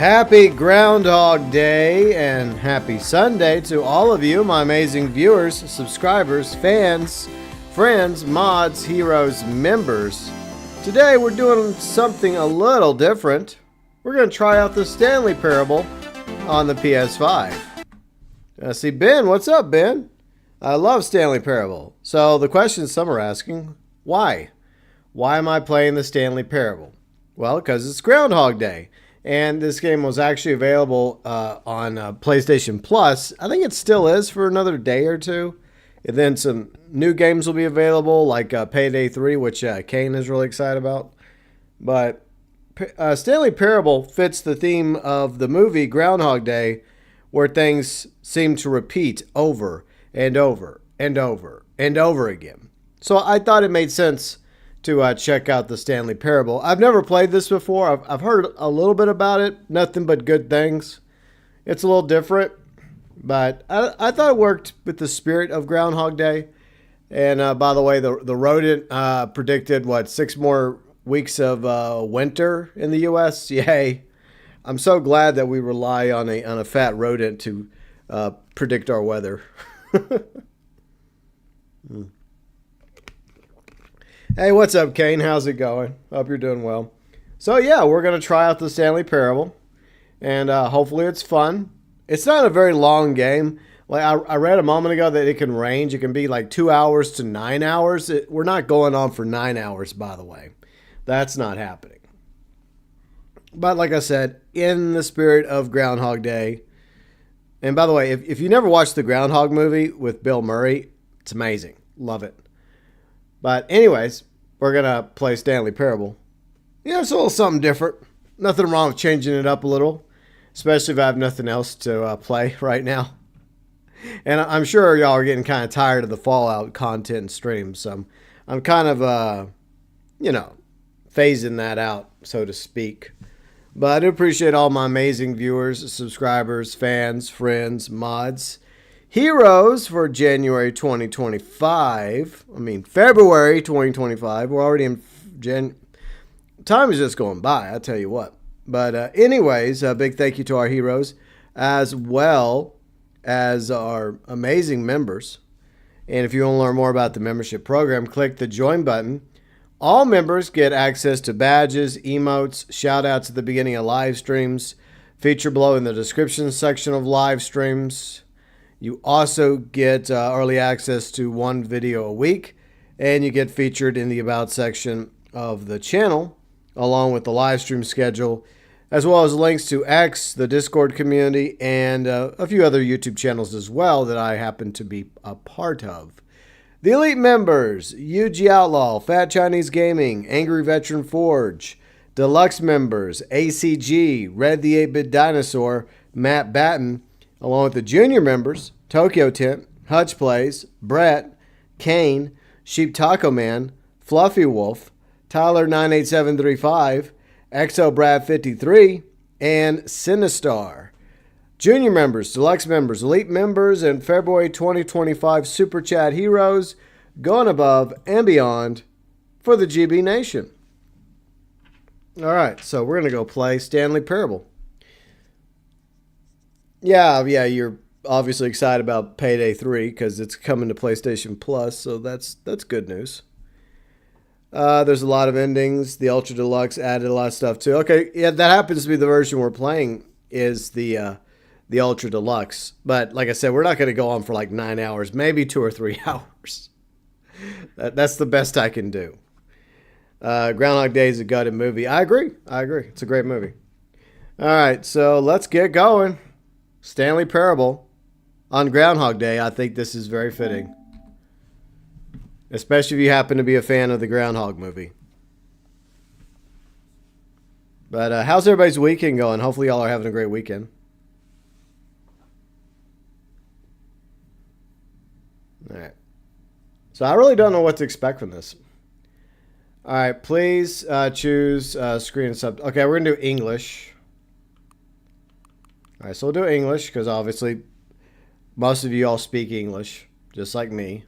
Happy Groundhog Day and happy Sunday to all of you, my amazing viewers, subscribers, fans, friends, mods, heroes, members. Today we're doing something a little different. We're going to try out the Stanley Parable on the PS5. See, Ben, what's up, Ben? I love Stanley Parable. So the question some are asking, why? Why am I playing the Stanley Parable? Well, because it's Groundhog Day. And this game was actually available on PlayStation Plus. I think it still is for another day or two. And then some new games will be available, like Payday 3, which Kane is really excited about. But Stanley Parable fits the theme of the movie Groundhog Day, where things seem to repeat over and over and over and over again. So I thought it made sense to check out the Stanley Parable. I've never played this before. I've heard a little bit about it. Nothing but good things. It's a little different, but I thought it worked with the spirit of Groundhog Day. And by the way, the rodent predicted, 6 more weeks of winter in the U.S.? Yay. I'm so glad that we rely on a fat rodent to predict our weather. Hey, what's up, Kane? How's it going? Hope you're doing well. So, yeah, we're going to try out the Stanley Parable, and hopefully it's fun. It's not a very long game. Like I read a moment ago that it can range. It can be like 2 hours to 9 hours. We're not going on for 9 hours, by the way. That's not happening. But like I said, in the spirit of Groundhog Day, and by the way, if you never watched the Groundhog movie with Bill Murray, it's amazing. Love it. But anyways, we're going to play Stanley Parable. Yeah, it's a little something different. Nothing wrong with changing it up a little, especially if I have nothing else to play right now. And I'm sure y'all are getting kind of tired of the Fallout content and streams, so I'm kind of, phasing that out, so to speak. But I do appreciate all my amazing viewers, subscribers, fans, friends, mods, heroes for January 2025. February 2025. We're already in Time is just going by, I tell you what. But anyways, a big thank you to our heroes, as well as our amazing members. And if you want to learn more about the membership program, click the join button. All members get access to badges, emotes, shout-outs at the beginning of live streams, featured below in the description section of live streams. You also get early access to one video a week, and you get featured in the About section of the channel, along with the live stream schedule, as well as links to X, the Discord community, and a few other YouTube channels as well that I happen to be a part of. The Elite Members: UG Outlaw, Fat Chinese Gaming, Angry Veteran Forge. Deluxe Members: ACG, Red the 8-Bit Dinosaur, Matt Batten, along with the Junior Members: TokyoTent, Huttch Plays, Brett, Kane, Sheep Taco Man, Fluffy Wolf, Tyler 98735, Exo Brad 53, and SYNNASTARR. Junior Members, Deluxe Members, Elite Members, and February 2025 Super Chat Heroes going above and beyond for the GB Nation. All right, so we're going to go play Stanley Parable. Yeah, you're obviously excited about Payday 3 because it's coming to PlayStation Plus, so that's good news. There's a lot of endings. The Ultra Deluxe added a lot of stuff too. Okay, yeah, that happens to be the version we're playing is the Ultra Deluxe. But like I said, we're not going to go on for like 9 hours, maybe 2 or 3 hours. That's the best I can do. Groundhog Day is a gutted movie. I agree. It's a great movie. All right, so let's get going. Stanley Parable on Groundhog Day. I think this is very fitting, especially if you happen to be a fan of the Groundhog movie. But how's everybody's weekend going? Hopefully y'all are having a great weekend. All right. So I really don't know what to expect from this. All right, please choose screen and sub. Okay, we're going to do English. All right, so we'll do English because obviously most of you all speak English, just like me.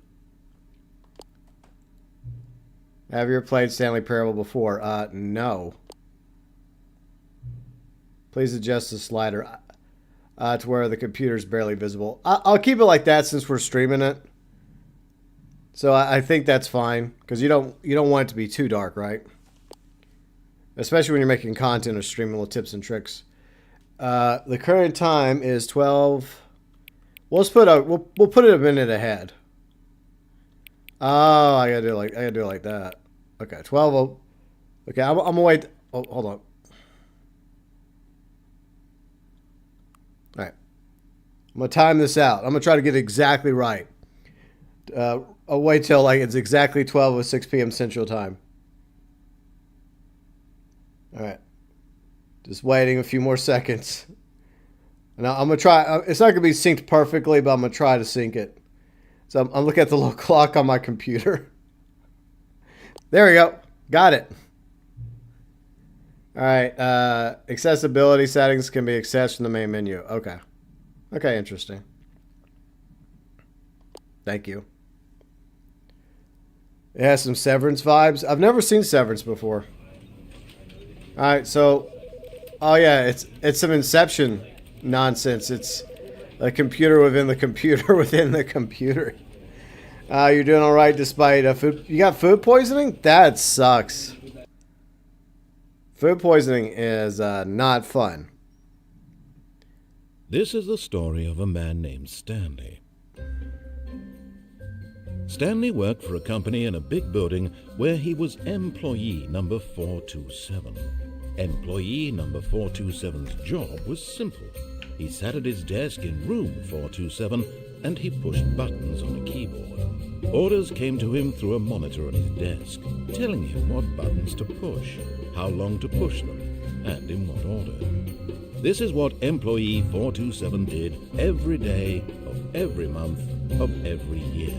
Have you ever played Stanley Parable before? No. Please adjust the slider to where the computer is barely visible. I'll keep it like that since we're streaming it. So I think that's fine because you don't want it to be too dark, right? Especially when you're making content or streaming little tips and tricks. The current time is 12. We'll put it a minute ahead. Oh, I gotta do it like that. Okay, 12. Okay, I'm gonna wait. Oh, hold on. All right, I'm gonna time this out. I'm gonna try to get it exactly right. I'll wait till like it's exactly 12:06 p.m. Central Time. All right, just waiting a few more seconds. And I'm gonna try. It's not gonna be synced perfectly, but I'm gonna try to sync it. So I'm looking at the little clock on my computer. There we go. Got it. All right. Accessibility settings can be accessed from the main menu. Okay. Okay, interesting. Thank you. It has some Severance vibes. I've never seen Severance before. All right, so... Oh, yeah, it's some Inception nonsense. It's a computer within the computer within the computer. You're doing all right despite food. You got food poisoning? That sucks. Food poisoning is not fun. This is the story of a man named Stanley. Stanley worked for a company in a big building where he was employee number 427. Employee number 427's job was simple. He sat at his desk in room 427 and he pushed buttons on a keyboard. Orders came to him through a monitor on his desk, telling him what buttons to push, how long to push them, and in what order. This is what employee 427 did every day of every month of every year.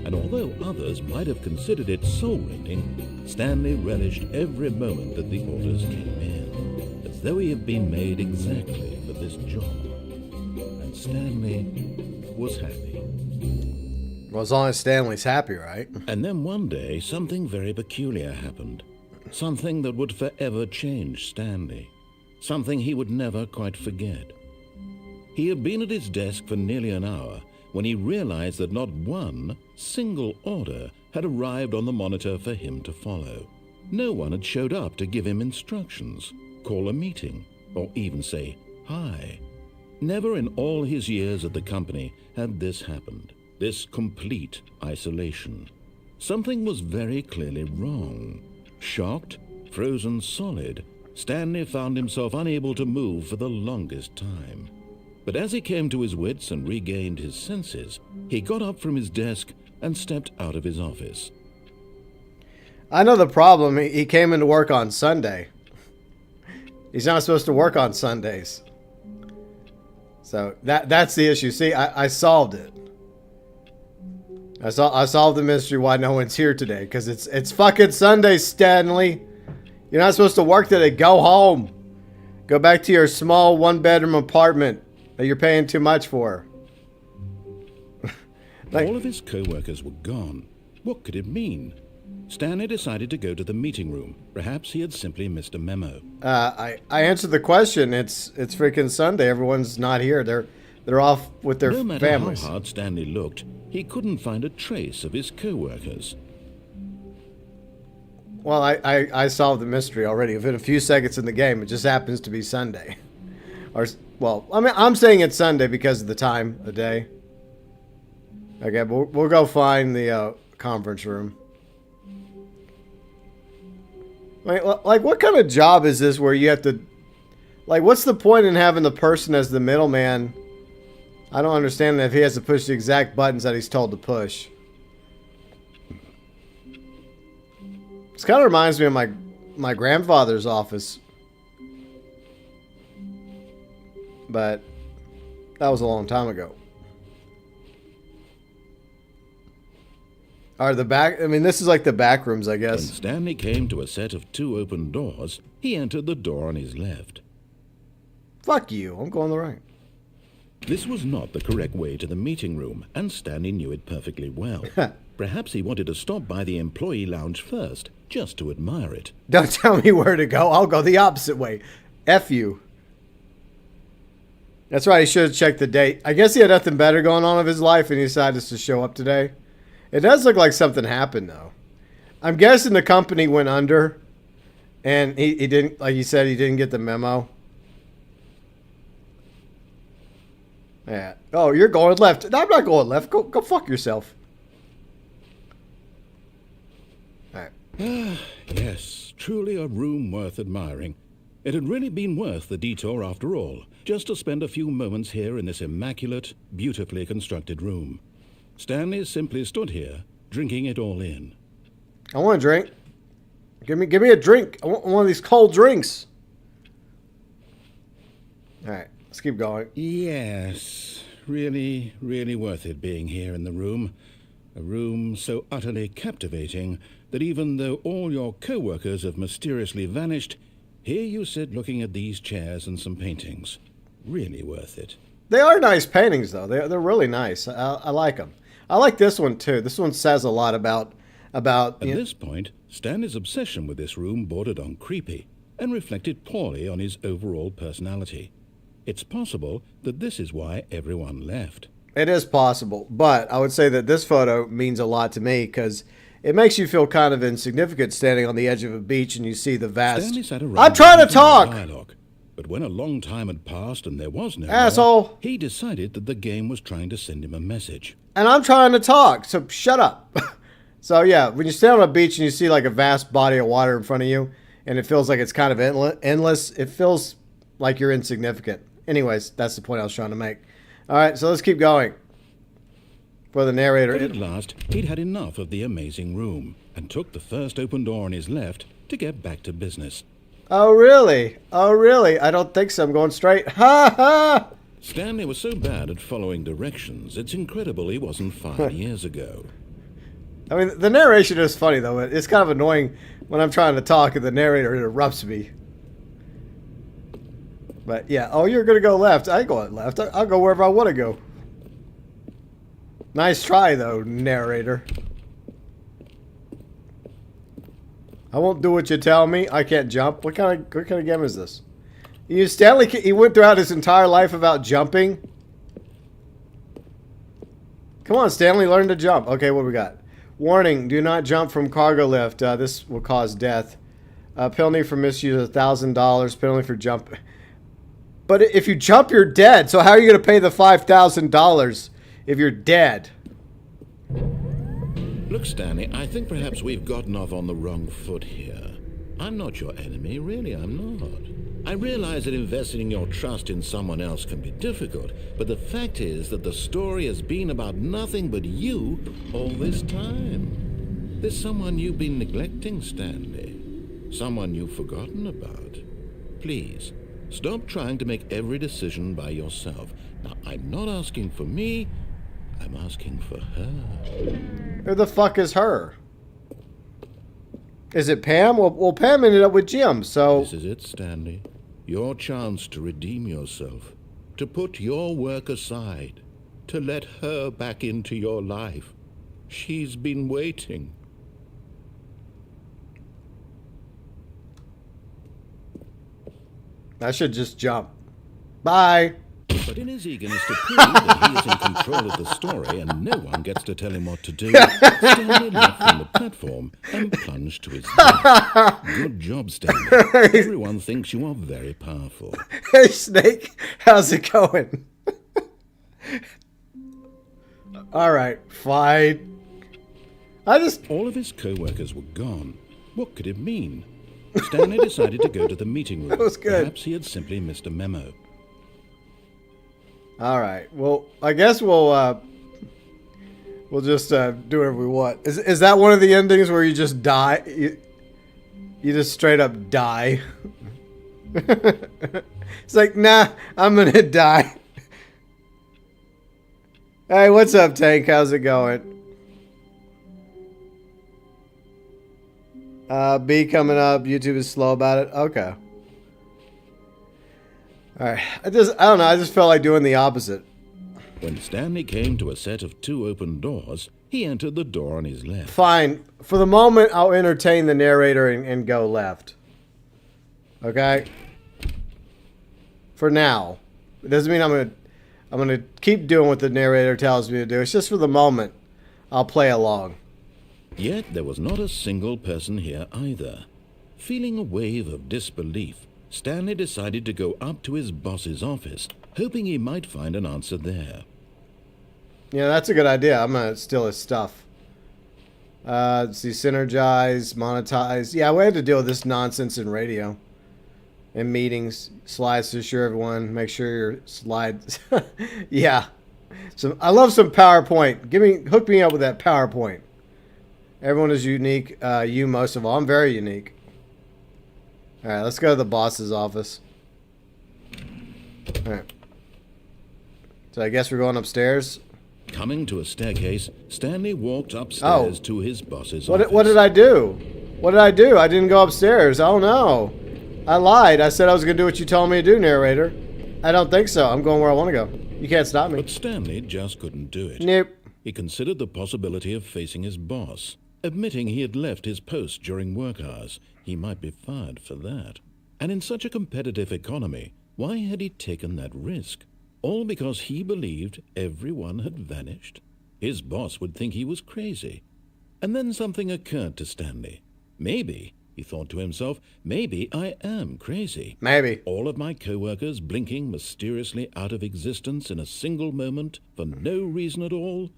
And although others might have considered it soul-rending, Stanley relished every moment that the orders came in, as though he had been made exactly for this job. And Stanley was happy. Well, as long as Stanley's happy, right? And then one day, something very peculiar happened. Something that would forever change Stanley. Something he would never quite forget. He had been at his desk for nearly an hour when he realized that not one single order had arrived on the monitor for him to follow. No one had showed up to give him instructions, call a meeting, or even say hi. Never in all his years at the company had this happened, this complete isolation. Something was very clearly wrong. Shocked, frozen solid, Stanley found himself unable to move for the longest time. But as he came to his wits and regained his senses, he got up from his desk and stepped out of his office. I know the problem. He came into work on Sunday. He's not supposed to work on Sundays. So that's the issue. See, I solved it. I solved the mystery why no one's here today. Because it's fucking Sunday, Stanley. You're not supposed to work today. Go home. Go back to your small one-bedroom apartment that you're paying too much for. All of his co-workers were gone. What could it mean? Stanley decided to go to the meeting room. Perhaps he had simply missed a memo. I answered the question. It's freaking Sunday. Everyone's not here. They're off with their families. No matter how hard Stanley looked, he couldn't find a trace of his co-workers. Well, I solved the mystery already. Within a few seconds in the game, it just happens to be Sunday. Or, well, I mean, I'm saying it's Sunday because of the time of day. Okay, but we'll go find the conference room. Like, what kind of job is this where you have to... Like, what's the point in having the person as the middleman? I don't understand that if he has to push the exact buttons that he's told to push. This kind of reminds me of my grandfather's office. But that was a long time ago. Are the back... I mean, this is like the back rooms, I guess. When Stanley came to a set of 2 open doors, he entered the door on his left. Fuck you. I'm going the right. This was not the correct way to the meeting room, and Stanley knew it perfectly well. Perhaps he wanted to stop by the employee lounge first, just to admire it. Don't tell me where to go. I'll go the opposite way. F you. That's right. He should have checked the date. I guess he had nothing better going on of his life, and he decided to show up today. It does look like something happened, though. I'm guessing the company went under, and he didn't, like he said, he didn't get the memo. Yeah. Oh, you're going left. No, I'm not going left. Go fuck yourself. All right. Yes, truly a room worth admiring. It had really been worth the detour after all, just to spend a few moments here in this immaculate, beautifully constructed room. Stanley simply stood here, drinking it all in. I want a drink. Give me a drink. I want one of these cold drinks. All right, let's keep going. Yes, really, really worth it being here in the room. A room so utterly captivating that even though all your co-workers have mysteriously vanished, here you sit looking at these chairs and some paintings. Really worth it. They are nice paintings, though. They're really nice. I like them. I like this one, too. This one says a lot about... At this point, Stanley's obsession with this room bordered on creepy and reflected poorly on his overall personality. It's possible that this is why everyone left. It is possible, but I would say that this photo means a lot to me because it makes you feel kind of insignificant standing on the edge of a beach and you see the vast... Stanley sat around I'm trying to talk! Dialogue, but when a long time had passed and there was no asshole more, he decided that the game was trying to send him a message. And I'm trying to talk, so shut up. So yeah, when you stand on a beach and you see like a vast body of water in front of you and it feels like it's kind of endless, it feels like you're insignificant. Anyways, that's the point I was trying to make. All right, so let's keep going. For the narrator. But at last, he'd had enough of the amazing room and took the first open door on his left to get back to business. Oh, really? Oh, really? I don't think so. I'm going straight. Ha ha! Stanley was so bad at following directions, it's incredible he wasn't 5 years ago. I mean, the narration is funny, though. It's kind of annoying when I'm trying to talk and the narrator interrupts me. But, yeah. Oh, you're going to go left. I ain't going left. I'll go wherever I want to go. Nice try, though, narrator. I won't do what you tell me. I can't jump. What kind of game is this? Stanley, he went throughout his entire life about jumping. Come on, Stanley, learn to jump. Okay, what we got? Warning, do not jump from cargo lift. This will cause death. Penalty for misuse, $1,000. Penalty for jump. But if you jump, you're dead. So how are you going to pay the $5,000 if you're dead? Look, Stanley, I think perhaps we've gotten off on the wrong foot here. I'm not your enemy, really, I'm not. I realize that investing your trust in someone else can be difficult, but the fact is that the story has been about nothing but you all this time. There's someone you've been neglecting, Stanley. Someone you've forgotten about. Please, stop trying to make every decision by yourself. Now, I'm not asking for me, I'm asking for her. Who the fuck is her? Is it Pam? Well, Pam ended up with Jim, so... This is it, Stanley. Your chance to redeem yourself. To put your work aside. To let her back into your life. She's been waiting. I should just jump. Bye. But in his eagerness to prove that he is in control of the story and no one gets to tell him what to do, Stanley leapt from the platform and plunged to his death. Good job, Stanley. Everyone thinks you are very powerful. Hey, Snake. How's it going? All right, fine. All of his co-workers were gone. What could it mean? Stanley decided to go to the meeting room. That was good. Perhaps he had simply missed a memo. All right. Well, I guess we'll just do whatever we want. Is that one of the endings where you just die? You just straight up die. It's like, nah, I'm gonna die. Hey, what's up, Tank? How's it going? B coming up. YouTube is slow about it. Okay. Alright. I don't know. I just felt like doing the opposite. When Stanley came to a set of 2 open doors, he entered the door on his left. Fine. For the moment, I'll entertain the narrator and go left. Okay? For now. It doesn't mean I'm gonna keep doing what the narrator tells me to do. It's just for the moment. I'll play along. Yet there was not a single person here either. Feeling a wave of disbelief, Stanley decided to go up to his boss's office, hoping he might find an answer there. Yeah, that's a good idea. I'm gonna steal his stuff. Let's see, synergize, monetize. Yeah, we had to deal with this nonsense in radio. In meetings, slides to assure everyone. Make sure your slides. Yeah, I love some PowerPoint. Hook me up with that PowerPoint. Everyone is unique. You most of all. I'm very unique. All right, let's go to the boss's office. All right. So I guess we're going upstairs. Coming to a staircase, Stanley walked upstairs to his boss's office. What did I do? What did I do? I didn't go upstairs. Oh no. I lied. I said I was going to do what you told me to do, narrator. I don't think so. I'm going where I want to go. You can't stop me. But Stanley just couldn't do it. Nope. He considered the possibility of facing his boss, admitting he had left his post during work hours. He might be fired for that. And in such a competitive economy, why had he taken that risk? All because he believed everyone had vanished? His boss would think he was crazy. And then something occurred to Stanley. Maybe, he thought to himself, maybe I am crazy. Maybe. All of my co-workers blinking mysteriously out of existence in a single moment for no reason at all.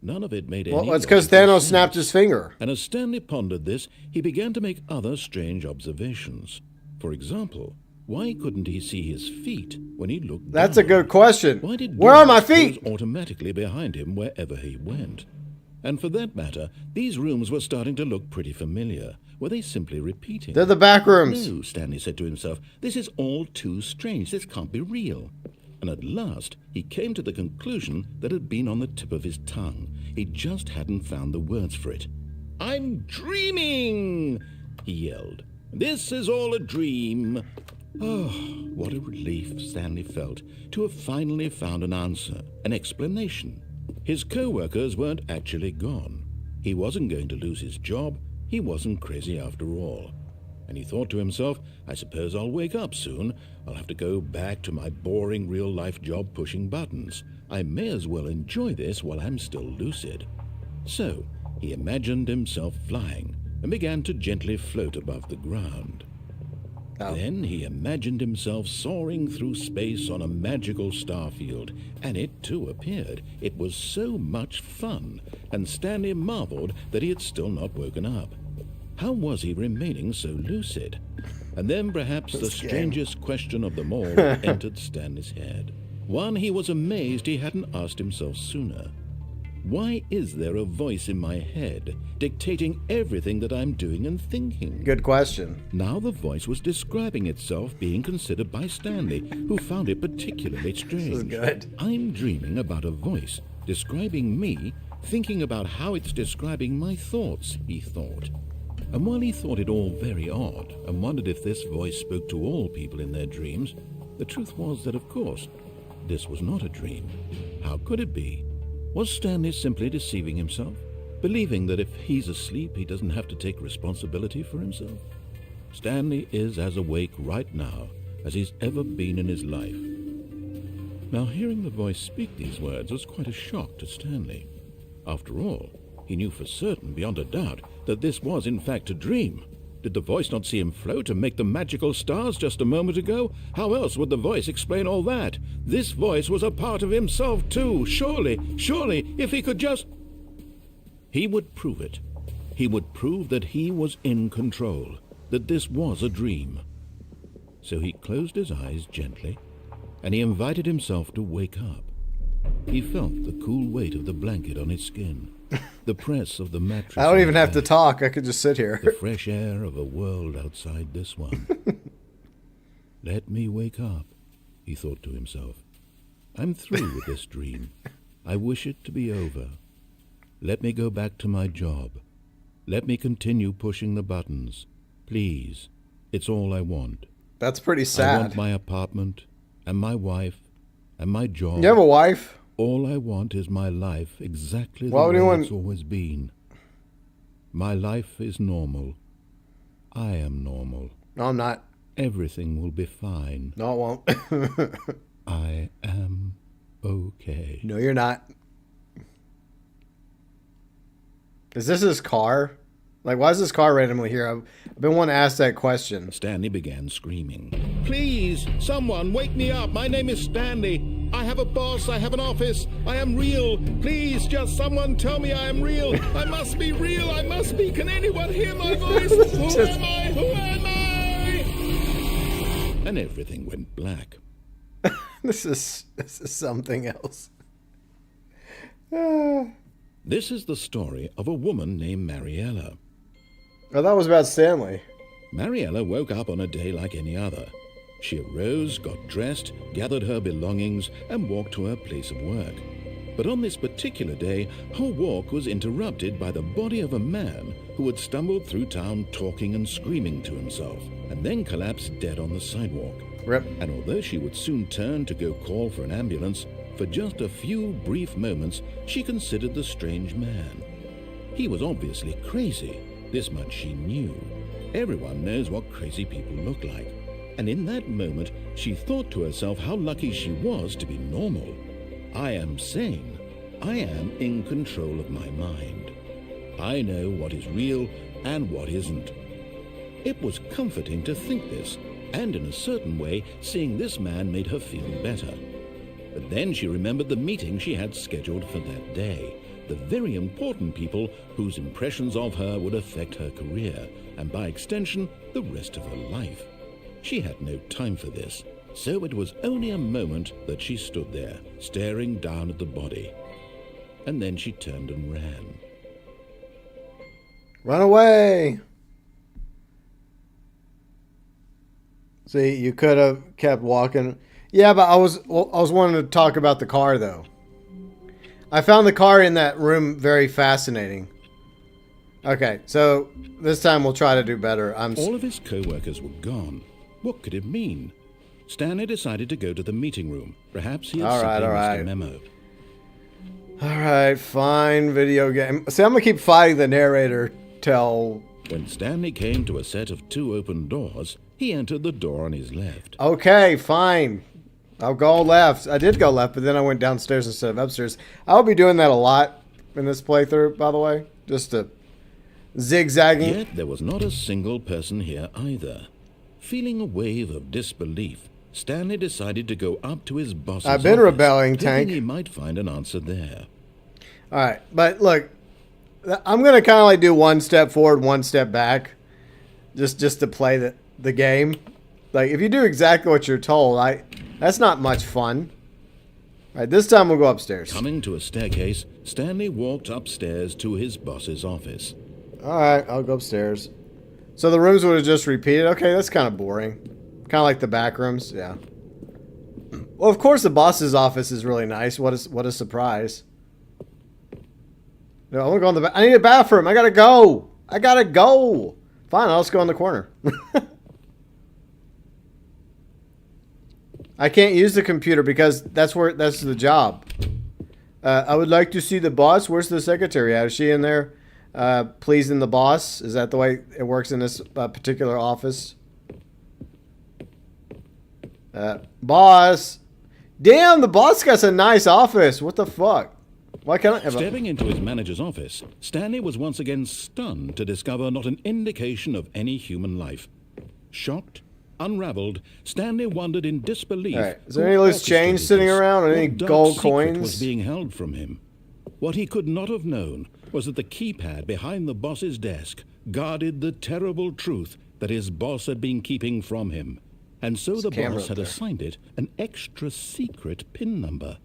None of it made any sense. Well, it's because Thanos snapped his finger. And as Stanley pondered this, he began to make other strange observations. For example, why couldn't he see his feet when he looked That's down? a good question. Why did Where are my doors close feet? automatically behind him wherever he went? And for that matter, these rooms were starting to look pretty familiar. Were they simply repeating? They're the back rooms. No, Stanley said to himself, this is all too strange. This can't be real. And at last, he came to the conclusion that had been on the tip of his tongue. He just hadn't found the words for it. I'm dreaming, he yelled. This is all a dream. Oh, what a relief Stanley felt to have finally found an answer, an explanation. His co-workers weren't actually gone. He wasn't going to lose his job. He wasn't crazy after all. And he thought to himself, I suppose I'll wake up soon. I'll have to go back to my boring real-life job pushing buttons. I may as well enjoy this while I'm still lucid. So he imagined himself flying and began to gently float above the ground. Oh. Then he imagined himself soaring through space on a magical starfield, and it too appeared. It was so much fun, and Stanley marveled that he had still not woken up. How was he remaining so lucid? And then perhaps the strangest question of them all entered Stanley's head. One he was amazed he hadn't asked himself sooner. Why is there a voice in my head dictating everything that I'm doing and thinking? Good question. Now the voice was describing itself being considered by Stanley, who found it particularly strange. This is good. I'm dreaming about a voice describing me, thinking about how it's describing my thoughts, he thought. And while he thought it all very odd and wondered if this voice spoke to all people in their dreams, the truth was that, of course, this was not a dream. How could it be? Was Stanley simply deceiving himself, believing that if he's asleep, he doesn't have to take responsibility for himself? Stanley is as awake right now as he's ever been in his life. Now, hearing the voice speak these words was quite a shock to Stanley. After all, he knew for certain, beyond a doubt, that this was in fact a dream. Did the voice not see him float and make the magical stars just a moment ago? How else would the voice explain all that? This voice was a part of himself too. Surely, if he could just... He would prove it. He would prove that he was in control, that this was a dream. So he closed his eyes gently, and he invited himself to wake up. He felt the cool weight of the blanket on his skin, the press of the mattress. I don't even have to talk. I could just sit here. The fresh air of a world outside this one. Let me wake up, he thought to himself. I'm through with this dream. I wish it to be over. Let me go back to my job. Let me continue pushing the buttons. Please, it's all I want. That's pretty I sad. want my apartment, and my wife, and my job. You have a wife? All I want is my life exactly the Why would way anyone- it's always been. My life is normal. I am normal. No, I'm not. Everything will be fine. No, it won't. I am okay. No, you're not. Is this his car? Like, why is this car randomly here? I've been wanting to ask that question. Stanley began screaming. Please, someone, wake me up. My name is Stanley. I have a boss. I have an office. I am real. Please, just someone tell me I am real. I must be real. I must be. Can anyone hear my voice? Who am I? Who am I? And everything went black. This is something else. This is the story of a woman named Mariella. Oh, that was about Stanley. Mariella woke up on a day like any other. She arose, got dressed, gathered her belongings, and walked to her place of work. But on this particular day, her walk was interrupted by the body of a man who had stumbled through town talking and screaming to himself, and then collapsed dead on the sidewalk. Rip. And although she would soon turn to go call for an ambulance, for just a few brief moments she considered the strange man. He was obviously crazy. This much she knew. Everyone knows what crazy people look like. And in that moment, she thought to herself how lucky she was to be normal. I am sane. I am in control of my mind. I know what is real and what isn't. It was comforting to think this, and in a certain way, seeing this man made her feel better. But then she remembered the meeting she had scheduled for that day. The very important people whose impressions of her would affect her career, and by extension, the rest of her life. She had no time for this, so it was only a moment that she stood there, staring down at the body. And then she turned and ran. Run away! See, you could have kept walking. Yeah, but I was wanting to talk about the car, though. I found the car in that room very fascinating. Okay, so this time we'll try to do better. All of his co-workers were gone. What could it mean? Stanley decided to go to the meeting room. Perhaps he had simply missed a memo. Alright, fine, video game. See, I'm going to keep fighting the narrator till... When Stanley came to a set of 2 open doors, he entered the door on his left. Okay, fine. I'll go left. I did go left, but then I went downstairs instead of upstairs. I'll be doing that a lot in this playthrough, by the way. Just to zigzagging. Yet there was not a single person here either. Feeling a wave of disbelief, Stanley decided to go up to his boss's I've been office, rebelling, Tank. hoping he might find an answer there. Alright, but look, I'm going to kind of like do 1 step forward, 1 step back. Just to play the game. Like, if you do exactly what you're told, that's not much fun. Alright, this time we'll go upstairs. Coming to a staircase, Stanley walked upstairs to his boss's office. Alright, I'll go upstairs. So the rooms would have just repeated? Okay, that's kind of boring. Kind of like the back rooms, yeah. Well, of course the boss's office is really nice. What a surprise. No, I want to go in the back. I need a bathroom. I gotta go. I gotta go. Fine, I'll just go in the corner. I can't use the computer because that's the job. I would like to see the boss. Where's the secretary at? Is she in there pleasing the boss? Is that the way it works in this particular office? Boss. Damn, the boss got a nice office. What the fuck? Why can't I have Stepping into his manager's office, Stanley was once again stunned to discover not an indication of any human life. Shocked, unraveled, Stanley wondered in disbelief. Right. Is there any loose change sitting around or any gold coins? Was being held from him. What he could not have known was that the keypad behind the boss's desk guarded the terrible truth that his boss had been keeping from him. And so the boss had assigned it an extra secret PIN number.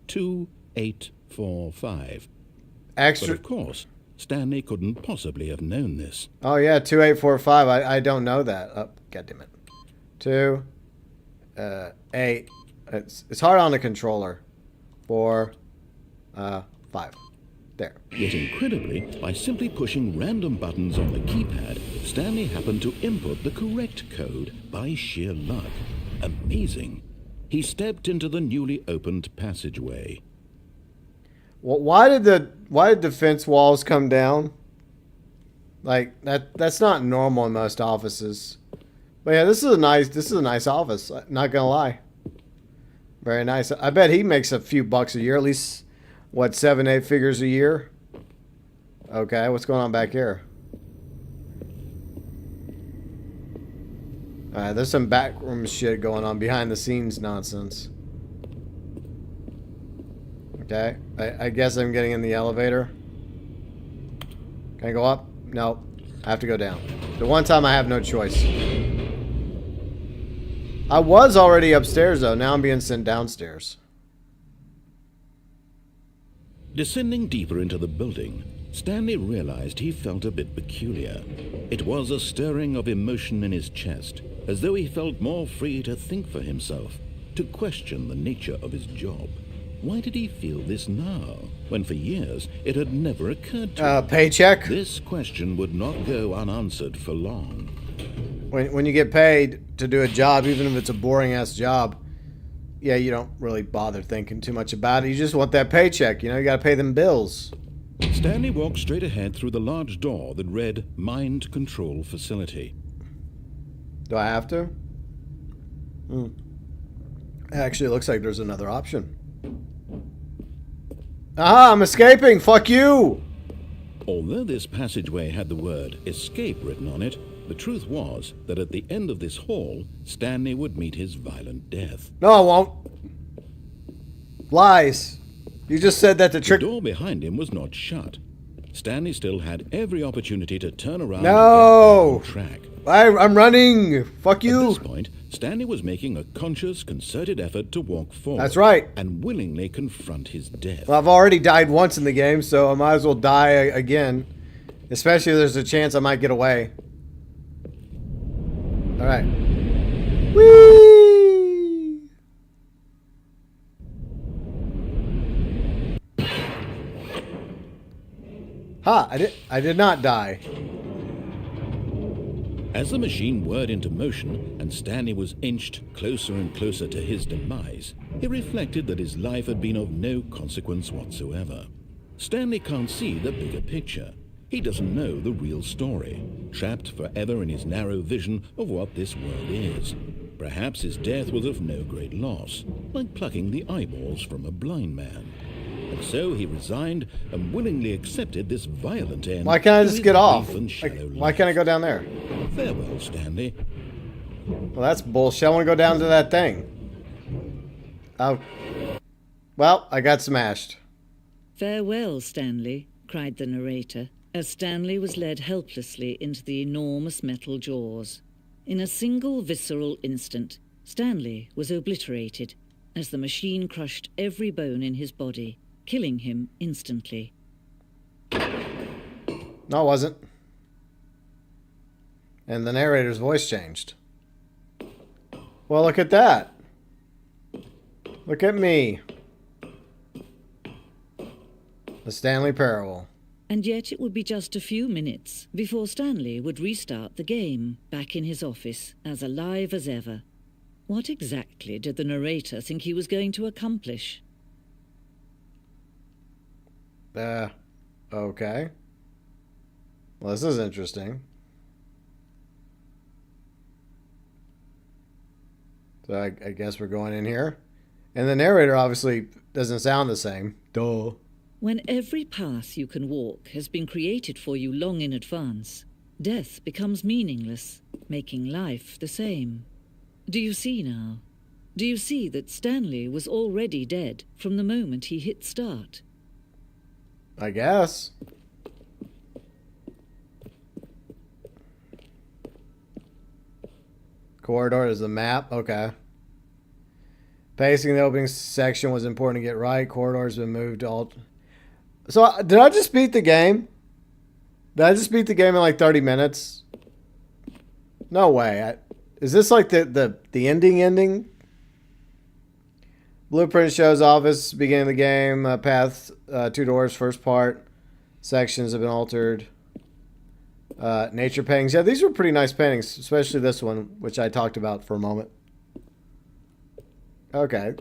2845. Extra. But of course, Stanley couldn't possibly have known this. Oh yeah, 2845. I don't know that. Oh, God damn it. 2, 8. It's hard on the controller. 4, 5. There. Yet incredibly, by simply pushing random buttons on the keypad, Stanley happened to input the correct code by sheer luck. Amazing. He stepped into the newly opened passageway. Well, why did the fence walls come down? Like that's not normal in most offices. But yeah, this is a nice office. Not gonna lie. Very nice. I bet he makes a few bucks a year. At least, what, 7, 8 figures a year? Okay, what's going on back here? Alright, there's some backroom shit going on. Behind the scenes nonsense. Okay, I guess I'm getting in the elevator. Can I go up? No. I have to go down. The one time I have no choice. I was already upstairs, though. Now I'm being sent downstairs. Descending deeper into the building, Stanley realized he felt a bit peculiar. It was a stirring of emotion in his chest, as though he felt more free to think for himself, to question the nature of his job. Why did he feel this now, when for years it had never occurred to him? Paycheck? This question would not go unanswered for long. When you get paid to do a job, even if it's a boring-ass job, yeah, you don't really bother thinking too much about it. You just want that paycheck, you know? You gotta pay them bills. Stanley walked straight ahead through the large door that read Mind Control Facility. Do I have to? Actually, it looks like there's another option. Ah, I'm escaping! Fuck you! Although this passageway had the word escape written on it, the truth was that at the end of this hall, Stanley would meet his violent death. No, I won't. Lies. You just said that to trick... The door behind him was not shut. Stanley still had every opportunity to turn around No! and get back on track. I'm running! Fuck you! At this point, Stanley was making a conscious, concerted effort to walk forward. That's right. And willingly confront his death. Well, I've already died once in the game, so I might as well die again. Especially if there's a chance I might get away. Alright. Whee! Ha! I did not die. As the machine whirred into motion and Stanley was inched closer and closer to his demise, he reflected that his life had been of no consequence whatsoever. Stanley can't see the bigger picture. He doesn't know the real story, trapped forever in his narrow vision of what this world is. Perhaps his death was of no great loss, like plucking the eyeballs from a blind man. And so he resigned and willingly accepted this violent end. Why can't I just get off? Why can't I go down there? Farewell, Stanley. Well, that's bullshit. I want to go down to that thing. Oh. Well, I got smashed. Farewell, Stanley, cried the narrator, as Stanley was led helplessly into the enormous metal jaws. In a single visceral instant, Stanley was obliterated as the machine crushed every bone in his body, killing him instantly. No, it wasn't. And the narrator's voice changed. Well, look at that. Look at me. The Stanley Parable. And yet it would be just a few minutes before Stanley would restart the game, back in his office, as alive as ever. What exactly did the narrator think he was going to accomplish? Okay. Well, this is interesting. So I guess we're going in here. And the narrator obviously doesn't sound the same. Duh. When every path you can walk has been created for you long in advance, death becomes meaningless, making life the same. Do you see now? Do you see that Stanley was already dead from the moment he hit start? I guess. Corridor is the map. Okay. Pacing the opening section was important to get right. Corridor's been moved to all... So, did I just beat the game? Did I just beat the game in like 30 minutes? No way. Is this like the ending? Blueprint shows office, beginning of the game, path, 2 doors, first part. Sections have been altered. Nature paintings. Yeah, these were pretty nice paintings, especially this one, which I talked about for a moment. Okay.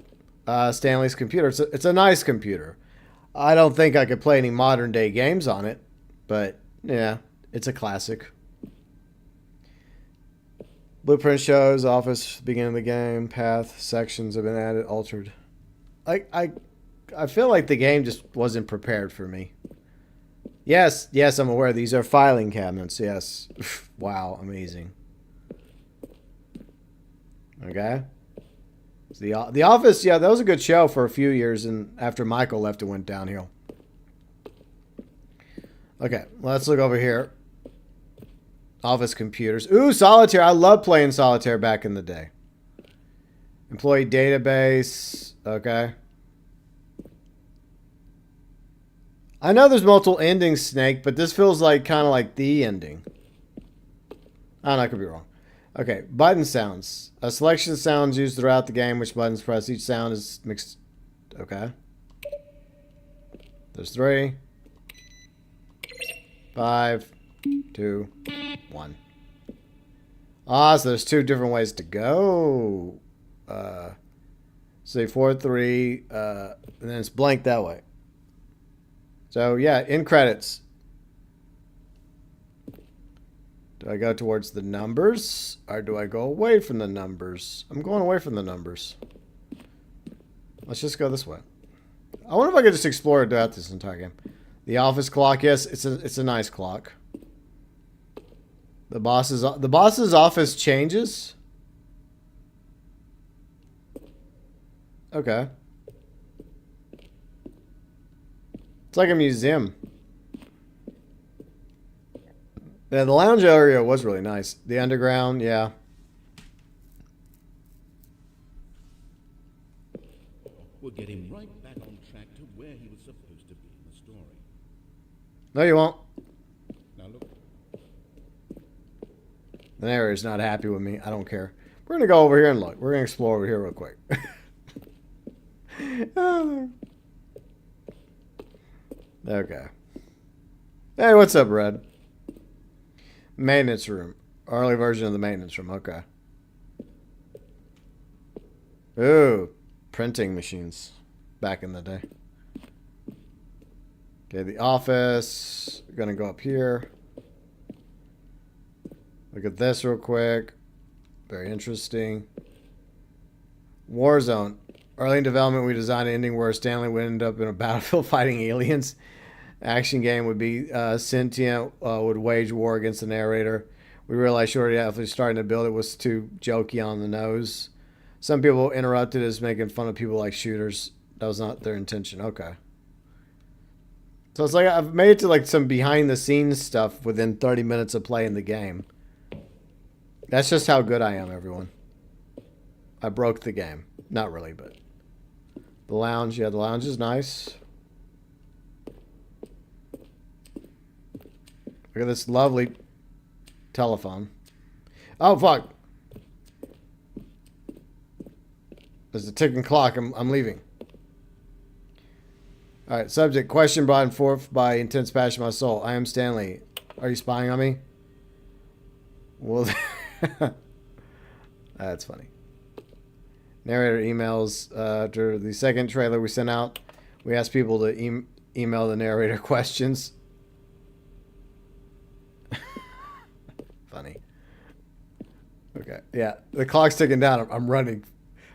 Stanley's computer. It's a nice computer. I don't think I could play any modern day games on it, but yeah, it's a classic. Blueprint shows office beginning of the game. Path sections have been added, altered. I feel like the game just wasn't prepared for me. Yes, I'm aware these are filing cabinets. Yes. Wow, amazing. Okay. So the Office, yeah, that was a good show for a few years, and after Michael left, it went downhill. Okay, let's look over here. Office computers. Ooh, Solitaire. I love playing Solitaire back in the day. Employee database. Okay. I know there's multiple endings, Snake, but this feels like kind of like the ending. I don't know, I could be wrong. Okay, button sounds. A selection of sounds used throughout the game, which buttons press. Each sound is mixed. Okay. There's 3, 5, 2, 1. Ah, so there's 2 different ways to go. Say 4, 3, and then it's blank that way. So yeah, in credits. Do I go towards the numbers, or do I go away from the numbers? I'm going away from the numbers. Let's just go this way. I wonder if I could just explore it throughout this entire game. The office clock, yes, it's a nice clock. The boss's office changes. Okay. It's like a museum. Yeah, the lounge area was really nice. The underground, yeah. We're getting right back on track to where he was supposed to be in the story. No, you won't. Now look. The narrator's not happy with me. I don't care. We're going to go over here and look. We're going to explore over here real quick. Okay. Hey, what's up, Red? Maintenance room. Early version of the maintenance room. Okay. Ooh. Printing machines. Back in the day. Okay, the office. We're going to go up here. Look at this real quick. Very interesting. Warzone. Early in development, we designed an ending where Stanley would end up in a battlefield fighting aliens. Action game would be sentient, would wage war against the narrator. We realized shortly after starting to build it was too jokey on the nose. Some people interrupted us making fun of people like shooters. That was not their intention. Okay. So it's like I've made it to like some behind the scenes stuff within 30 minutes of playing the game. That's just how good I am, everyone. I broke the game. Not really, but... The lounge, yeah, the lounge is nice. Look at this lovely telephone. Oh, fuck. There's a ticking clock. I'm leaving. All right, subject. Question brought forth by intense passion of my soul. I am Stanley. Are you spying on me? Well, that's funny. Narrator emails. After the second trailer we sent out, we asked people to email the narrator questions. Funny. Okay. Yeah. The clock's ticking down. I'm running.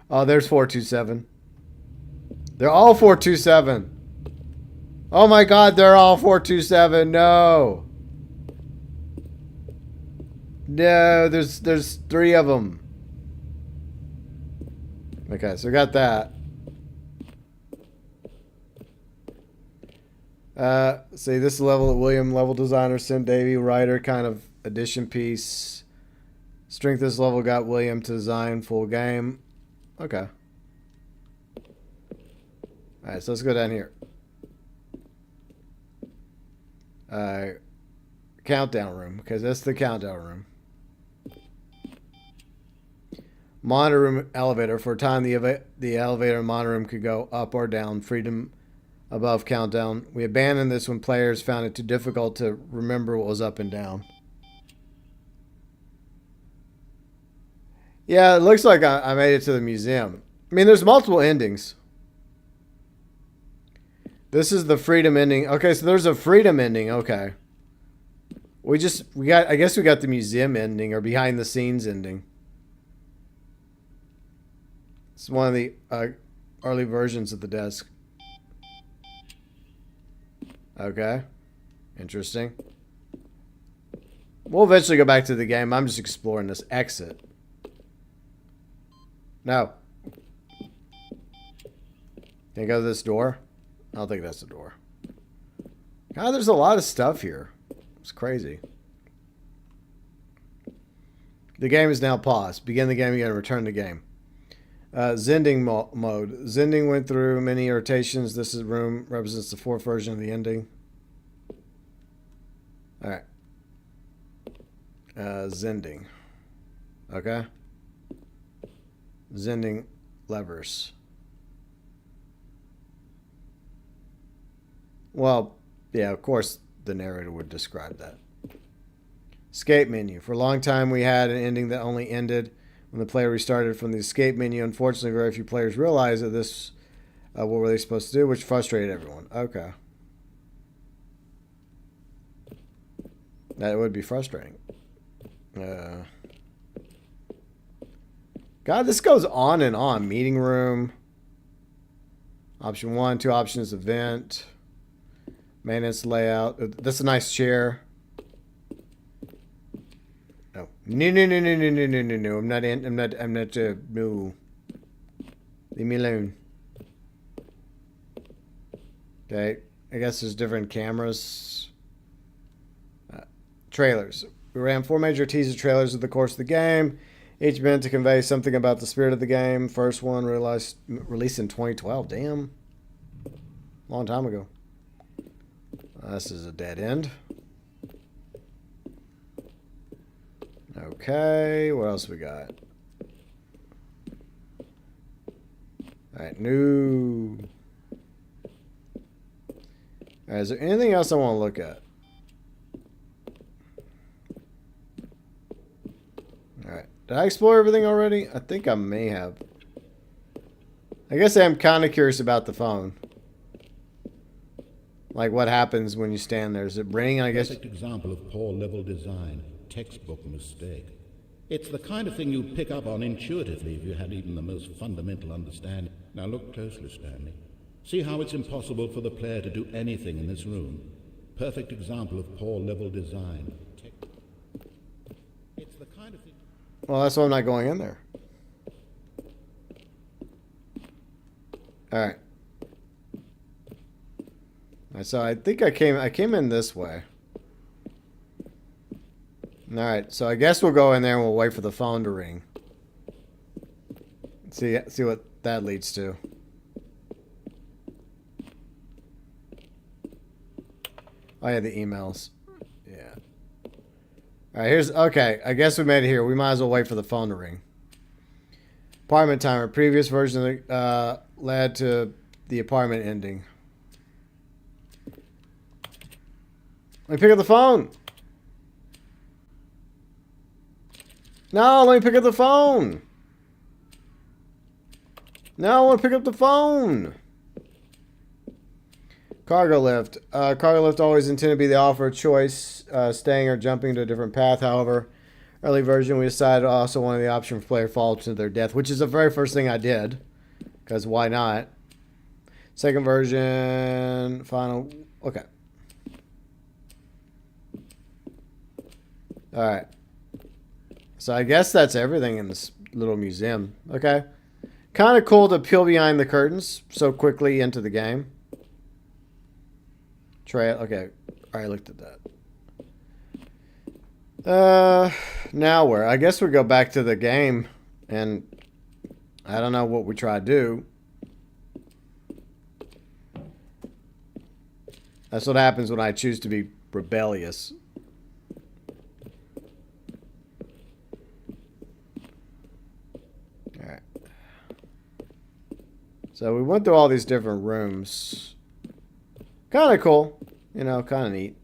Oh, there's 427. They're all 427. Oh my God, they're all 427. No. No, there's 3 of them. Okay, so we got that. See, this level at William, level designer, Sim Davey, writer, kind of addition piece. Strength this level got William to design full game. Okay. Alright, so let's go down here. Countdown room, because that's the countdown room. Monitor room elevator. For a time, the elevator and monitor room could go up or down. Freedom above countdown. We abandoned this when players found it too difficult to remember what was up and down. Yeah, it looks like I made it to the museum. I mean, there's multiple endings. This is the freedom ending. Okay, so there's a freedom ending. Okay. I guess we got the museum ending or behind the scenes ending. It's one of the early versions of the desk. Okay. Interesting. We'll eventually go back to the game. I'm just exploring this. Exit. No. Can I go to this door? I don't think that's the door. God, there's a lot of stuff here. It's crazy. The game is now paused. Begin the game again. Return the game. Zending mode. Zending went through many irritations. This room represents the fourth version of the ending. Alright. Zending. Okay. Zending levers. Well, yeah, of course the narrator would describe that. Escape menu. For a long time we had an ending that only ended when the player restarted from the escape menu. Unfortunately, very few players realized that this what were they supposed to do, which frustrated everyone. Okay. That would be frustrating. God, this goes on and on. Meeting room. Option 1, 2 options, event. Maintenance layout. That's a nice chair. No. No. I'm not no. Leave me alone. Okay. I guess there's different cameras. Trailers. We ran 4 major teaser trailers over the course of the game, each meant to convey something about the spirit of the game. First one released in 2012. Damn. Long time ago. This is a dead end. Okay, what else we got? Alright, new. Alright, is there anything else I want to look at? Alright, did I explore everything already? I think I may have. I guess I am kind of curious about the phone. Like what happens when you stand there? Is it ring? I guess. Perfect example of poor level design. Textbook mistake. It's the kind of thing you'd pick up on intuitively if you had even the most fundamental understanding. Now look closely, Stanley. See how it's impossible for the player to do anything in this room. Perfect example of poor level design. It's the kind of thing. Well, that's why I'm not going in there. All right. So I think I came in this way. All right, so I guess we'll go in there and we'll wait for the phone to ring. See what that leads to. Oh yeah, the emails. Yeah. All right, okay. I guess we made it here. We might as well wait for the phone to ring. Apartment timer. Previous version led to the apartment ending. Let me pick up the phone. No, let me pick up the phone. No, I want to pick up the phone. Cargo lift. Cargo lift always intended to be the offer of choice, staying or jumping to a different path. However, early version we decided also wanted the option for player fall to their death, which is the very first thing I did, because why not? Second version, final. Okay. All right. So I guess that's everything in this little museum. Okay. Kind of cool to peel behind the curtains so quickly into the game. Trail. Okay. I already looked at that. Now where? I guess we go back to the game and I don't know what we try to do. That's what happens when I choose to be rebellious. So we went through all these different rooms. Kind of cool. You know, kind of neat.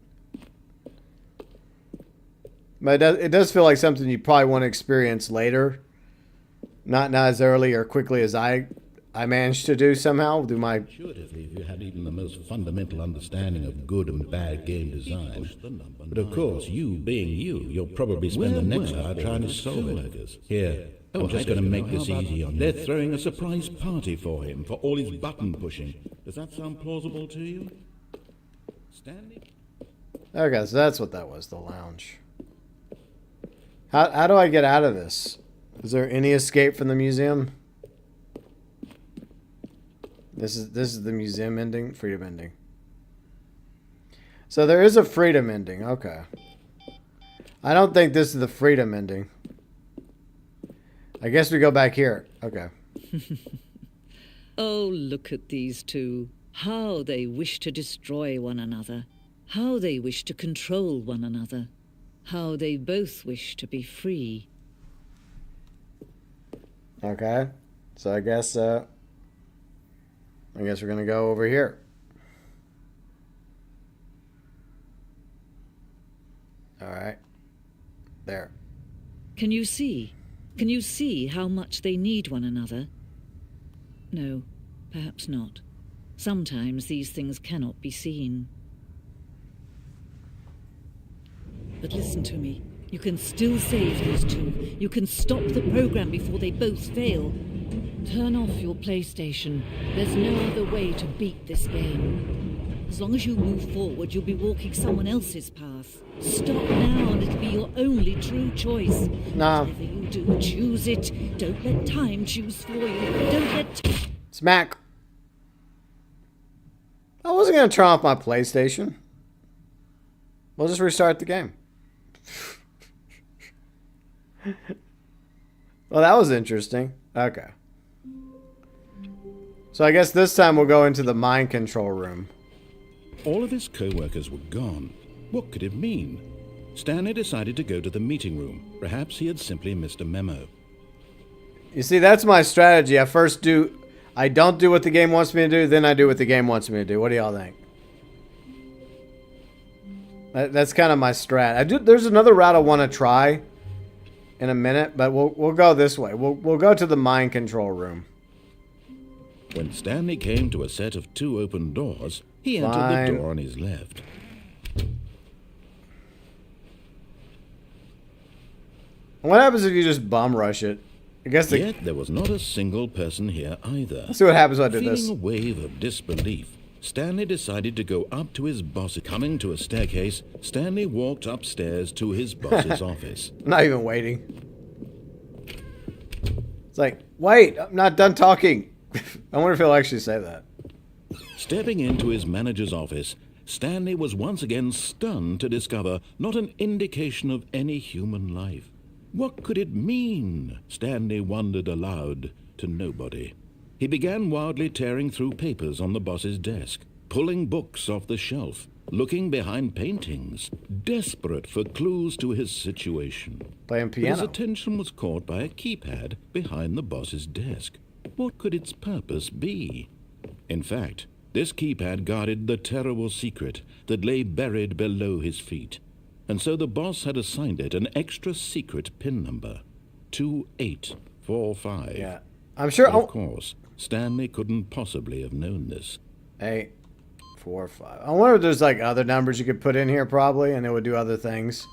But it does feel like something you probably want to experience later. Not as early or quickly as I managed to do somehow. Do my... Intuitively, if you had even the most fundamental understanding of good and bad game design. But of course, you being you, you'll probably spend the next hour trying to solve it. Here, I'm just going to make this easy on you. They're throwing a surprise party for him for all his button pushing. Does that sound plausible to you? Stanley? Okay, so that's what that was, the lounge. How do I get out of this? Is there any escape from the museum? This is the museum ending? Freedom ending. So there is a freedom ending. Okay. I don't think this is the freedom ending. I guess we go back here. Okay. Oh, look at these two. How they wish to destroy one another. How they wish to control one another. How they both wish to be free. Okay. So I guess we're gonna go over here. All right. There. Can you see? Can you see how much they need one another? No, perhaps not. Sometimes these things cannot be seen. But listen to me. You can still save these two. You can stop the program before they both fail. Turn off your PlayStation. There's no other way to beat this game. As long as you move forward, you'll be walking someone else's path. Stop now and it'll be your only true choice. Nah. Whatever you do, choose it. Don't let time choose for you. Don't let... Smack. I wasn't gonna turn off my PlayStation. We'll just restart the game. Well, that was interesting. Okay. So I guess this time we'll go into the mind control room. All of his co-workers were gone. What could it mean? Stanley decided to go to the meeting room. Perhaps he had simply missed a memo. You see, that's my strategy. I don't do what the game wants me to do, then I do what the game wants me to do. What do y'all think? That's kind of my strat. There's another route I want to try in a minute, but we'll go this way. We'll go to the mind control room. When Stanley came to a set of 2 open doors, he entered the door on his left. What happens if you just bum rush it? I guess Yet there was not a single person here either. Let's see what happens when I do this. Feeling a wave of disbelief, Stanley decided to go up to his boss. Coming to a staircase, Stanley walked upstairs to his boss's office. I'm not even waiting. It's like, wait, I'm not done talking. I wonder if he'll actually say that. Stepping into his manager's office, Stanley was once again stunned to discover not an indication of any human life. What could it mean? Stanley wondered aloud to nobody. He began wildly tearing through papers on the boss's desk, pulling books off the shelf, looking behind paintings, desperate for clues to his situation. Playing But piano. his attention was caught by a keypad behind the boss's desk. What could its purpose be? In fact, this keypad guarded the terrible secret that lay buried below his feet. And so the boss had assigned it an extra secret PIN number, 2845. Yeah. I'm sure. But of course, Stanley couldn't possibly have known this. 8, 4, 5. I wonder if there's like other numbers you could put in here probably, and it would do other things.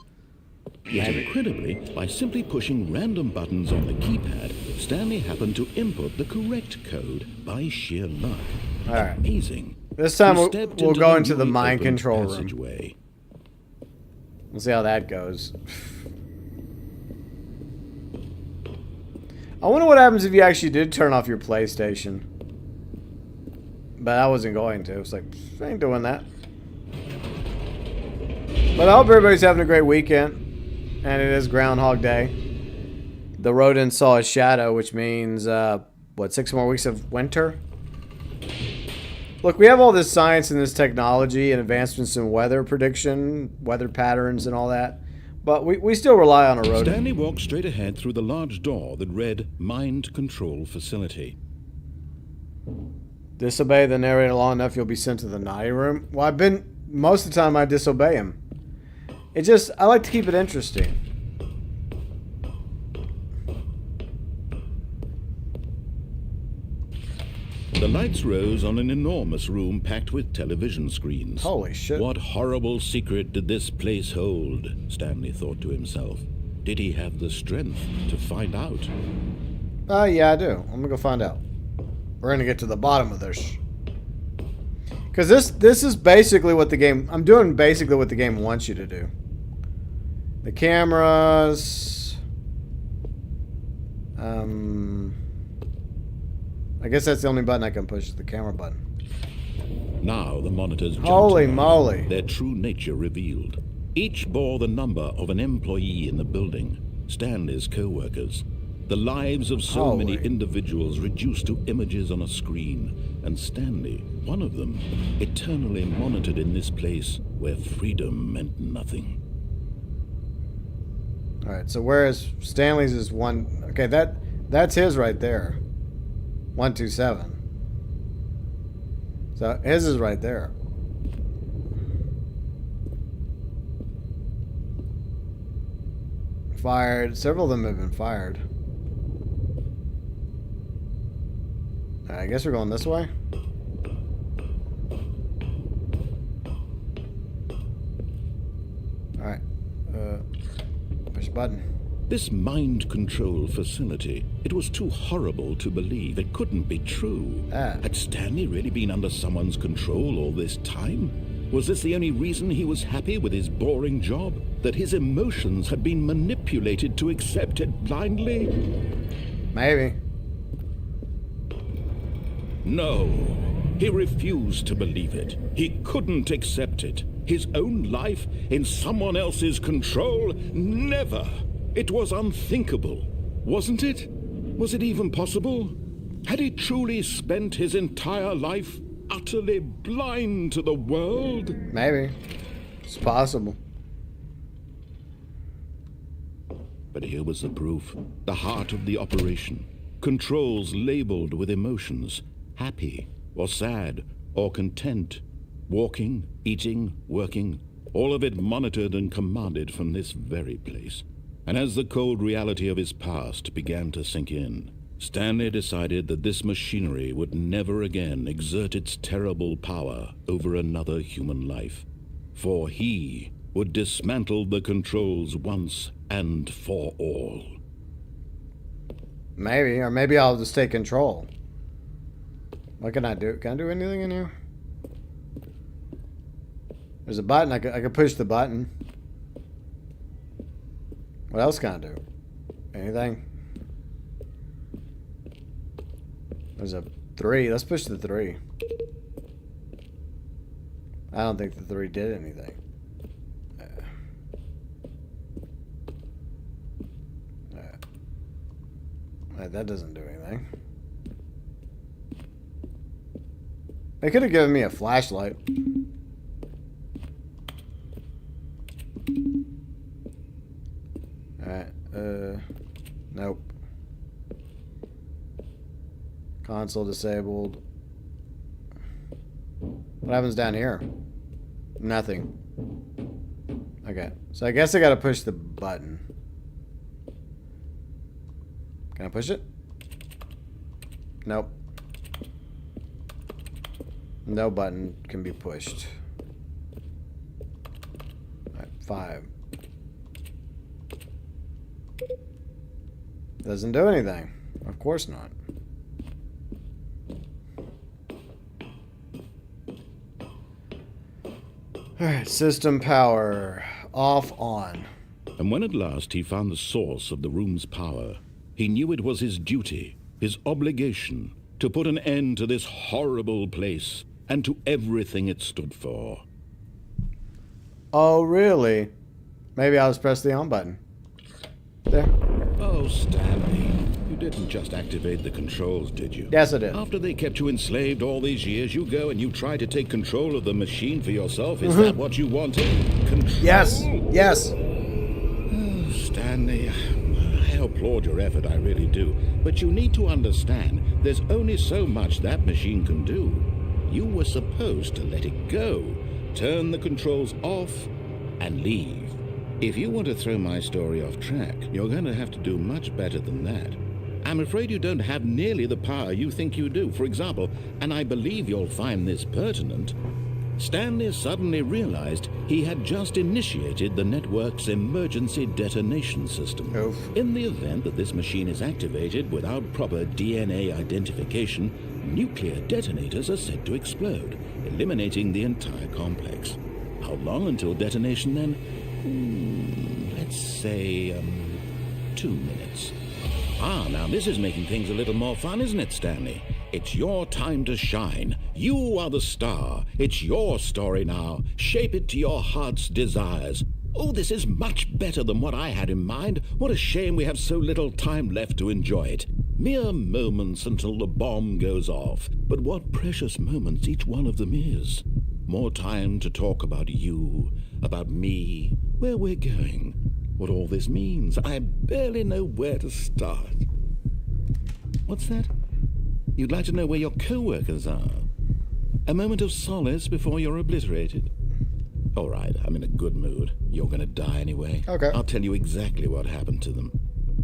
Yet incredibly, by simply pushing random buttons on the keypad, Stanley happened to input the correct code by sheer luck. All right. Amazing. This time He we'll stepped go into the newly mind opened control room. passageway. We'll see how that goes. I wonder what happens if you actually did turn off your PlayStation. But I wasn't going to. It's like, I ain't doing that. But I hope everybody's having a great weekend. And it is Groundhog Day. The rodent saw a shadow, which means, 6 more weeks of winter? Look, we have all this science and this technology and advancements in weather prediction, weather patterns and all that. But we still rely on a rodent. Stanley walked straight ahead through the large door that read Mind Control Facility. Disobey the narrator long enough, you'll be sent to the naughty room. Well, most of the time I disobey him. I like to keep it interesting. The lights rose on an enormous room packed with television screens. Holy shit. What horrible secret did this place hold? Stanley thought to himself. Did he have the strength to find out? Yeah, I do. I'm gonna go find out. We're gonna get to the bottom of this. Because this is basically what the game... I'm doing basically what the game wants you to do. The cameras... I guess that's the only button I can push, is the camera button. Now the monitors jumped Holy on, moly. their true nature revealed. Each bore the number of an employee in the building, Stanley's co-workers. The lives of so many individuals reduced to images on a screen, and Stanley, one of them, eternally monitored in this place where freedom meant nothing. Alright, so where is... Stanley's is one... Okay, that's his right there. 127. So his is right there. Fired. Several of them have been fired. I guess we're going this way. Alright. Push button. This mind control facility, it was too horrible to believe. It couldn't be true. Had Stanley really been under someone's control all this time? Was this the only reason he was happy with his boring job? That his emotions had been manipulated to accept it blindly? Maybe. No. He refused to believe it. He couldn't accept it. His own life in someone else's control? Never. It was unthinkable, wasn't it? Was it even possible? Had he truly spent his entire life utterly blind to the world? Maybe. It's possible. But here was the proof. The heart of the operation. Controls labeled with emotions. Happy, or sad, or content. Walking, eating, working. All of it monitored and commanded from this very place. And as the cold reality of his past began to sink in, Stanley decided that this machinery would never again exert its terrible power over another human life. For he would dismantle the controls once and for all. Maybe, or maybe I'll just take control. What can I do? Can I do anything in here? There's a button. I could push the button. What else can I do? Anything? There's a 3. Let's push the 3. I don't think the 3 did anything. That doesn't do anything. They could have given me a flashlight. Alright, nope. Console disabled. What happens down here? Nothing. Okay, so I guess I gotta push the button. Can I push it? Nope. No button can be pushed. Alright, 5. Doesn't do anything. Of course not. Alright, system power. Off, on. And when at last he found the source of the room's power, he knew it was his duty, his obligation, to put an end to this horrible place and to everything it stood for. Oh, really? Maybe I'll just press the on button. There. Oh, Stanley, you didn't just activate the controls, did you? Yes, I did. After they kept you enslaved all these years, you go and you try to take control of the machine for yourself. Is that what you wanted? Control? Yes. Yes. Oh, Stanley, I applaud your effort, I really do. But you need to understand, there's only so much that machine can do. You were supposed to let it go, turn the controls off, and leave. If you want to throw my story off track, you're going to have to do much better than that. I'm afraid you don't have nearly the power you think you do. For example, and I believe you'll find this pertinent, Stanley suddenly realized he had just initiated the network's emergency detonation system. Oof. In the event that this machine is activated without proper DNA identification, nuclear detonators are said to explode, eliminating the entire complex. How long until detonation then? Let's say, 2 minutes. Ah, now this is making things a little more fun, isn't it, Stanley? It's your time to shine. You are the star. It's your story now. Shape it to your heart's desires. Oh, this is much better than what I had in mind. What a shame we have so little time left to enjoy it. Mere moments until the bomb goes off. But what precious moments each one of them is. More time to talk about you, about me, where we're going, what all this means. I barely know where to start. What's that? You'd like to know where your co-workers are? A moment of solace before you're obliterated? All right, I'm in a good mood. You're gonna die anyway. Okay. I'll tell you exactly what happened to them.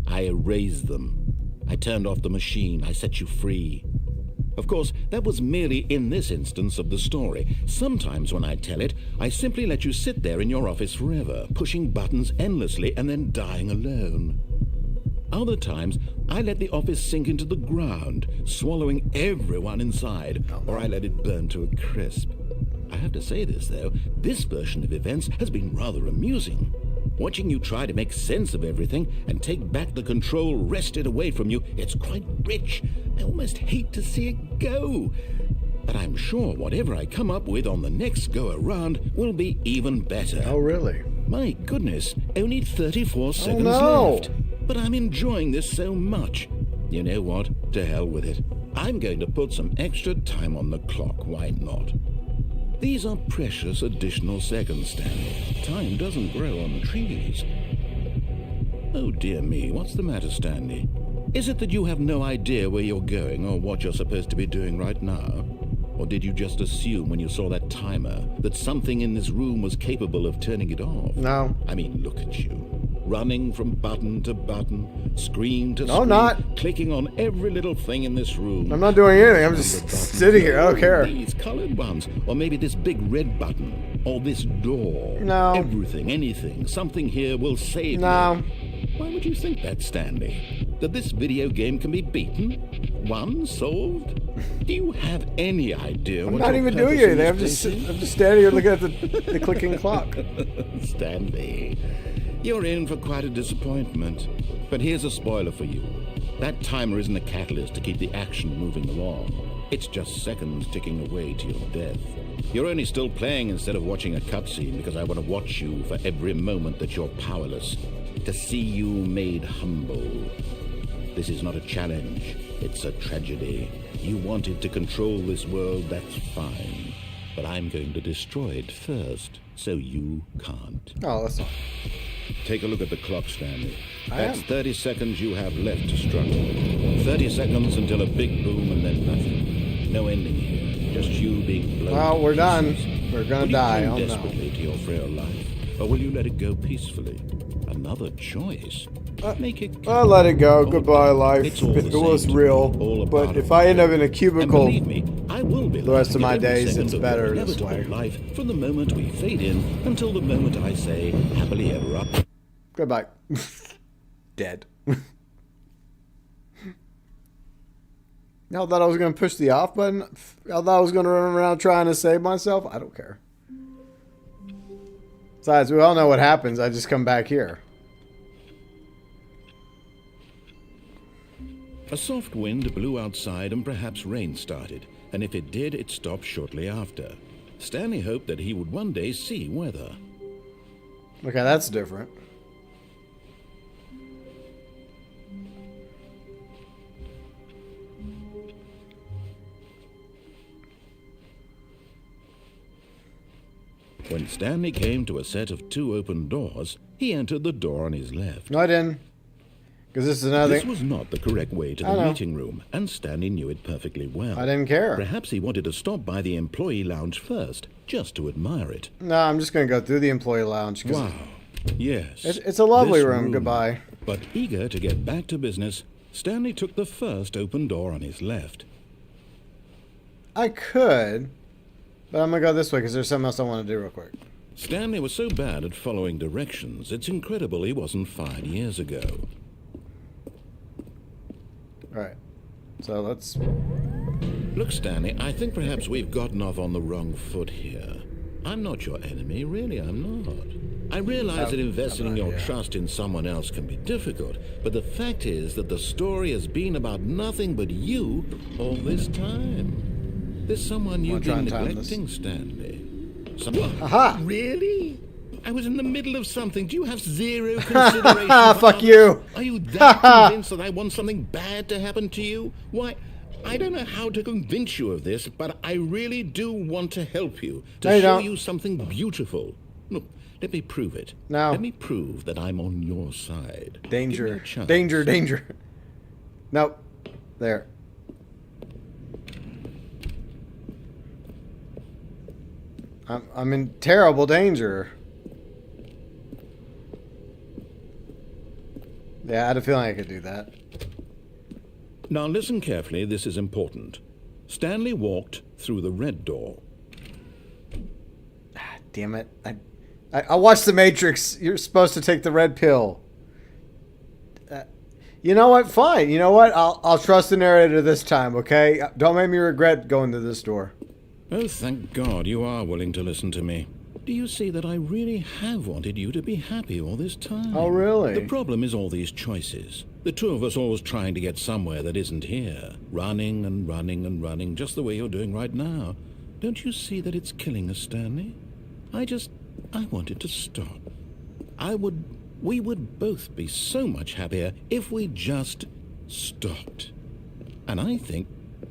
I erased them. I turned off the machine. I set you free. Of course, that was merely in this instance of the story. Sometimes when I tell it, I simply let you sit there in your office forever, pushing buttons endlessly and then dying alone. Other times, I let the office sink into the ground, swallowing everyone inside, or I let it burn to a crisp. I have to say this, though, this version of events has been rather amusing. Watching you try to make sense of everything and take back the control wrested away from you, it's quite rich. I almost hate to see it go. But I'm sure whatever I come up with on the next go-around will be even better. Oh, really? My goodness, only 34 seconds no. left. But I'm enjoying this so much. You know what? To hell with it. I'm going to put some extra time on the clock. Why not? These are precious additional seconds, Stanley. Time doesn't grow on trees. Oh, dear me. What's the matter, Stanley? Is it that you have no idea where you're going or what you're supposed to be doing right now? Or did you just assume when you saw that timer that something in this room was capable of turning it off? No. I mean, look at you. Running from button to button, screen to No, screen, I'm not. clicking on every little thing in this room. I'm not doing anything. I'm just sitting here. I don't care. These colored ones, or maybe this big red button, or this door. No. Everything, anything, something here will save No. you. Why would you think that, Stanley? That this video game can be beaten? Won? Solved? Do you have any idea I'm what not your even purpose doing in anything. this place is? I'm just standing here looking at the clicking clock. Stanley, you're in for quite a disappointment. But here's a spoiler for you. That timer isn't a catalyst to keep the action moving along. It's just seconds ticking away to your death. You're only still playing instead of watching a cutscene because I want to watch you for every moment that you're powerless. To see you made humble. This is not a challenge. It's a tragedy. You wanted to control this world, that's fine. But I'm going to destroy it first, so you can't. Oh, that's not. Take a look at the clock, Stanley. I That's am. 30 seconds you have left to struggle. 30 seconds until a big boom and then nothing. No ending here. Just you being blown. Well, to we're done. pieces. We're gonna Will you die. cling Oh, no. desperately to your frail life, or will you let it go peacefully? Another choice. Make it. I'll let it go. Oh, Goodbye, life. it's all If the it was same to real. me, all a But part if of I it. end up in a And cubicle, believe me, I will be the rest laughing of my at every days, second it's of better your this inevitable way. life from the moment we fade in until the moment I say happily ever after. goodbye. Dead. I thought I was going to push the off button. I thought I was going to run around trying to save myself. I don't care. Besides, we all know what happens. I just come back here. A soft wind blew outside and perhaps rain started, and if it did, it stopped shortly after. Stanley hoped that he would one day see weather. Okay, that's different. When Stanley came to a set of 2 open doors, he entered the door on his left. No, I didn't. Because this is another This thing. was not the correct way to I the know. meeting room, and Stanley knew it perfectly well. I didn't care. Perhaps he wanted to stop by the employee lounge first, just to admire it. No, I'm just going to go through the employee lounge. 'Cause Wow. Yes. It's a lovely this room. Goodbye. But eager to get back to business, Stanley took the first open door on his left. I could But I'm gonna go this way because there's something else I want to do real quick. Stanley was so bad at following directions, it's incredible he wasn't fired years ago. Alright. So let's... Look, Stanley, I think perhaps we've gotten off on the wrong foot here. I'm not your enemy, really, I'm not. I realize that investing your trust in someone else can be difficult, but the fact is that the story has been about nothing but you all this time. There's someone you've been neglecting, Stanley. Someone... Aha! Really? I was in the middle of something. Do you have zero consideration? Fuck you! Are you that convinced that I want something bad to happen to you? Why, I don't know how to convince you of this, but I really do want to help you, to show you something beautiful. Look, let me prove it. No. Let me prove that I'm on your side. Danger. Danger, danger. Nope. There. I'm in terrible danger. Yeah, I had a feeling I could do that. Now listen carefully, this is important. Stanley walked through the red door. Ah, damn it. I watched The Matrix. You're supposed to take the red pill. You know what? Fine. You know what? I'll trust the narrator this time, okay? Don't make me regret going to this door. Oh, thank God you are willing to listen to me. Do you see that I really have wanted you to be happy all this time? Oh, really? The problem is all these choices. The two of us always trying to get somewhere that isn't here. Running and running and running, just the way you're doing right now. Don't you see that it's killing us, Stanley? I wanted to stop. We would both be so much happier if we just stopped. And I think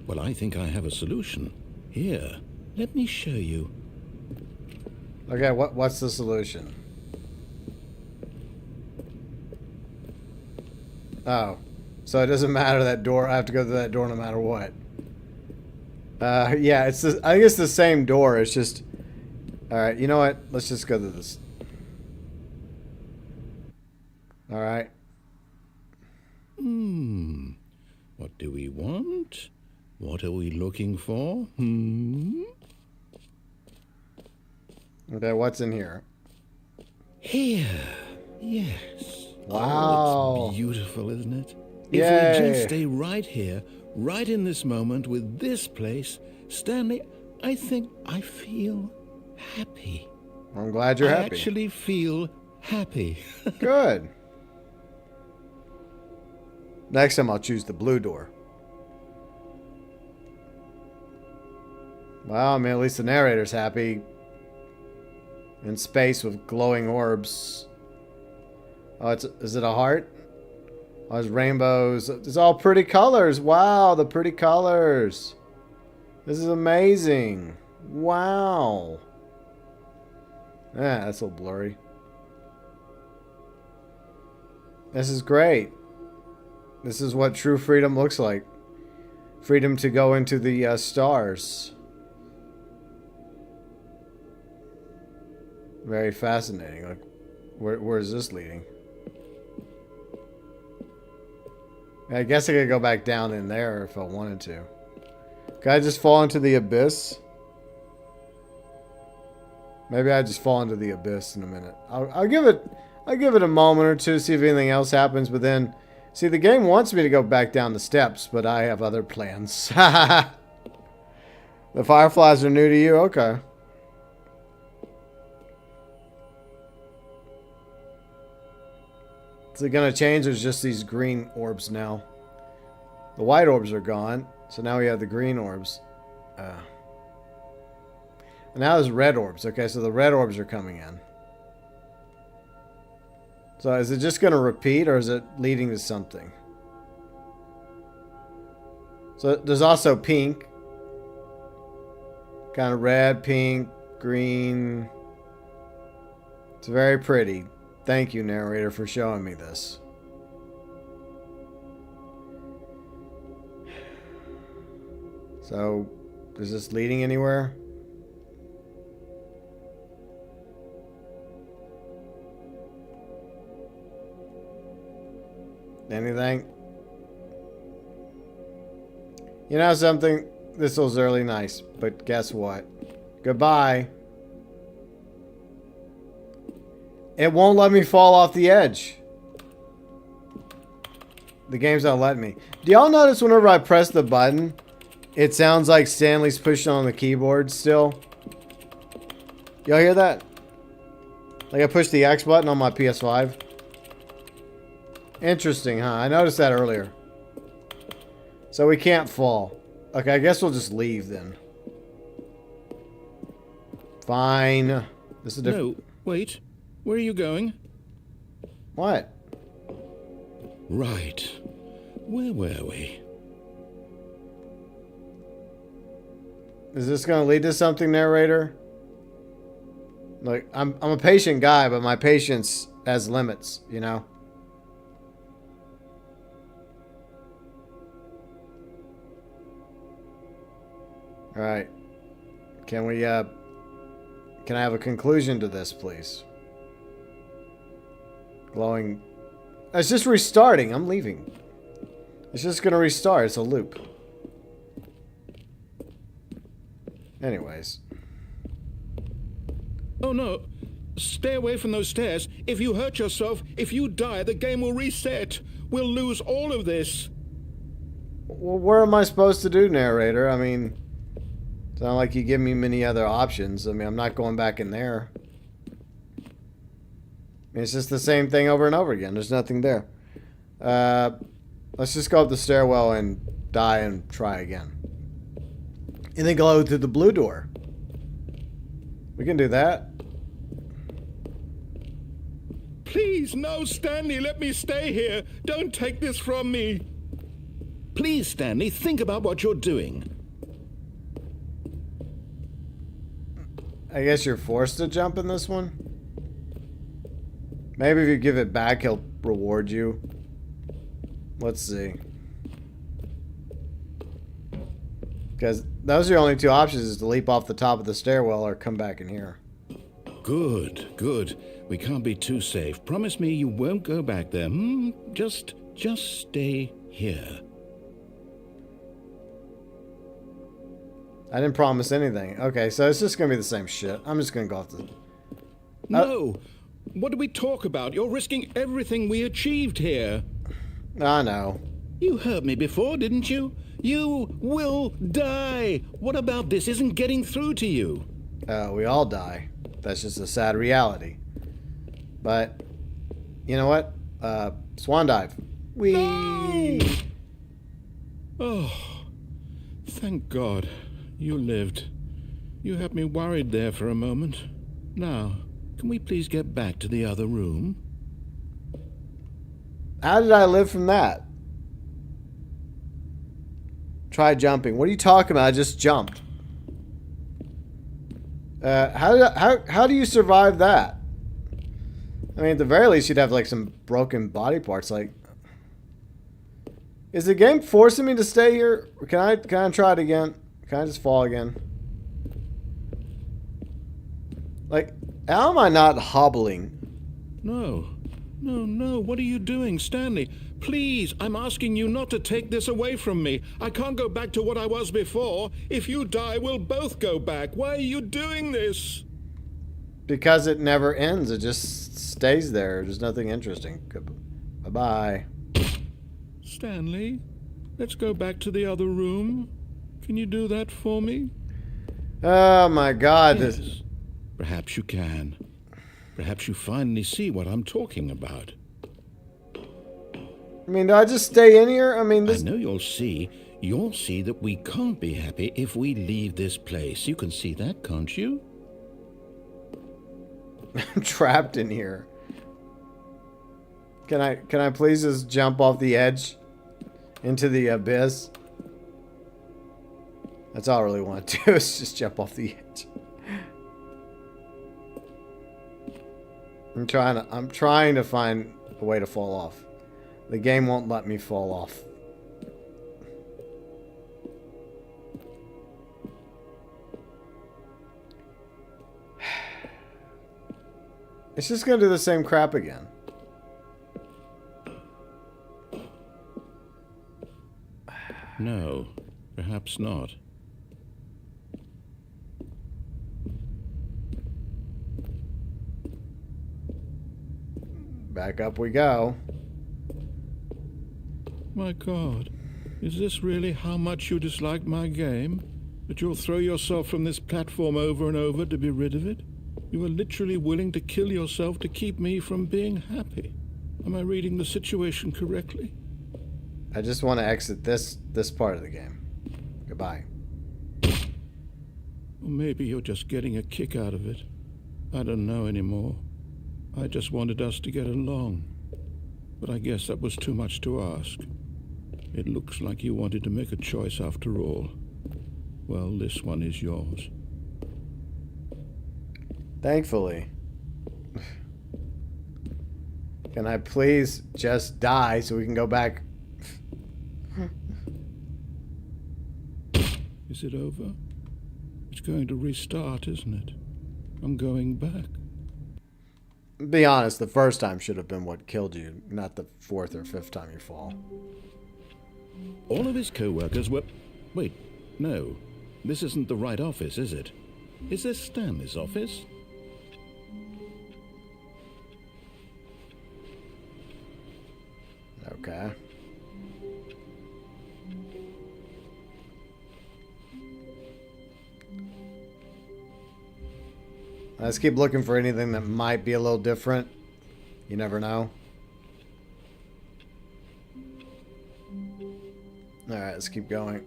I have a solution. Here, let me show you. Okay, what's the solution? Oh. So it doesn't matter that door. I have to go through that door no matter what. Yeah, I think it's the same door. It's just... Alright, you know what? Let's just go through this. Alright. What do we want? What are we looking for? Okay, what's in here? Here. Yes. Wow. Oh, it's beautiful, isn't it? Yay. If we just stay right here, right in this moment with this place, Stanley, I think I feel happy. I'm glad you're happy. I actually feel happy. Good. Next time I'll choose the blue door. Well, I mean, at least the narrator's happy. In space with glowing orbs. Oh, is it a heart? Oh, it's rainbows. It's all pretty colors. Wow, the pretty colors. This is amazing. Wow. Yeah, that's a little blurry. This is great. This is what true freedom looks like. Freedom to go into the stars. Very fascinating. Like, where is this leading? I guess I could go back down in there if I wanted to. Could I just fall into the abyss? Maybe I just fall into the abyss in a minute. I'll give it a moment or two to see if anything else happens. But then, see, the game wants me to go back down the steps, but I have other plans. The fireflies are new to you? Okay. Is it going to change? There's just these green orbs now. The white orbs are gone. So now we have the green orbs. And now there's red orbs. Okay, so the red orbs are coming in. So is it just going to repeat or is it leading to something? So there's also pink. Kind of red, pink, green. It's very pretty. Thank you, narrator, for showing me this. So, is this leading anywhere? Anything? You know something? This was really nice, but guess what? Goodbye. It won't let me fall off the edge. The game's not letting me. Do y'all notice whenever I press the button, it sounds like Stanley's pushing on the keyboard still? Y'all hear that? Like I pushed the X button on my PS5. Interesting, huh? I noticed that earlier. So we can't fall. Okay, I guess we'll just leave then. Fine. This is No, wait. Where are you going? What? Right. Where were we? Is this going to lead to something, narrator? Like, I'm a patient guy, but my patience has limits, you know? Alright. Can we, can I have a conclusion to this, please? Glowing. It's just restarting. I'm leaving. It's just gonna restart. It's a loop. Anyways. Oh no. Stay away from those stairs. If you hurt yourself, if you die, the game will reset. We'll lose all of this. Well, where am I supposed to do, narrator? I mean, it's not like you give me many other options. I mean, I'm not going back in there. I mean, it's just the same thing over and over again. There's nothing there. Let's just go up the stairwell and die and try again. And then go through the blue door. We can do that. Please, no, Stanley, let me stay here. Don't take this from me. Please, Stanley, think about what you're doing. I guess you're forced to jump in this one. Maybe if you give it back, he'll reward you. Let's see. Because those are your only two options, is to leap off the top of the stairwell or come back in here. Good, good. We can't be too safe. Promise me you won't go back there. Just stay here. I didn't promise anything. Okay, so it's just going to be the same shit. I'm just going to go off the... No! What do we talk about? You're risking everything we achieved here. I know. You heard me before, didn't you? You will die. What about this isn't getting through to you? We all die. That's just a sad reality. But, you know what? Swan dive. Whee! No! Oh, thank God. You lived. You had me worried there for a moment. Now, can we please get back to the other room? How did I live from that? Try jumping. What are you talking about? I just jumped. How do you survive that? I mean, at the very least, you'd have like some broken body parts. Like, is the game forcing me to stay here? Can I try it again? Can I just fall again? Like, how am I not hobbling? No. No. What are you doing, Stanley? Please, I'm asking you not to take this away from me. I can't go back to what I was before. If you die, we'll both go back. Why are you doing this? Because it never ends. It just stays there. There's nothing interesting. Bye-bye. Stanley, let's go back to the other room. Can you do that for me? Oh my God. Yes. This... Perhaps you can. Perhaps you finally see what I'm talking about. I mean, do I just stay in here? I mean, this... I know you'll see. You'll see that we can't be happy if we leave this place. You can see that, can't you? I'm trapped in here. Can I please just jump off the edge into the abyss? That's all I really want to do, is just jump off the edge. I'm trying to find a way to fall off. The game won't let me fall off. It's just gonna do the same crap again. No, perhaps not. Back up we go. My God, is this really how much you dislike my game? That you'll throw yourself from this platform over and over to be rid of it? You are literally willing to kill yourself to keep me from being happy. Am I reading the situation correctly? I just want to exit this part of the game. Goodbye. Or maybe you're just getting a kick out of it. I don't know anymore. I just wanted us to get along. But I guess that was too much to ask. It looks like you wanted to make a choice after all. Well, this one is yours. Thankfully. Can I please just die so we can go back? Is it over? It's going to restart, isn't it? I'm going back. Be honest, the first time should have been what killed you, not the fourth or fifth time you fall. All of his co-workers were... Wait, no. This isn't the right office, is it? Is this Stanley's office? Okay. Let's keep looking for anything that might be a little different. You never know. Alright, let's keep going.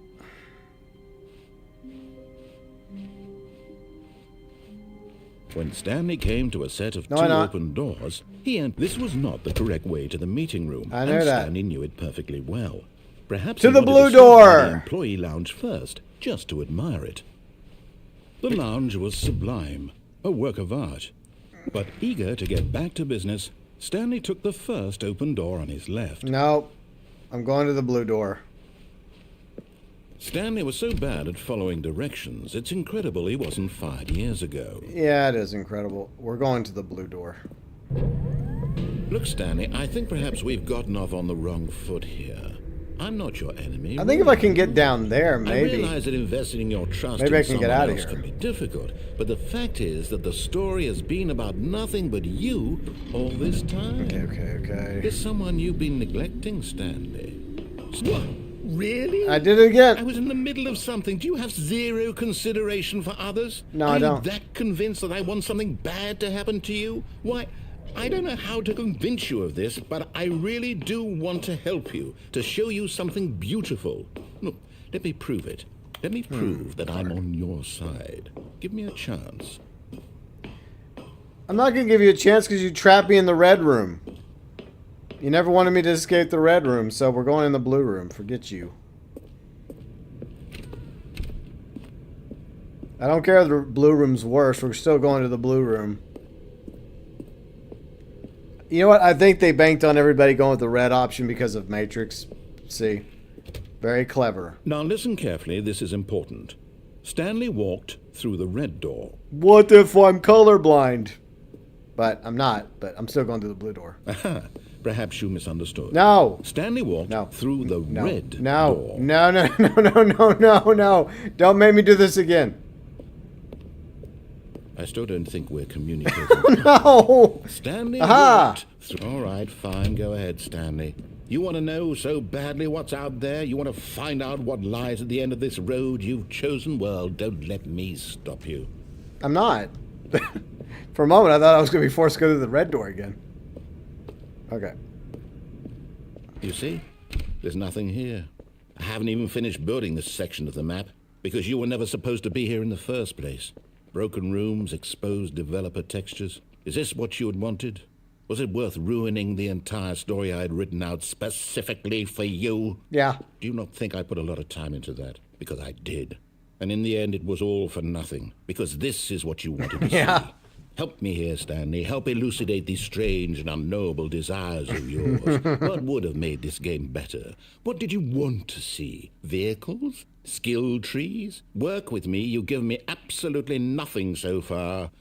When Stanley came to a set of two open doors, this was not the correct way to the meeting room. I know that. Stanley knew it perfectly well. Perhaps to he the wanted blue to stop by door! the employee lounge first, just to admire it. The lounge was sublime, a work of art. But eager to get back to business, Stanley took the first open door on his left. No, I'm going to the blue door. Stanley was so bad at following directions, it's incredible he wasn't 5 years ago. Yeah, it is incredible. We're going to the blue door. Look, Stanley, I think perhaps we've gotten off on the wrong foot here. I'm not your enemy. I think if I can get down there, maybe. I realize that investing your trust maybe I in can get someone out of else here. can be difficult, but the fact is that the story has been about nothing but you all this time. Okay. There's someone you've been neglecting, Stanley. What? Really? I did it again. I was in the middle of something. Do you have zero consideration for others? No, I don't. Are you that convinced that I want something bad to happen to you? Why, I don't know how to convince you of this, but I really do want to help you, to show you something beautiful. Look, let me prove it. Let me prove that I'm on your side. Give me a chance. I'm not going to give you a chance because you trapped me in the red room. You never wanted me to escape the red room, so we're going in the blue room. Forget you. I don't care if the blue room's worse. We're still going to the blue room. You know what? I think they banked on everybody going with the red option because of Matrix. See? Very clever. Now listen carefully. This is important. Stanley walked through the red door. What if I'm colorblind? But I'm not. But I'm still going to the blue door. Aha. Perhaps you misunderstood. No. Stanley walked through the red door. No. Don't make me do this again. I still don't think we're communicating. No. Stanley walked through. All right, fine. Go ahead, Stanley. You want to know so badly what's out there? You want to find out what lies at the end of this road you've chosen? Well, don't let me stop you. I'm not. For a moment, I thought I was going to be forced to go through the red door again. Okay. You see? There's nothing here. I haven't even finished building this section of the map because you were never supposed to be here in the first place. Broken rooms, exposed developer textures. Is this what you had wanted? Was it worth ruining the entire story I had written out specifically for you? Yeah. Do you not think I put a lot of time into that? Because I did. And in the end, it was all for nothing. Because this is what you wanted to see. Help me here, Stanley. Help elucidate these strange and unknowable desires of yours. What would have made this game better? What did you want to see? Vehicles? Skill trees? Work with me. You've given me absolutely nothing so far.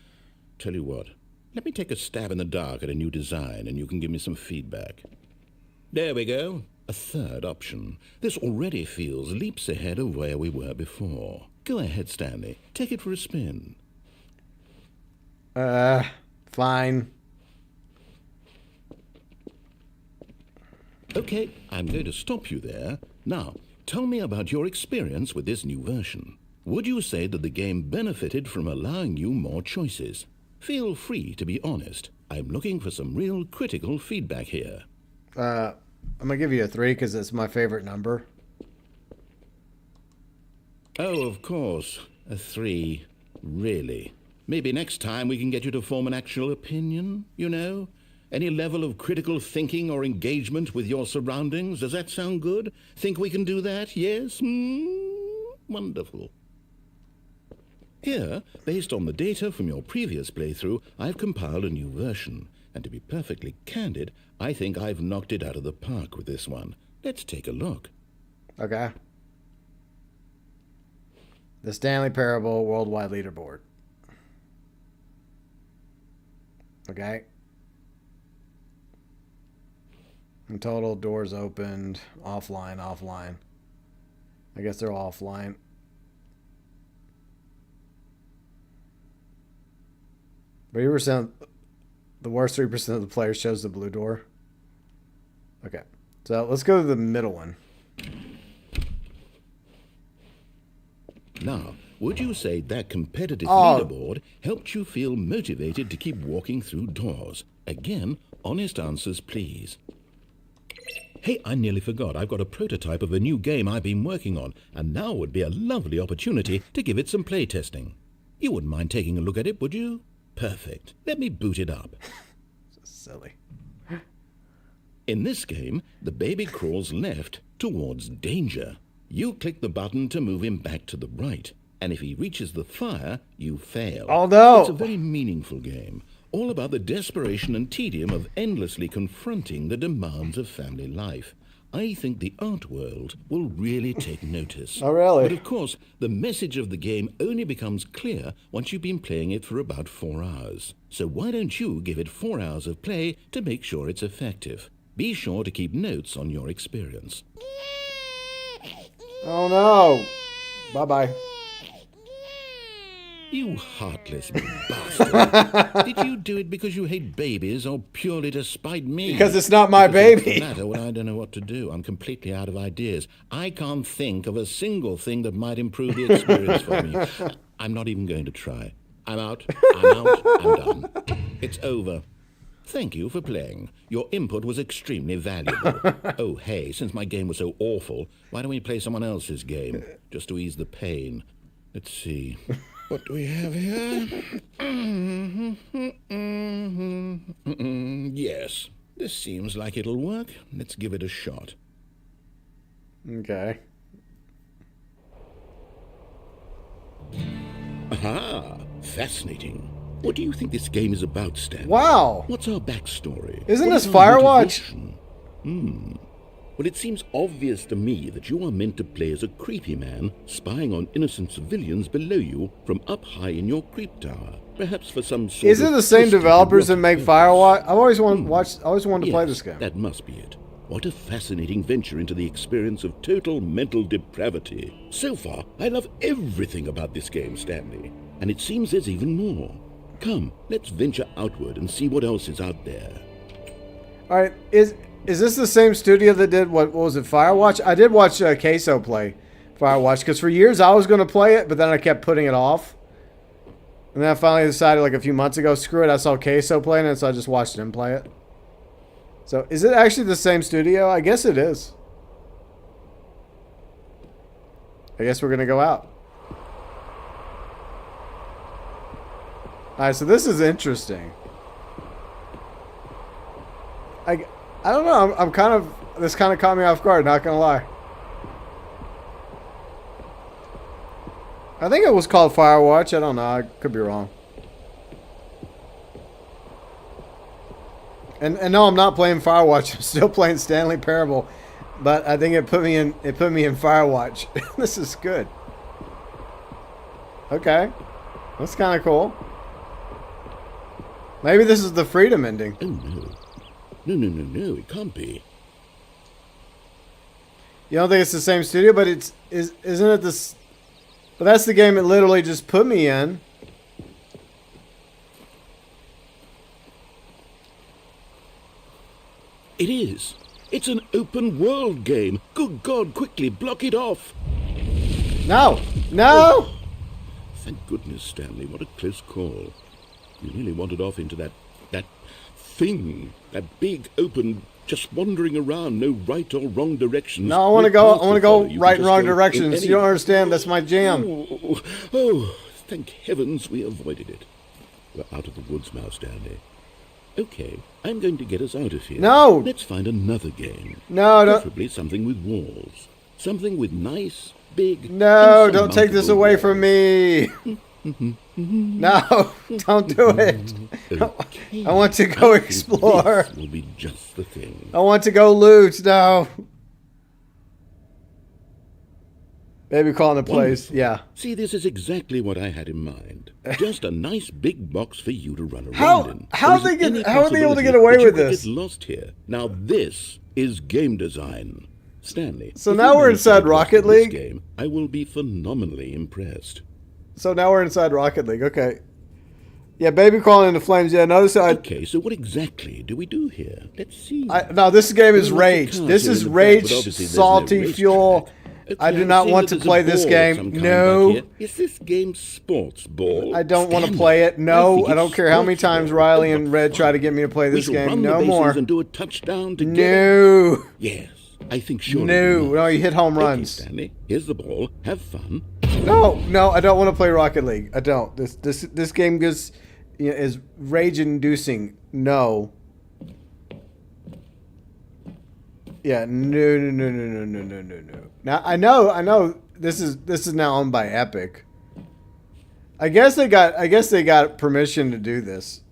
Tell you what. Let me take a stab in the dark at a new design, and you can give me some feedback. There we go. A third option. This already feels leaps ahead of where we were before. Go ahead, Stanley. Take it for a spin. Fine. Okay, I'm going to stop you there. Now, tell me about your experience with this new version. Would you say that the game benefited from allowing you more choices? Feel free to be honest. I'm looking for some real critical feedback here. I'm going to give you a 3 because it's my favorite number. Oh, of course. A 3. Really? Maybe next time we can get you to form an actual opinion, you know? Any level of critical thinking or engagement with your surroundings? Does that sound good? Think we can do that? Yes? Wonderful. Here, based on the data from your previous playthrough, I've compiled a new version. And to be perfectly candid, I think I've knocked it out of the park with this one. Let's take a look. Okay. The Stanley Parable Worldwide Leaderboard. Okay. In total, doors opened, offline. I guess they're offline. But you were saying the worst 3% of the players chose the blue door. Okay. So let's go to the middle one. Now, would you say that competitive leaderboard helped you feel motivated to keep walking through doors? Again, honest answers, please. Hey, I nearly forgot. I've got a prototype of a new game I've been working on, and now would be a lovely opportunity to give it some playtesting. You wouldn't mind taking a look at it, would you? Perfect. Let me boot it up. Silly. In this game, the baby crawls left towards danger. You click the button to move him back to the right, and if he reaches the fire, you fail. Oh no! It's a very meaningful game, all about the desperation and tedium of endlessly confronting the demands of family life. I think the art world will really take notice. Oh, really? But of course, the message of the game only becomes clear once you've been playing it for about 4 hours. So why don't you give it 4 hours of play to make sure it's effective? Be sure to keep notes on your experience. Oh no! Bye-bye. You heartless bastard. Did you do it because you hate babies or purely to spite me? Because it's not my baby. Well, I don't know what to do. I'm completely out of ideas. I can't think of a single thing that might improve the experience for me. I'm not even going to try. I'm out. I'm done. It's over. Thank you for playing. Your input was extremely valuable. Oh, hey, since my game was so awful, why don't we play someone else's game, just to ease the pain? Let's see. What do we have here? Yes, this seems like it'll work. Let's give it a shot. Okay. Aha! Fascinating. What do you think this game is about, Stanley? Wow! What's our backstory? Isn't What this is our Firewatch? motivation? Well, it seems obvious to me that you are meant to play as a creepy man spying on innocent civilians below you from up high in your creep tower. Perhaps for some sort Is it of the same twisted developers that make erotic Firewatch? purpose. I've always wanted to play Yes, this game. That must be it. What a fascinating venture into the experience of total mental depravity. So far, I love everything about this game, Stanley. And it seems there's even more. Come, let's venture outward and see what else is out there. All right, is this the same studio that did what was it, Firewatch? I did watch Queso play Firewatch because for years I was going to play it, but then I kept putting it off. And then I finally decided like a few months ago, screw it, I saw Queso playing it, so I just watched him play it. So is it actually the same studio? I guess it is. I guess we're going to go out. All right, so this is interesting. I don't know. I'm kind of, this kind of caught me off guard, not gonna lie. I think it was called Firewatch. I don't know. I could be wrong. And no, I'm not playing Firewatch. I'm still playing Stanley Parable, but I think it put me in Firewatch. This is good. Okay, that's kind of cool. Maybe this is the freedom ending. Oh, no. No, it can't be. You don't think it's the same studio, but isn't it this? But that's the game it literally just put me in. It is. It's an open world game. Good God, quickly, block it off. No! No! Thank goodness, Stanley. What a close call. You really wandered off into that thing. That big, open, just wandering around, no right or wrong directions. No, I want to go right and wrong directions. You don't understand. That's my jam. Oh, thank heavens we avoided it. We're out of the woods now, Stanley. Okay, I'm going to get us out of here. No! Let's find another game. No, no. Preferably something with walls. Something with nice, big... No, don't take this away from me. No, don't do it. Okay. I want to go explore. This will be just the thing. I want to go loot. No. Maybe calling the place. Wonderful. Yeah. See, this is exactly what I had in mind. Just a nice big box for you to run around in. How are they able to get away with this? Get lost here. Now this is game design, Stanley. So now we're inside Rocket League. Game, I will be phenomenally impressed. So now we're inside Rocket League. Okay. Yeah, baby crawling into flames. Yeah, notice how Okay, so what exactly do we do here? Let's see. no, this game is Rage. This is Rage, salty fuel. Okay, I do not want to play this game. No. Is this game sports ball? I don't want to play it. No, I don't care how many times Riley and Red try to get me to play this game. No more. And do a touchdown together. No. Yes, I think surely. No, you hit home runs. Okay, Stanley, here's the ball. Have fun. No, I don't want to play Rocket League. I don't. This game is rage-inducing. No. Yeah, no. Now I know this is now owned by Epic. I guess they got permission to do this.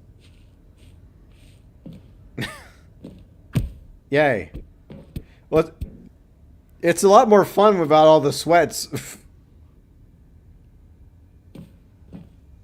Yay. Well, it's a lot more fun without all the sweats.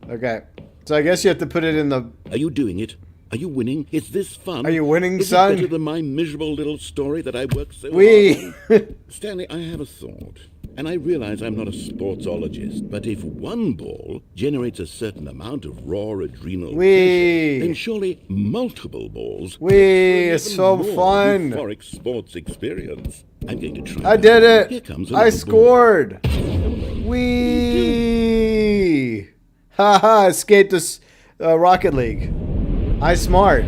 Okay. So I guess you have to put it in the... Are you doing it? Are you winning? Is this fun? Are you winning, Is son? it better than my miserable little story that I worked so Wee. hard on? Stanley, I have a thought. And I realize I'm not a sportsologist, but if one ball generates a certain amount of raw adrenal Wee. pleasure, then surely multiple balls... Wee, it's so more fun. euphoric sports experience. I'm going to try. I did it. Here comes I another scored. ball. Wee. Haha, escaped this Rocket League. I smart.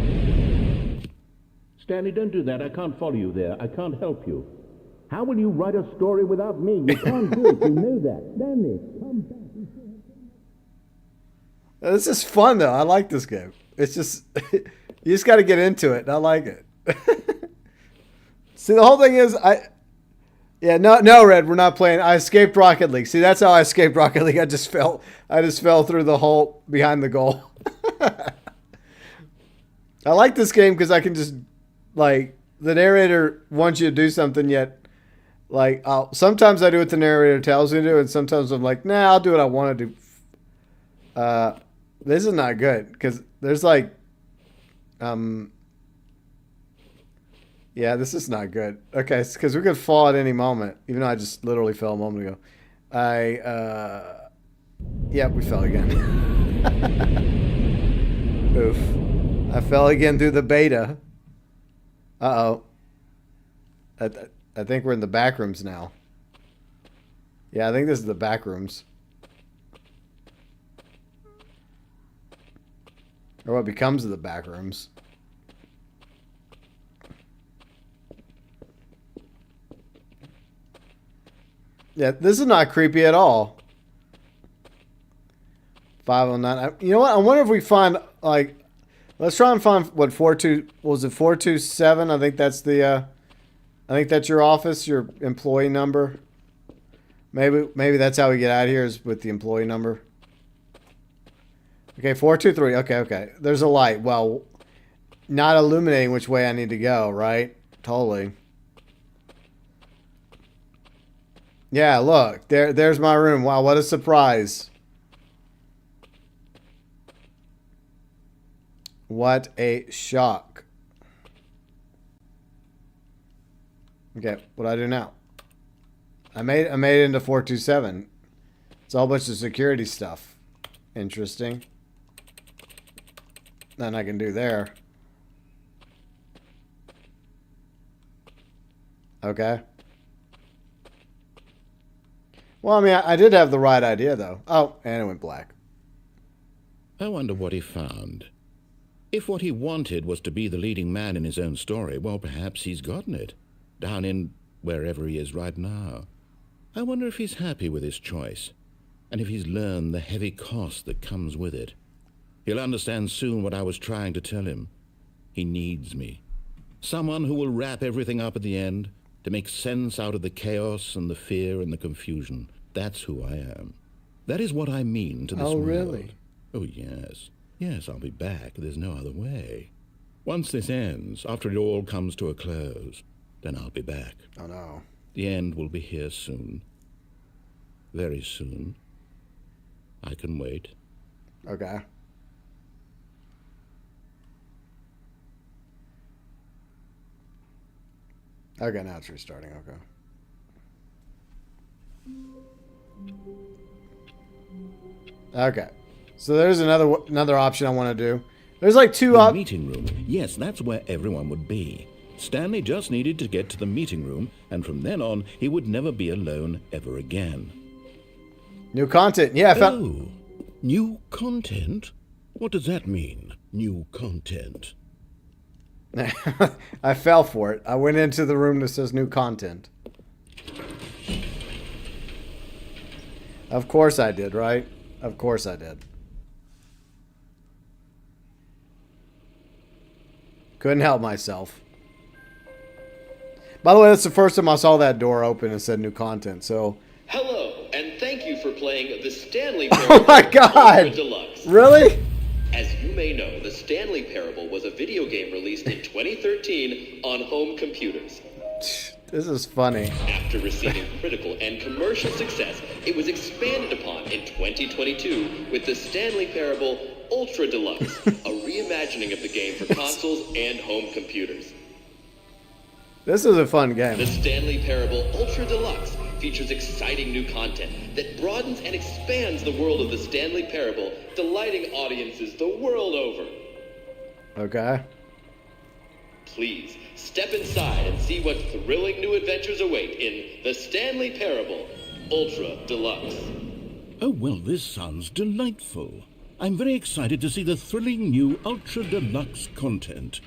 Stanley, don't do that. I can't follow you there. I can't help you. How will you write a story without me? You can't do it. You know that. Stanley, come back. This is fun though. I like this game. It's just you just got to get into it. I like it. See, the whole thing is no, Red, we're not playing. I escaped Rocket League. See, that's how I escaped Rocket League. I just fell through the hole behind the goal. I like this game because I can just, like, the narrator wants you to do something, yet, like, sometimes I do what the narrator tells me to do, and sometimes I'm like, nah, I'll do what I want to do. This is not good because there's like, yeah, this is not good. Okay, because we could fall at any moment, even though I just literally fell a moment ago. Yeah, we fell again. Oof. I fell again through the beta. Uh-oh. I think we're in the back rooms now. Yeah, I think this is the back rooms. Or what becomes of the back rooms. Yeah, this is not creepy at all. 509. You know what? I wonder if we find, like, let's try and find what 427? I think that's the I think that's your office, your employee number. Maybe that's how we get out of here, is with the employee number. Okay, 423. Okay. There's a light. Well, not illuminating which way I need to go, right? Totally. Yeah, look. There's my room. Wow, what a surprise. What a shock. Okay, what do I do now? I made it into 427. It's a whole bunch of security stuff. Interesting. Nothing I can do there. Okay. Well, I mean, I did have the right idea, though. Oh, and it went black. I wonder what he found. If what he wanted was to be the leading man in his own story, well, perhaps he's gotten it. Down in wherever he is right now. I wonder if he's happy with his choice, and if he's learned the heavy cost that comes with it. He'll understand soon what I was trying to tell him. He needs me. Someone who will wrap everything up at the end, to make sense out of the chaos and the fear and the confusion. That's who I am. That is what I mean to this world. Oh, really? Oh, yes. Yes, I'll be back. There's no other way. Once this ends, after it all comes to a close, then I'll be back. Oh, no. The end will be here soon. Very soon. I can wait. Okay. Okay, now it's restarting. Okay. Okay. So there's another option I want to do. There's like two The meeting room. Yes, that's where everyone would be. Stanley just needed to get to the meeting room, and from then on, he would never be alone ever again. New content. Yeah, I found... Oh, new content? What does that mean, new content? I fell for it. I went into the room that says new content. Of course I did, right? Of course I did. Couldn't help myself. By the way, that's the first time I saw that door open and said new content, so... Hello, and thank you for playing the Stanley Oh Parable my God! Ultra Deluxe. Really? As you may know, the Stanley Parable was a video game released in 2013 on home computers. This is funny. After receiving critical and commercial success, it was expanded upon in 2022 with the Stanley Parable Ultra Deluxe, a reimagining of the game for consoles and home computers. This is a fun game. The Stanley Parable Ultra Deluxe features exciting new content that broadens and expands the world of the Stanley Parable, delighting audiences the world over. Okay. Please, step inside and see what thrilling new adventures await in the Stanley Parable Ultra Deluxe. Oh, well, this sounds delightful. I'm very excited to see the thrilling new Ultra Deluxe content.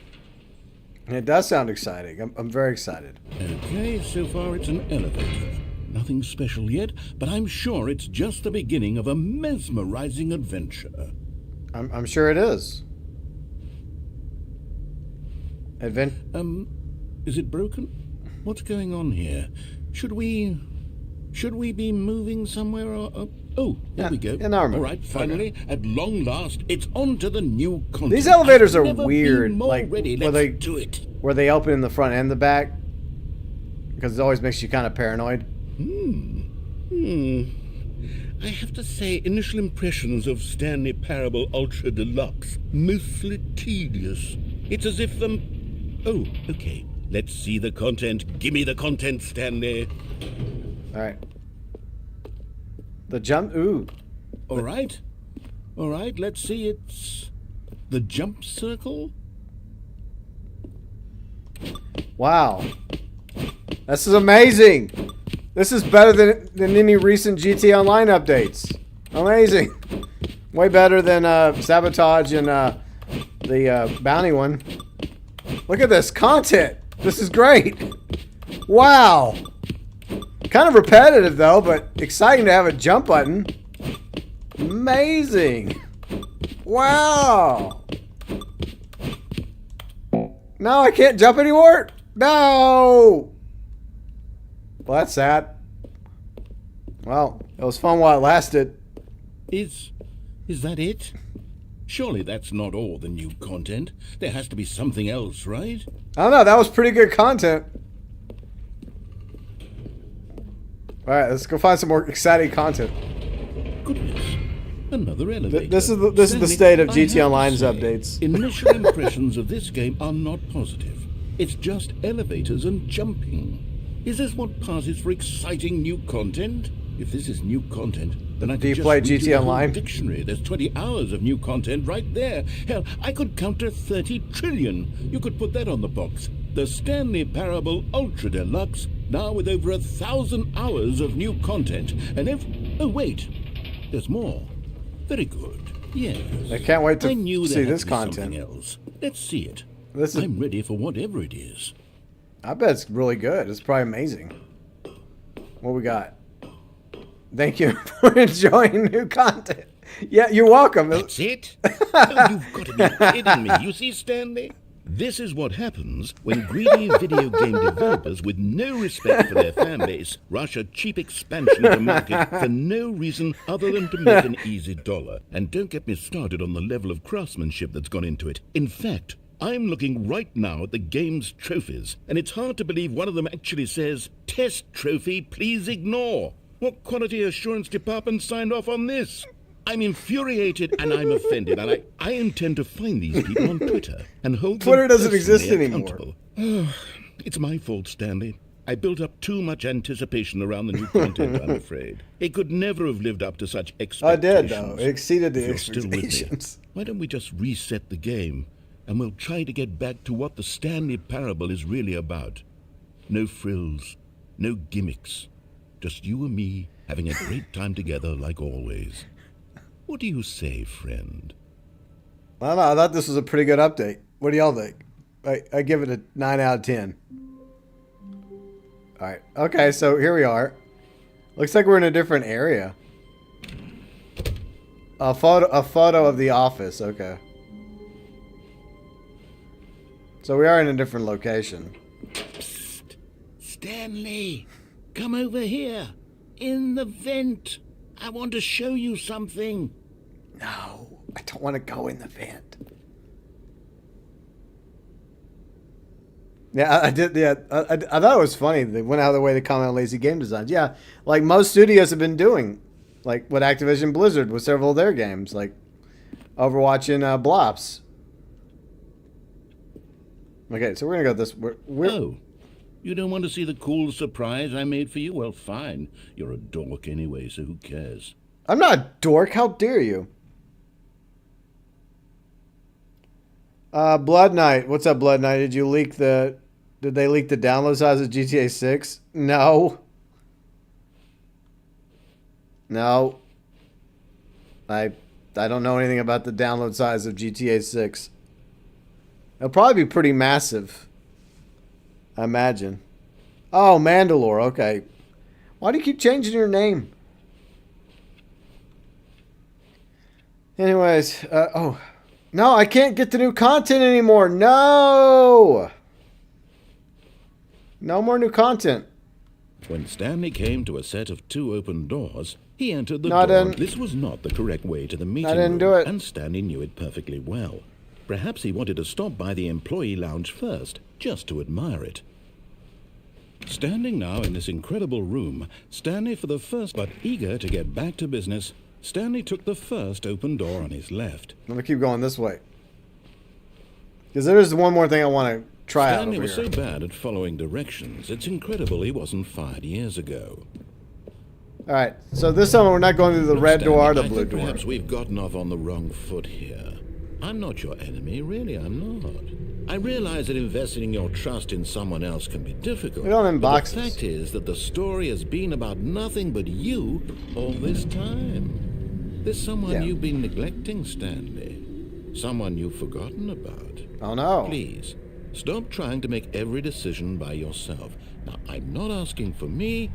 It does sound exciting. I'm very excited. Okay, so far it's an elevator. Nothing special yet, but I'm sure it's just the beginning of a mesmerizing adventure. I'm sure it is. Is it broken? What's going on here? Should we be moving somewhere or... Oh, there we go. Yeah, now I remember. All right, finally, at long last, it's on to the new content. These elevators are I've never weird. been more Like, ready. where Let's they do it. Where they open in the front and the back, because it always makes you kind of paranoid. I have to say, initial impressions of Stanley Parable Ultra Deluxe, mostly tedious. It's as if Oh, okay. Let's see the content. Give me the content, Stanley. All right. The jump. Ooh. All right, let's see. It's the jump circle. Wow. This is amazing. This is better than any recent GT Online updates. Amazing. Way better than Sabotage and the Bounty one. Look at this content. This is great. Wow. Kind of repetitive though, but exciting to have a jump button. Amazing. Wow. No, I can't jump anymore. No. Well, that's sad. Well, it was fun while it lasted. Is that it? Surely that's not all the new content. There has to be something else, right? I don't know. That was pretty good content. All right, let's go find some more exciting content. Goodness, another elevator. This is the Stanley, state of I GT have to Online's say, updates. Initial impressions of this game are not positive. It's just elevators and jumping. Is this what passes for exciting new content? If this is new content, then I Do could you just play read you GT the whole Online? dictionary. There's 20 hours of new content right there. Hell, I could counter 30 trillion. You could put that on the box. The Stanley Parable Ultra Deluxe, now with over 1,000 hours of new content. And oh wait, there's more. Very good. Yes. I can't wait to I knew see there had this to be content. something else. Let's see it. This is, I'm ready for whatever it is. I bet it's really good. It's probably amazing. What we got? Thank you for enjoying new content. Yeah, you're welcome. That's it? Oh, you've got to be kidding me. You see, Stanley? This is what happens when greedy video game developers with no respect for their fan base rush a cheap expansion of the market for no reason other than to make an easy dollar. And don't get me started on the level of craftsmanship that's gone into it. In fact, I'm looking right now at the game's trophies, and it's hard to believe one of them actually says, "Test trophy, please ignore." What quality assurance department signed off on this? I'm infuriated and I'm offended, and I intend to find these people on Twitter and hold them Twitter doesn't exist personally anymore. accountable. It's my fault, Stanley. I built up too much anticipation around the new content, I'm afraid. It could never have lived up to such I expectations. did, though. It exceeded the If you're still with me, expectations. why don't we just reset the game, and we'll try to get back to what the Stanley Parable is really about. No frills, no gimmicks. Just you and me having a great time together like always. What do you say, friend? I don't know. I thought this was a pretty good update. What do y'all think? I give it a 9 out of 10. All right. Okay, so here we are. Looks like we're in a different area. A photo of the office. Okay. So we are in a different location. Psst. Stanley, come over here. In the vent. I want to show you something. No, I don't want to go in the vent. Yeah, I did. Yeah, I thought it was funny. They went out of their way to comment on lazy game designs. Yeah, like most studios have been doing, like what Activision Blizzard with several of their games, like Overwatch and Blops. Okay, so we're gonna go this. Oh, you don't want to see the cool surprise I made for you? Well, fine. You're a dork anyway, so who cares? I'm not a dork. How dare you? Blood Knight. What's up, Blood Knight? Did they leak the download size of GTA 6? No. No. I don't know anything about the download size of GTA 6. It'll probably be pretty massive, I imagine. Oh, Mandalore. Okay. Why do you keep changing your name? Anyways, oh. No, I can't get the new content anymore. No! No more new content. When Stanley came to a set of 2 open doors, he entered the No, I door. didn't. This was not the correct way to the meeting I didn't room, do it. and Stanley knew it perfectly well. Perhaps he wanted to stop by the employee lounge first, just to admire it. Standing now in this incredible room, Stanley for the first, but eager to get back to business, Stanley took the first open door on his left. I'm going to keep going this way. Because there is one more thing I want to try out Stanley over was here. so bad at following directions, it's incredible he wasn't fired years ago. All right, so this time we're not going through the Look, red door or the Stanley, I blue think door. perhaps we've gotten off on the wrong foot here. I'm not your enemy, really, I'm not. I realize that investing your trust in someone else can be difficult. We don't in but boxes. the fact is that the story has been about nothing but you all this time. There's someone Yeah. you've been neglecting, Stanley. Someone you've forgotten about. Oh, no. Please, stop trying to make every decision by yourself. Now, I'm not asking for me,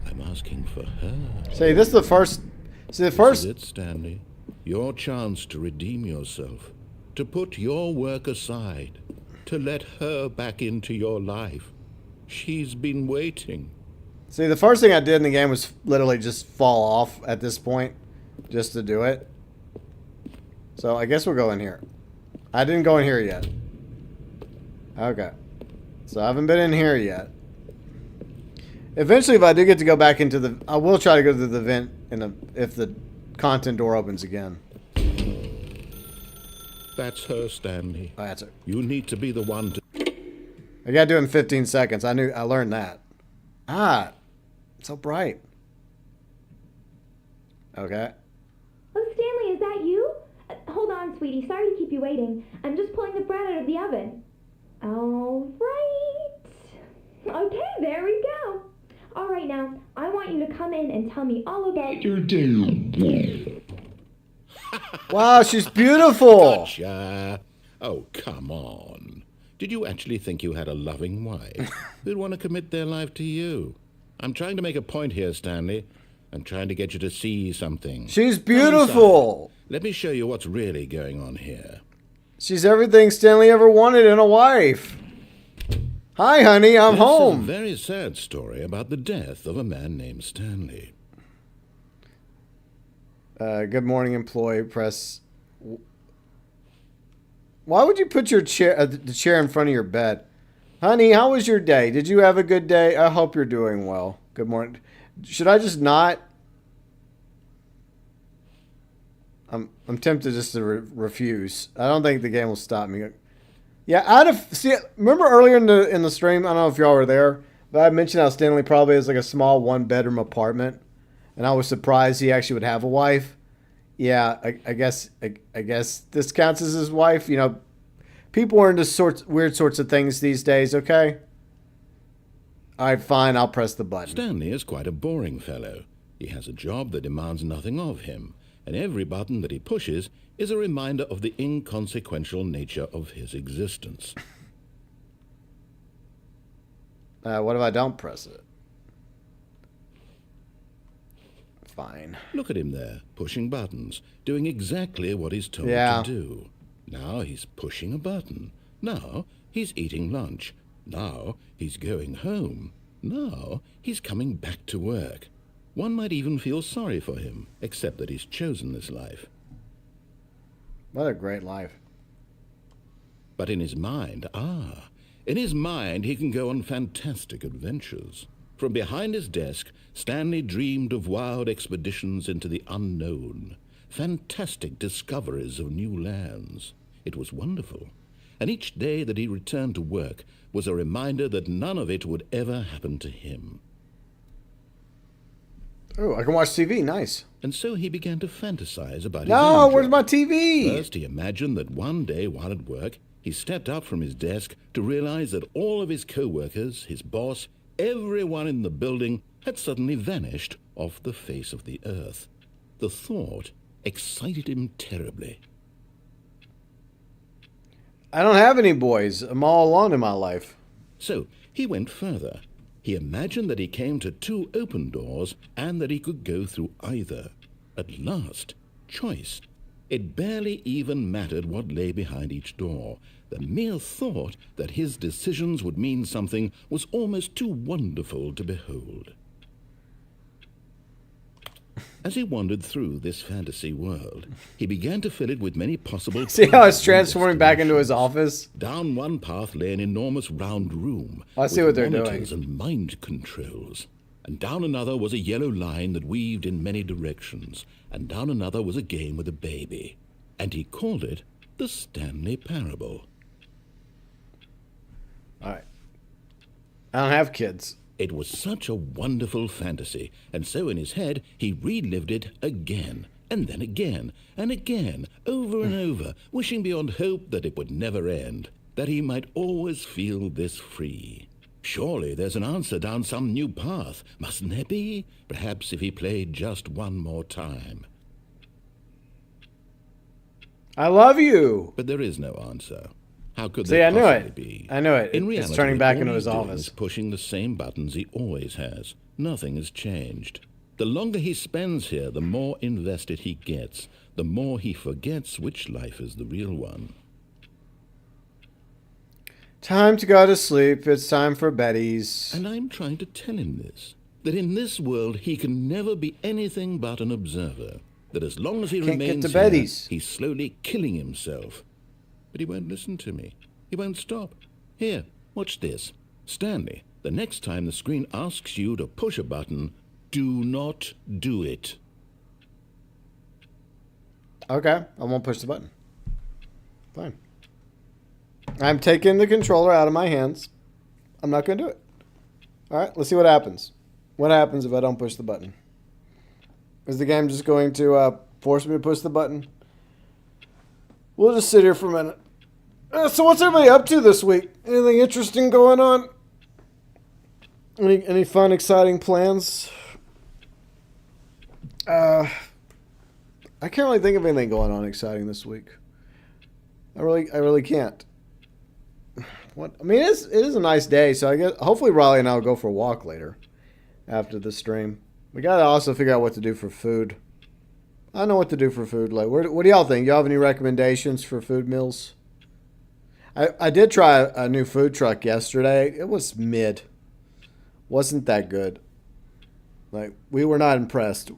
I'm asking for her. See, this is the first... See, the This first... is it, Stanley. Your chance to redeem yourself. To put your work aside. To let her back into your life. She's been waiting. See, the first thing I did in the game was literally just fall off at this point. Just to do it. So, I guess we'll go in here. I didn't go in here yet. Okay. So, I haven't been in here yet. Eventually, if I do get to go back into the... I will try to go to the vent if the content door opens again. That's her, Stanley. Oh, that's it. You need to be the one to... I gotta do it in 15 seconds. I learned that. Ah, it's so bright. Okay. Oh, Stanley, is that you? Hold on, sweetie. Sorry to keep you waiting. I'm just pulling the bread out of the oven. All right. Okay, there we go. All right, now, I want you to come in and tell me all about your day. Wow, she's beautiful. Gotcha. Oh, come on. Did you actually think you had a loving wife who'd want to commit their life to you? I'm trying to make a point here, Stanley. I'm trying to get you to see something. She's beautiful. Let me show you what's really going on here. She's everything Stanley ever wanted in a wife. Hi, honey, I'm home. This is a very sad story about the death of a man named Stanley. Good morning, employee. Press. Why would you put your chair, the chair in front of your bed? Honey, how was your day? Did you have a good day? I hope you're doing well. Good morning. Should I just not? I'm tempted just to refuse. I don't think the game will stop me. Yeah, remember earlier in the stream, I don't know if y'all were there, but I mentioned how Stanley probably has like a small 1-bedroom apartment, and I was surprised he actually would have a wife. Yeah, I guess this counts as his wife. You know, people are into weird sorts of things these days. Okay. All right, fine. I'll press the button. Stanley is quite a boring fellow. He has a job that demands nothing of him, and every button that he pushes is a reminder of the inconsequential nature of his existence. What if I don't press it? Fine. Look at him there, pushing buttons, doing exactly what he's told to do. Now he's pushing a button. Now he's eating lunch. Now he's going home. Now he's coming back to work. One might even feel sorry for him, except that he's chosen this life. What a great life. But in his mind, he can go on fantastic adventures. From behind his desk, Stanley dreamed of wild expeditions into the unknown, fantastic discoveries of new lands. It was wonderful, and each day that he returned to work was a reminder that none of it would ever happen to him. Oh, I can watch TV. Nice. And so he began to fantasize about his No, own where's job. my TV? First, he imagined that one day while at work, he stepped up from his desk to realize that all of his co-workers, his boss, everyone in the building had suddenly vanished off the face of the earth. The thought excited him terribly. I don't have any boys. I'm all alone in my life. So he went further. He imagined that he came to 2 open doors and that he could go through either. At last, choice. It barely even mattered what lay behind each door. The mere thought that his decisions would mean something was almost too wonderful to behold. As he wandered through this fantasy world, he began to fill it with many possible... See how it's transforming back into his office? Down one path lay an enormous round room. I see with what they're monitors doing. and mind controls. And down another was a yellow line that weaved in many directions. And down another was a game with a baby. And he called it the Stanley Parable. All right. I don't have kids. It was such a wonderful fantasy, and so in his head he relived it again, and then again, and again, over and over, wishing beyond hope that it would never end, that he might always feel this free. Surely there's an answer down some new path, mustn't there be? Perhaps if he played just one more time. I love you. But there is no answer. How could See, there I knew possibly it. be? I knew it. In It's reality, turning back all into he's his doing office. is pushing the same buttons he always has. Nothing has changed. The longer he spends here, the more invested he gets. The more he forgets which life is the real one. Time to go to sleep. It's time for Betty's. And I'm trying to tell him this, that in this world he can never be anything but an observer. That as long as he Can't get remains to here, Betty's. he's slowly killing himself. But he won't listen to me. He won't stop. Here, watch this. Stanley, the next time the screen asks you to push a button, do not do it. Okay, I won't push the button. Fine. I'm taking the controller out of my hands. I'm not going to do it. All right, let's see what happens. What happens if I don't push the button? Is the game just going to force me to push the button? We'll just sit here for a minute. So what's everybody up to this week? Anything interesting going on? Any fun, exciting plans? I can't really think of anything going on exciting this week. I really can't. What? I mean, it is a nice day, so I guess hopefully Riley and I will go for a walk later after the stream. We gotta also figure out what to do for food. I don't know what to do for food. Like, what do y'all think? Y'all have any recommendations for food meals? I did try a new food truck yesterday. It was mid. Wasn't that good. Like, we were not impressed.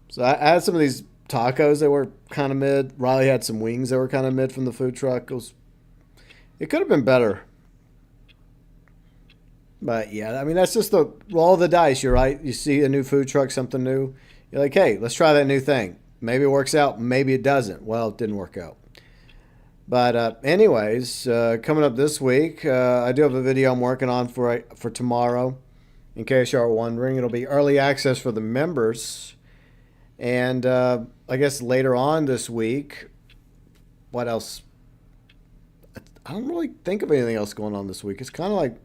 So I had some of these tacos that were kind of mid. Riley had some wings that were kind of mid from the food truck. It could have been better. But yeah, I mean, that's just the roll of the dice. You're right. You see a new food truck, something new. You're like, hey, let's try that new thing. Maybe it works out. Maybe it doesn't. Well, it didn't work out. But anyways, coming up this week, I do have a video I'm working on for tomorrow. In case you are wondering, it'll be early access for the members. And I guess later on this week, what else? I don't really think of anything else going on this week. It's kind of like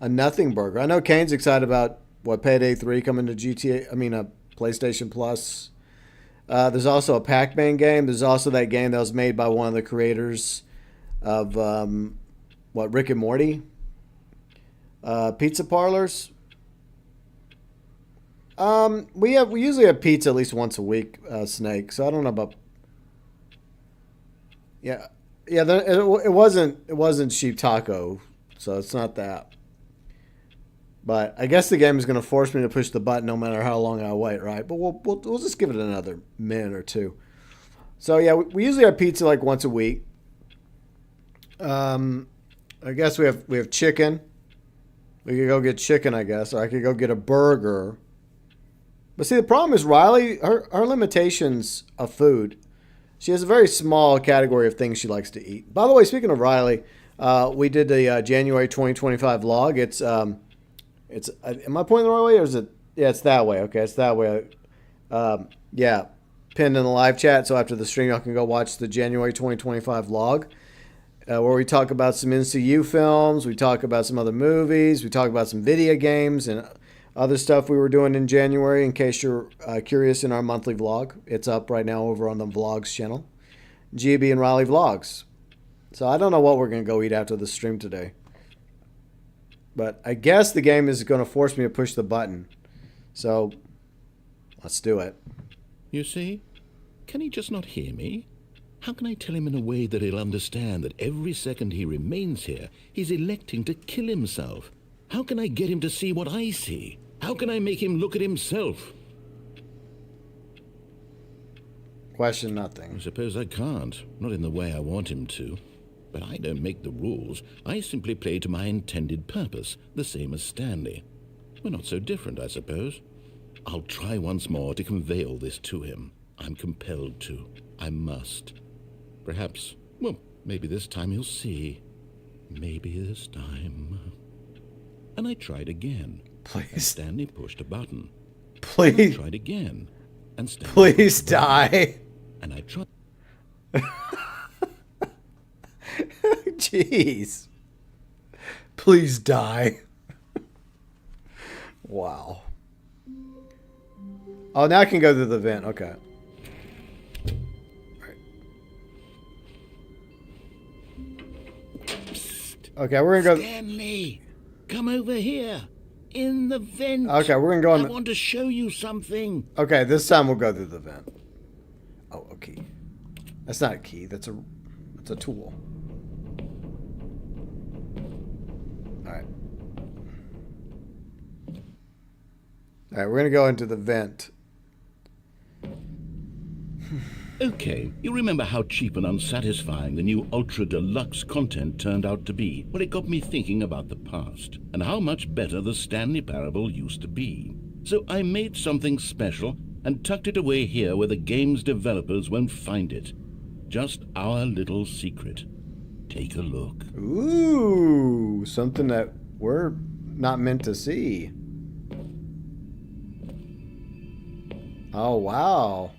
a nothing burger. I know Kane's excited about Payday 3 coming to PlayStation Plus. There's also a Pac-Man game. There's also that game that was made by one of the creators of Rick and Morty. Pizza parlors. We usually have pizza at least once a week, Snake. So I don't know about. Yeah. It wasn't Sheep Taco, so it's not that. But I guess the game is going to force me to push the button no matter how long I wait, right? But we'll just give it another minute or two. So yeah, we usually have pizza like once a week. I guess we have chicken. We could go get chicken, I guess, or I could go get a burger. But see, the problem is Riley, her limitations of food. She has a very small category of things she likes to eat. By the way, speaking of Riley, we did the January 2025 vlog. It's am I pointing the right way, or is it? Yeah, it's that way. Okay, it's that way. Yeah, pinned in the live chat. So after the stream, y'all can go watch the January 2025 vlog, where we talk about some MCU films, we talk about some other movies, we talk about some video games and other stuff we were doing in January. In case you're curious, in our monthly vlog, it's up right now over on the vlogs channel, GB and Riley Vlogs. So I don't know what we're gonna go eat after the stream today. But I guess the game is going to force me to push the button. So, let's do it. You see? Can he just not hear me? How can I tell him in a way that he'll understand that every second he remains here, he's electing to kill himself? How can I get him to see what I see? How can I make him look at himself? Question nothing. I suppose I can't. Not in the way I want him to. But I don't make the rules. I simply play to my intended purpose, the same as Stanley. We're not so different, I suppose. I'll try once more to convey all this to him. I'm compelled to. I must. Perhaps, well, maybe this time he'll see. Maybe this time. And I tried again. Please. And Stanley pushed a button. Please. And I tried again. And Stanley Please die. And I tried. Jeez. Please die. Wow. Oh, now I can go through the vent. Okay. Okay, we're gonna go. Stanley, come over here. In the vent. Okay, we're gonna go on. I want to show you something. Okay, this time we'll go through the vent. Oh, a key. That's not a key. That's a tool. Alright. Alright, we're going to go into the vent. Okay, you remember how cheap and unsatisfying the new Ultra Deluxe content turned out to be? Well, it got me thinking about the past, and how much better the Stanley Parable used to be. So I made something special and tucked it away here where the game's developers won't find it. Just our little secret. Take a look. Ooh, something that we're not meant to see. Oh, wow.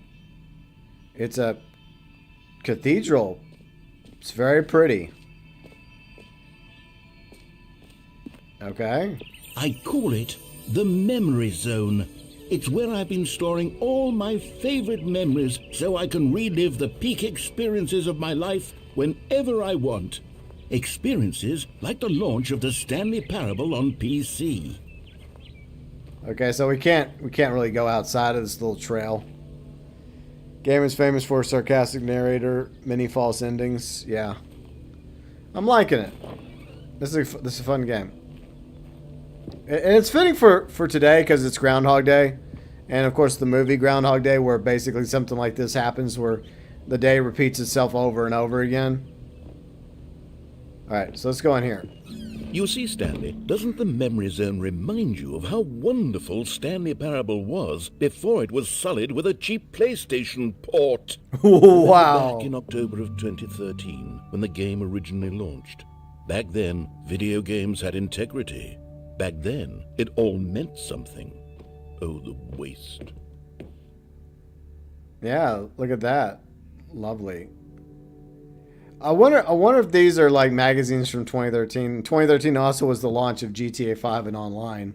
It's a cathedral It's very pretty. Okay. I call it the memory zone. It's where I've been storing all my favorite memories so I can relive the peak experiences of my life whenever I want. Experiences like the launch of the Stanley Parable on PC. Okay, so we can't really go outside of this little trail. Game is famous for a sarcastic narrator, many false endings. Yeah. I'm liking it. This is a fun game. And it's fitting for today because it's Groundhog Day. And of course the movie Groundhog Day, where basically something like this happens where the day repeats itself over and over again. Alright, so let's go in here. You see, Stanley, doesn't the memory zone remind you of how wonderful Stanley Parable was before it was sullied with a cheap PlayStation port? Wow. Back in October of 2013, when the game originally launched. Back then, video games had integrity. Back then, it all meant something. Oh, the waste. Yeah, look at that. Lovely. I wonder if these are like magazines from 2013. 2013 also was the launch of GTA 5 and online.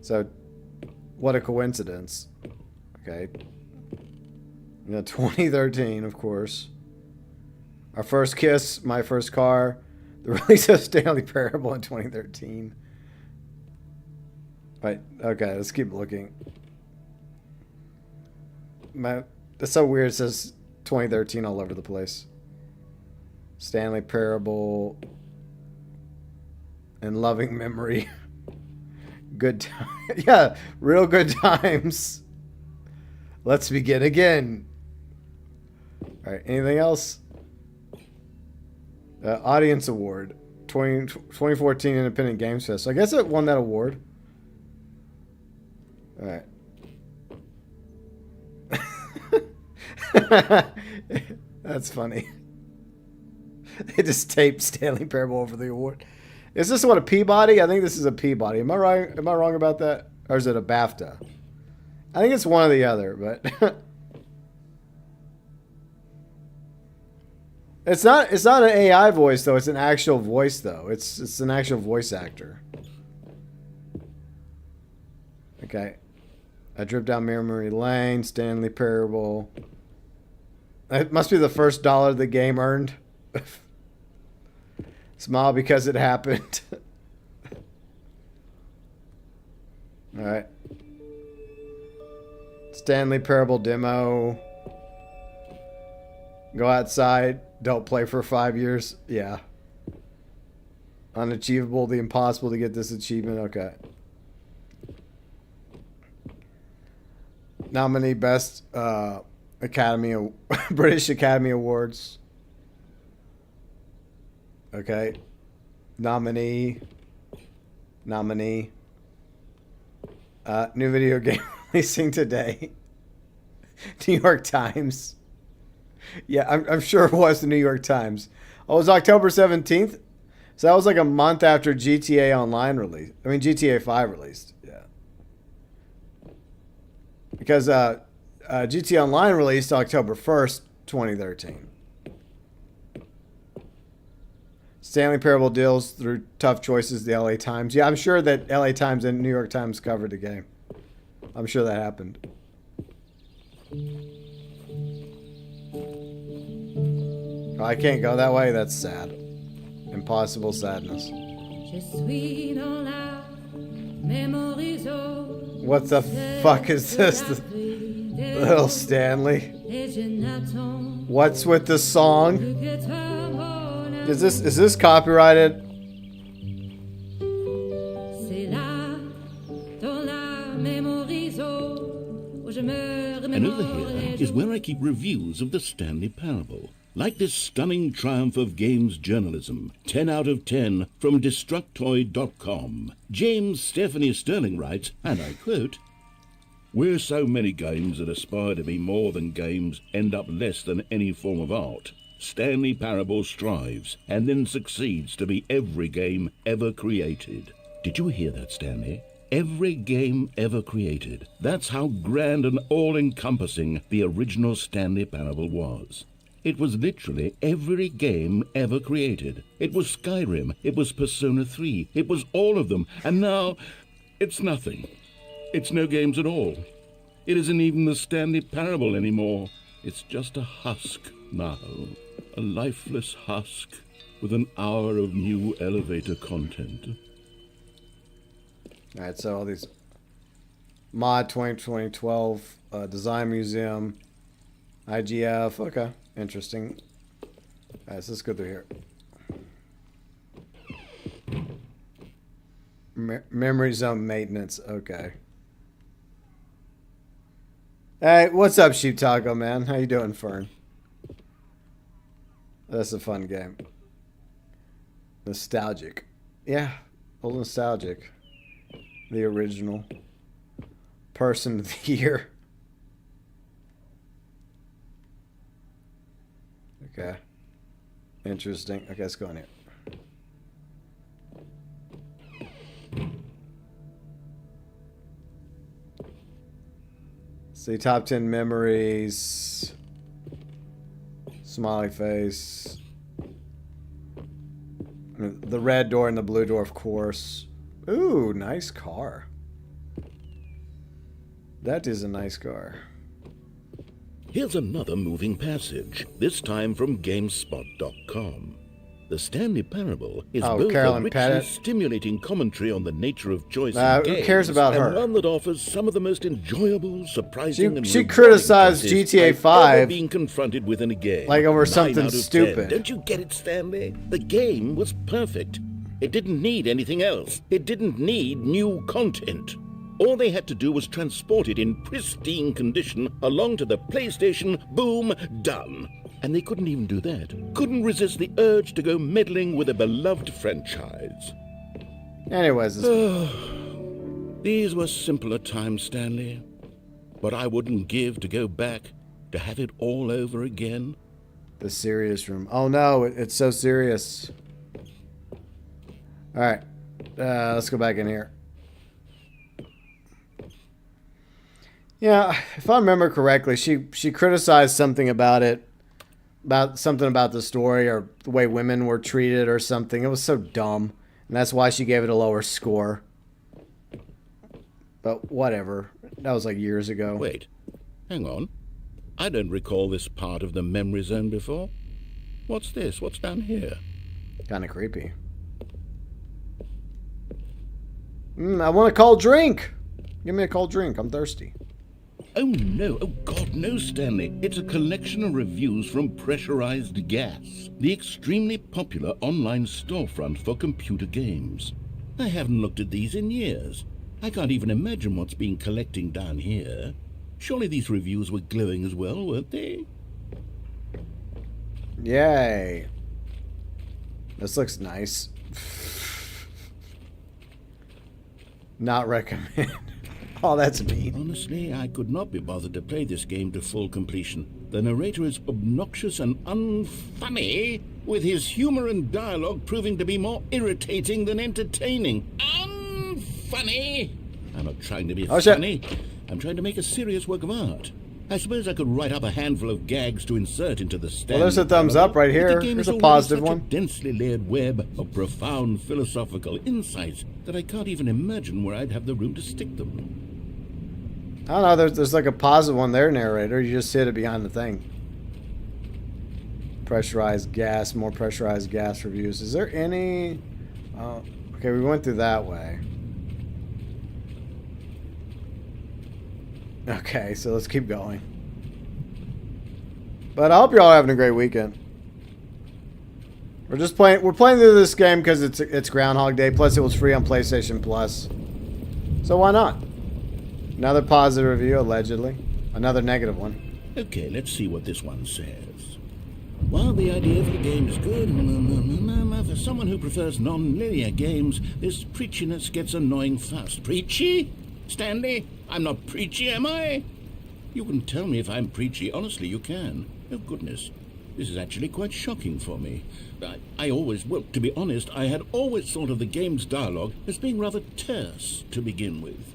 So, what a coincidence. Okay. 2013, of course. Our first kiss, my first car. The release of Stanley Parable in 2013. Right, okay, let's keep looking. That's so weird. It says 2013 all over the place. Stanley Parable and Loving Memory. Good time. Yeah, real good times. Let's begin again. All right, anything else? Audience Award. 2014 Independent Games Fest. So I guess it won that award. All right. That's funny. They just taped Stanley Parable over the award. Is this what, a Peabody? I think this is a Peabody. Am I right? Am I wrong about that? Or is it a BAFTA? I think it's one or the other, but it's not an AI voice though. It's an actual voice though. It's an actual voice actor. Okay. I drove down memory lane. Stanley Parable. It must be the first dollar the game earned. Smile because it happened. All right. Stanley Parable demo. Go outside. Don't play for 5 years. Yeah. Unachievable. The impossible to get this achievement. Okay. Nominee Best British Academy Awards. Okay. Nominee. New video game releasing today. New York Times. Yeah, I'm sure it was the New York Times. Oh, it was October 17th? So that was like a month after GTA Online released. I mean, GTA 5 released. Yeah. Because GTA Online released October 1st, 2013. Stanley Parable deals through tough choices, the LA Times. Yeah, I'm sure that LA Times and New York Times covered the game. I'm sure that happened. Oh, I can't go that way? That's sad. Impossible sadness. What the fuck is this? Little Stanley. What's with the song? Is this copyrighted? And over here is where I keep reviews of the Stanley Parable. Like this stunning triumph of games journalism, 10 out of 10 from Destructoid.com. James Stephanie Sterling writes, and I quote, "Where so many games that aspire to be more than games end up less than any form of art, Stanley Parable strives and then succeeds to be every game ever created." Did you hear that, Stanley? Every game ever created. That's how grand and all-encompassing the original Stanley Parable was. It was literally every game ever created. It was Skyrim, it was Persona 3, it was all of them, and now it's nothing. It's no games at all. It isn't even the Stanley Parable anymore. It's just a husk now, a lifeless husk with an hour of new elevator content. All right, so all these mod 2012 design museum, IGF. Okay, interesting. All right, so let's go through here. Memory zone maintenance. Okay. Hey, what's up, Sheep Taco man? How you doing, Fern? That's a fun game. Nostalgic. Yeah, old nostalgic. The original. Person of the year. Okay. Interesting. Okay, let's go in here. See, top 10 memories. Smiley face. The red door and the blue door, of course. Ooh, nice car. That is a nice car. Here's another moving passage, this time from GameSpot.com. The Stanley Parable is both Carolyn a richly Pettit. stimulating commentary on the nature of choice Who in games, cares about and her? one that offers some of the most enjoyable, surprising, and She rewarding criticized choices GTA I've 5 ever been confronted with in a game. like over 9 something out of 10. stupid. Don't you get it, Stanley? The game was perfect. It didn't need anything else. It didn't need new content. All they had to do was transport it in pristine condition along to the PlayStation. Boom, done. And they couldn't even do that. Couldn't resist the urge to go meddling with a beloved franchise. Anyways, These were simpler times, Stanley. But I wouldn't give to go back to have it all over again. the serious room. Oh no, it's so serious. All right, let's go back in here. Yeah, if I remember correctly, she criticized something about it, about the story or the way women were treated or something. It was so dumb, and that's why she gave it a lower score. But whatever, that was like years ago. Wait, hang on. I don't recall this part of the memory zone before. What's this? What's down here? Kind of creepy. I want a cold drink. Give me a cold drink. I'm thirsty. Oh no, oh God, no, Stanley. It's a collection of reviews from Pressurized Gas, the extremely popular online storefront for computer games. I haven't looked at these in years. I can't even imagine what's been collecting down here. Surely these reviews were glowing as well, weren't they? Yay. This looks nice. Not recommend. Oh, that's mean. Honestly, I could not be bothered to play this game to full completion. The narrator is obnoxious and unfunny, with his humor and dialogue proving to be more irritating than entertaining. Unfunny! I'm not trying to be funny. I'm trying to make a serious work of art. I suppose I could write up a handful of gags to insert into the Stanley. Well, there's a thumbs up right here. Here's a positive one. A densely layered web of profound philosophical insights that I can't even imagine where I'd have the room to stick them. I don't know. There's like a positive one there, narrator. You just hit it behind the thing. Pressurized gas, more pressurized gas reviews. Is there any? Okay, we went through that way. Okay, so let's keep going. But I hope you're all having a great weekend. We're just playing. We're playing through this game because it's Groundhog Day. Plus, it was free on PlayStation Plus. So why not? Another positive review, allegedly. Another negative one. Okay, let's see what this one says. While the idea of the game is good, for someone who prefers non-linear games, this preachiness gets annoying fast. Preachy? Stanley? I'm not preachy, am I? You can tell me if I'm preachy. Honestly, you can. Oh, goodness. This is actually quite shocking for me. Well, to be honest, I had always thought of the game's dialogue as being rather terse to begin with.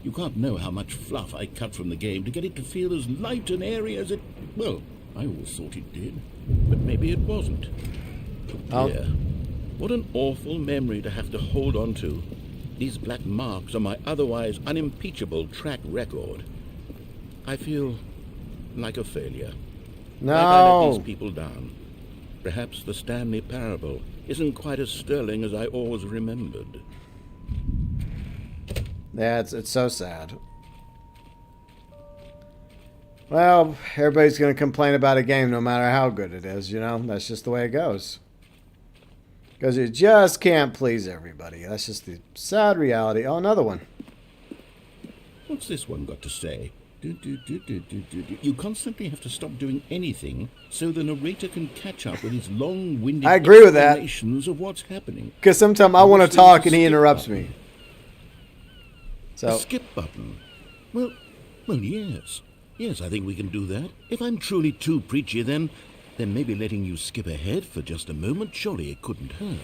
You can't know how much fluff I cut from the game to get it to feel as light and airy as it, well, I always thought it did, but maybe it wasn't. Oh dear. What an awful memory to have to hold on to. These black marks on my otherwise unimpeachable track record. I feel like a failure. No. Have I let these people down? Perhaps the Stanley parable isn't quite as sterling as I always remembered. Yeah, it's so sad. Well, everybody's going to complain about a game no matter how good it is, you know? That's just the way it goes. Because you just can't please everybody. That's just the sad reality. Oh, another one. What's this one got to say? You constantly have to stop doing anything so the narrator can catch up with his long-winded I agree with that. explanations of what's happening. Because sometimes I want to talk and he interrupts me. So A skip button. Well, yes. Yes, I think we can do that. If I'm truly too preachy, then maybe letting you skip ahead for just a moment, surely it couldn't hurt.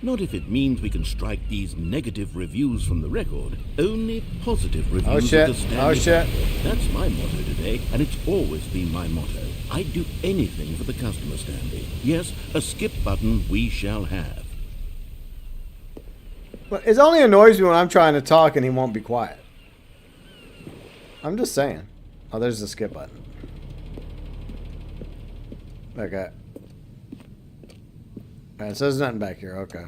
Not if it means we can strike these negative reviews from the record. Only positive reviews. Oh shit. Of the Stanley Oh shit. Parable. That's my motto today, and it's always been my motto. I'd do anything for the customer, Stanley. Yes, a skip button we shall have. Well, it only annoys me when I'm trying to talk and he won't be quiet. I'm just saying. Oh, there's the skip button. Okay. Alright, so there's nothing back here. Okay.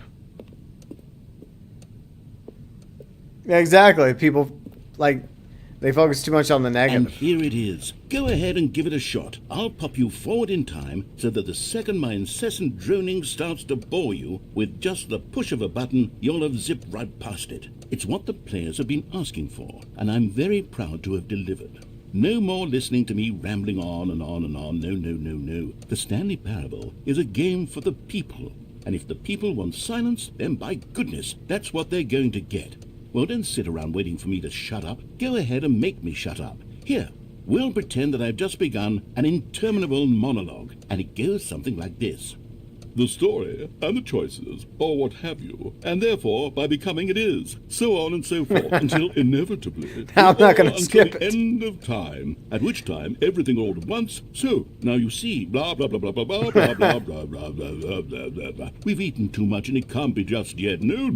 Yeah, exactly. People, like, they focus too much on the negative. And here it is. Go ahead and give it a shot. I'll pop you forward in time so that the second my incessant droning starts to bore you, with just the push of a button, you'll have zipped right past it. It's what the players have been asking for, and I'm very proud to have delivered. No more listening to me rambling on and on and on. No. The Stanley Parable is a game for the people. And if the people want silence, then by goodness, that's what they're going to get. Well, don't sit around waiting for me to shut up. Go ahead and make me shut up. Here, we'll pretend that I've just begun an interminable monologue, and it goes something like this. The story and the choices, or what have you, and therefore, by becoming it is, so on and so forth, until inevitably, I'm not going to skip the it. end of time, at which time everything all at once, so, now you see, blah, blah, blah, blah, blah, blah, blah, blah, blah, blah, blah, blah, blah, blah, blah. We've eaten too much and it can't be just yet, no,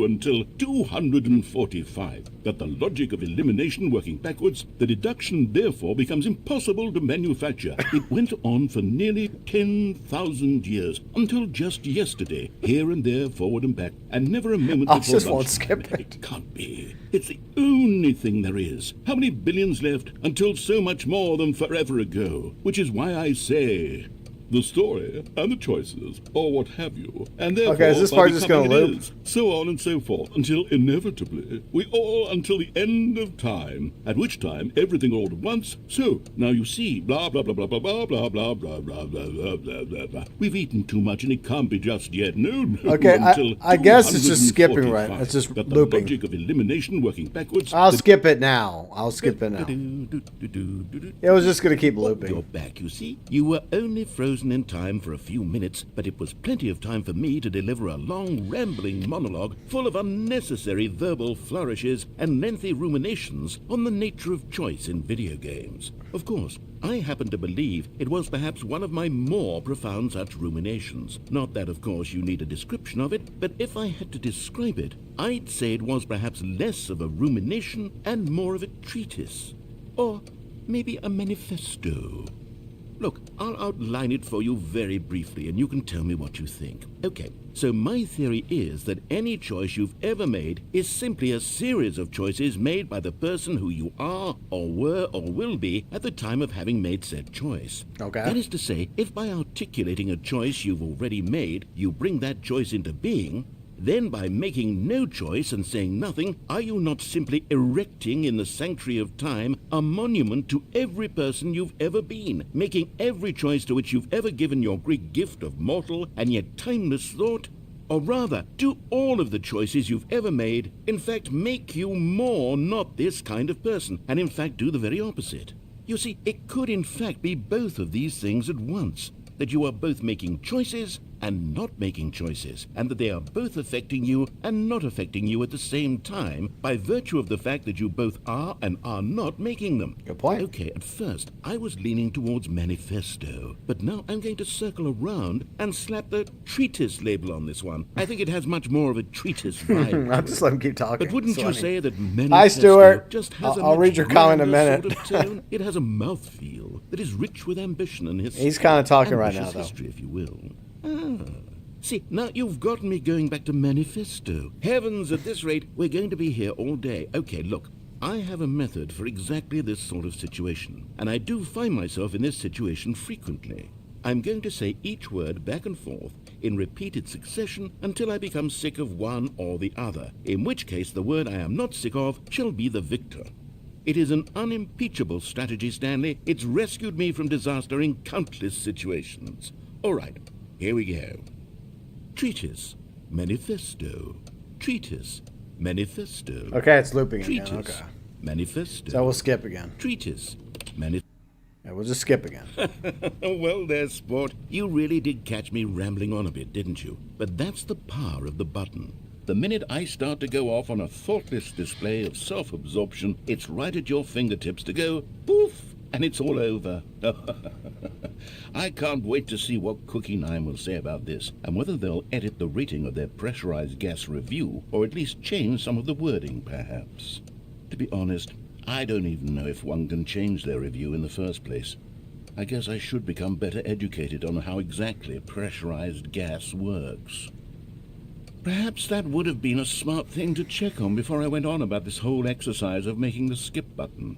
until 245. Got the logic of elimination working backwards, the deduction therefore becomes impossible to manufacture. It went on for nearly 10,000 years, until just yesterday, here and there, forward and back, and never a moment I before just won't lunch. skip it. It can't be. It's the only thing there is. How many billions left until so much more than forever ago? Which is why I say, the story and the choices, or what have you, and therefore, Okay, is this by part just gonna becoming it loop? is, so on and so forth, until inevitably, we all until the end of time, at which time everything all at once, so, now you see, blah, blah, blah, blah, blah, blah, blah, blah, blah, blah, blah, blah, blah, blah, blah. We've eaten too much and it can't be just yet, no, Okay, until I guess it's just skipping, right? 245. It's just Got the looping. logic of elimination working backwards. I'll skip it now. I'll skip it now. It was just going to keep You're looping. back, you see. You were only frozen in time for a few minutes, but it was plenty of time for me to deliver a long, rambling monologue full of unnecessary verbal flourishes and lengthy ruminations on the nature of choice in video games. Of course, I happen to believe it was perhaps one of my more profound such ruminations. Not that, of course, you need a description of it, but if I had to describe it, I'd say it was perhaps less of a rumination and more of a treatise. Or maybe a manifesto. Look, I'll outline it for you very briefly, and you can tell me what you think. Okay, so my theory is that any choice you've ever made is simply a series of choices made by the person who you are, or were, or will be at the time of having made said choice. Okay. That is to say, if by articulating a choice you've already made, you bring that choice into being, then by making no choice and saying nothing, are you not simply erecting in the sanctuary of time a monument to every person you've ever been, making every choice to which you've ever given your Greek gift of mortal and yet timeless thought? Or rather, do all of the choices you've ever made, in fact, make you more not this kind of person, and in fact do the very opposite? You see, it could in fact be both of these things at once. that you are both making choices and not making choices, and that they are both affecting you and not affecting you at the same time by virtue of the fact that you both are and are not making them. Good point. Okay, at first I was leaning towards manifesto, but now I'm going to circle around and slap the treatise label on this one. I think it has much more of a treatise vibe. I'll just let him keep talking. But wouldn't you say that manifesto Hi, Stuart. just has I'll read your comment in a minute. sort of tone? It has a mouthfeel that is rich with ambition and history. He's kind of talking right now, Ambitious though. history, if you will. See, now you've gotten me going back to manifesto. Heavens, at this rate, we're going to be here all day. Okay, look, I have a method for exactly this sort of situation, and I do find myself in this situation frequently. I'm going to say each word back and forth in repeated succession until I become sick of one or the other, in which case the word I am not sick of shall be the victor. It is an unimpeachable strategy, Stanley. It's rescued me from disaster in countless situations. All right, here we go. Treatise, manifesto. Treatise, manifesto. Okay, it's looping Treatise, again. Okay. manifesto. So we'll skip again. Treatise, manifesto. Yeah, we'll just skip again. Well there, sport. You really did catch me rambling on a bit, didn't you? But that's the power of the button. The minute I start to go off on a thoughtless display of self-absorption, it's right at your fingertips to go poof, and it's all over. I can't wait to see what Cookie 9 will say about this, and whether they'll edit the rating of their pressurized gas review, or at least change some of the wording, perhaps. To be honest, I don't even know if one can change their review in the first place. I guess I should become better educated on how exactly pressurized gas works. Perhaps that would have been a smart thing to check on before I went on about this whole exercise of making the skip button.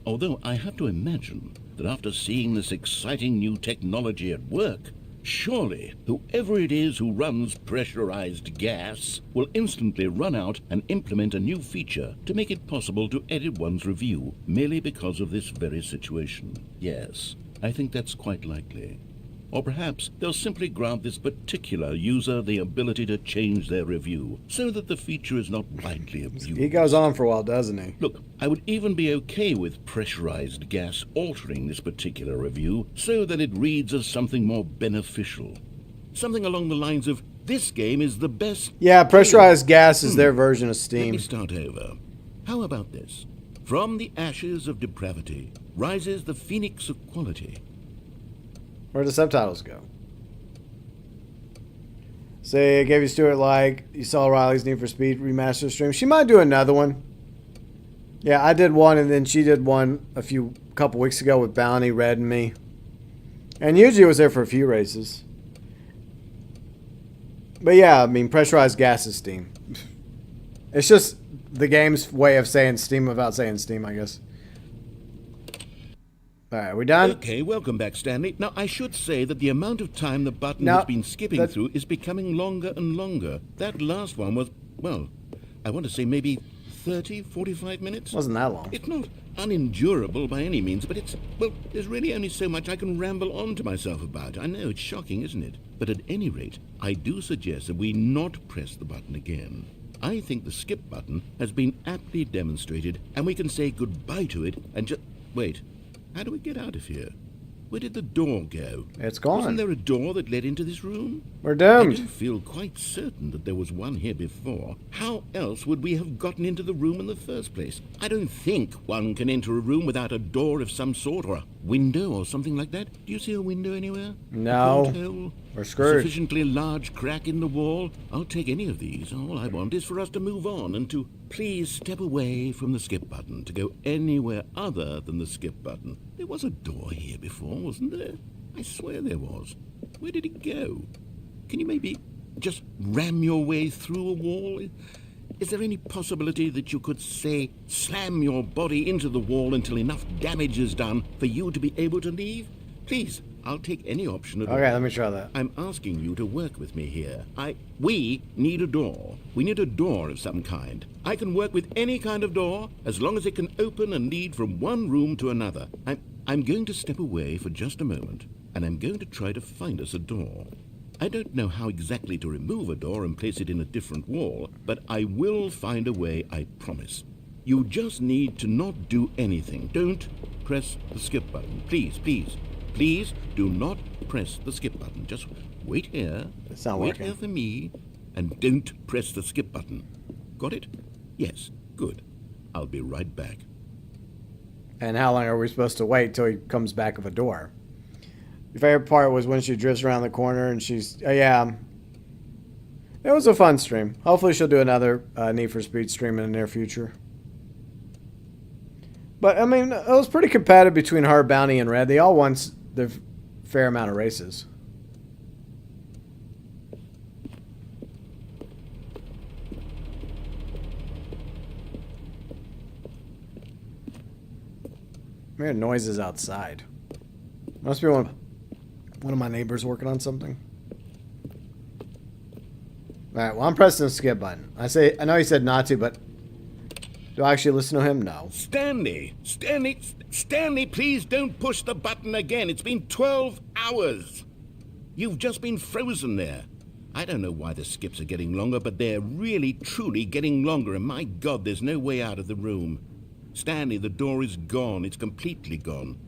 Although I have to imagine that after seeing this exciting new technology at work, surely whoever it is who runs pressurized gas will instantly run out and implement a new feature to make it possible to edit one's review merely because of this very situation. Yes, I think that's quite likely. Or perhaps they'll simply grant this particular user the ability to change their review so that the feature is not widely abused. He goes on for a while, doesn't he? Look, I would even be okay with pressurized gas altering this particular review so that it reads as something more beneficial. Something along the lines of, this game is the best... Yeah, pressurized gas is their version of Let Steam. me start over. How about this? From the ashes of depravity rises the phoenix of quality. Where do the subtitles go? Say, I gave you Stuart like, you saw Riley's Need for Speed remaster stream. She might do another one. Yeah, I did one, and then she did one couple weeks ago with Bounty, Red, and me. And usually it was there for a few races. But yeah, I mean, pressurized gas is Steam. It's just the game's way of saying Steam without saying Steam, I guess. All right, we done? Okay, welcome back, Stanley. Now, I should say that the amount of time the button has been skipping through is becoming longer and longer. That last one was, well, I want to say maybe 30, 45 minutes? Wasn't that long. It's not unendurable by any means, but it's, well, there's really only so much I can ramble on to myself about. I know, it's shocking, isn't it? But at any rate, I do suggest that we not press the button again. I think the skip button has been aptly demonstrated, and we can say goodbye to it and just... Wait. How do we get out of here? Where did the door go? It's gone. Wasn't there a door that led into this room? We're doomed. I do feel quite certain that there was one here before. How else would we have gotten into the room in the first place? I don't think one can enter a room without a door of some sort, or a window or something like that. Do you see a window anywhere? No. A porthole? We're screwed. A sufficiently large crack in the wall? I'll take any of these. All I want is for us to move on and to please step away from the skip button, to go anywhere other than the skip button. There was a door here before, wasn't there? I swear there was. Where did it go? Can you maybe just ram your way through a wall? Is there any possibility that you could, say, slam your body into the wall until enough damage is done for you to be able to leave? Please, I'll take any option at all. Okay, let me try that. I'm asking you to work with me here. We need a door. We need a door of some kind. I can work with any kind of door as long as it can open and lead from one room to another. I'm going to step away for just a moment, and I'm going to try to find us a door. I don't know how exactly to remove a door and place it in a different wall, but I will find a way, I promise. You just need to not do anything. Don't press the skip button. Please, please. Please do not press the skip button. Just wait here. It's not wait working. here for me, and don't press the skip button. Got it? Yes. Good. I'll be right back. And how long are we supposed to wait till he comes back with a door? Your favorite part was when she drifts around the corner and she's... Oh, yeah. It was a fun stream. Hopefully she'll do another Need for Speed stream in the near future. But, I mean, it was pretty competitive between her, Bounty, and Red. They all won their fair amount of races. I hear noises outside. Must be one of my neighbors working on something. Alright, well, I'm pressing the skip button. I know he said not to, but do I actually listen to him? No. Stanley, please don't push the button again. It's been 12 hours. You've just been frozen there. I don't know why the skips are getting longer, but they're really, truly getting longer. And my God, there's no way out of the room. Stanley, the door is gone. It's completely gone.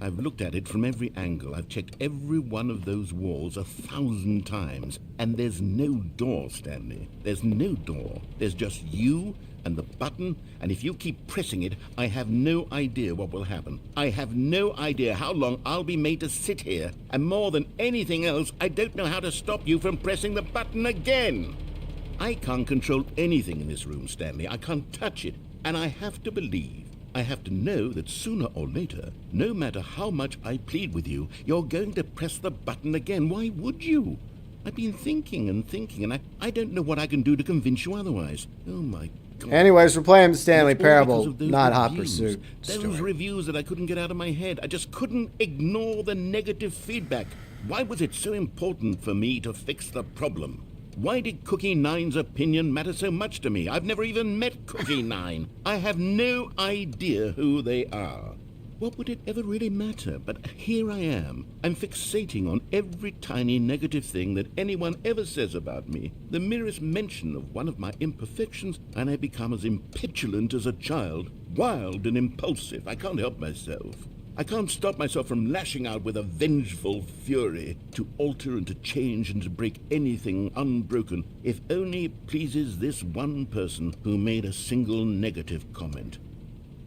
I've looked at it from every angle. I've checked every one of those walls 1,000 times. And there's no door, Stanley. There's no door. There's just you and the button. And if you keep pressing it, I have no idea what will happen. I have no idea how long I'll be made to sit here. And more than anything else, I don't know how to stop you from pressing the button again. I can't control anything in this room, Stanley. I can't touch it. And I have to believe, I have to know that sooner or later, no matter how much I plead with you, you're going to press the button again. Why would you? I've been thinking, and I don't know what I can do to convince you otherwise. Oh, my God. Anyways, we're playing the Stanley It's all Parable, because of those not Hot reviews. Pursuit. Those Stuart. reviews that I couldn't get out of my head. I just couldn't ignore the negative feedback. Why was it so important for me to fix the problem? Why did Cookie Nine's opinion matter so much to me? I've never even met Cookie Nine. I have no idea who they are. What would it ever really matter? But here I am. I'm fixating on every tiny negative thing that anyone ever says about me. The merest mention of one of my imperfections, and I become as impetulant as a child, wild and impulsive. I can't help myself. I can't stop myself from lashing out with a vengeful fury to alter and to change and to break anything unbroken, if only it pleases this one person who made a single negative comment.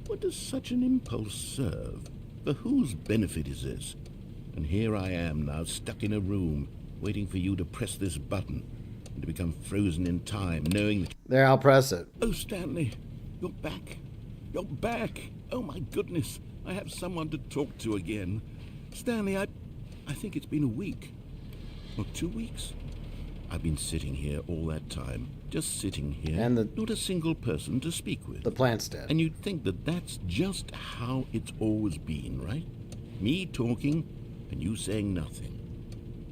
What does such an impulse serve? For whose benefit is this? And here I am now, stuck in a room, waiting for you to press this button, and to become frozen in time, knowing that... There, I'll press it. Oh, Stanley, you're back. You're back. Oh, my goodness. I have someone to talk to again. Stanley, I think it's been a week. Or 2 weeks. I've been sitting here all that time. Just sitting here. And not a single person to speak with. The plant's dead. And you'd think that that's just how it's always been, right? Me talking and you saying nothing.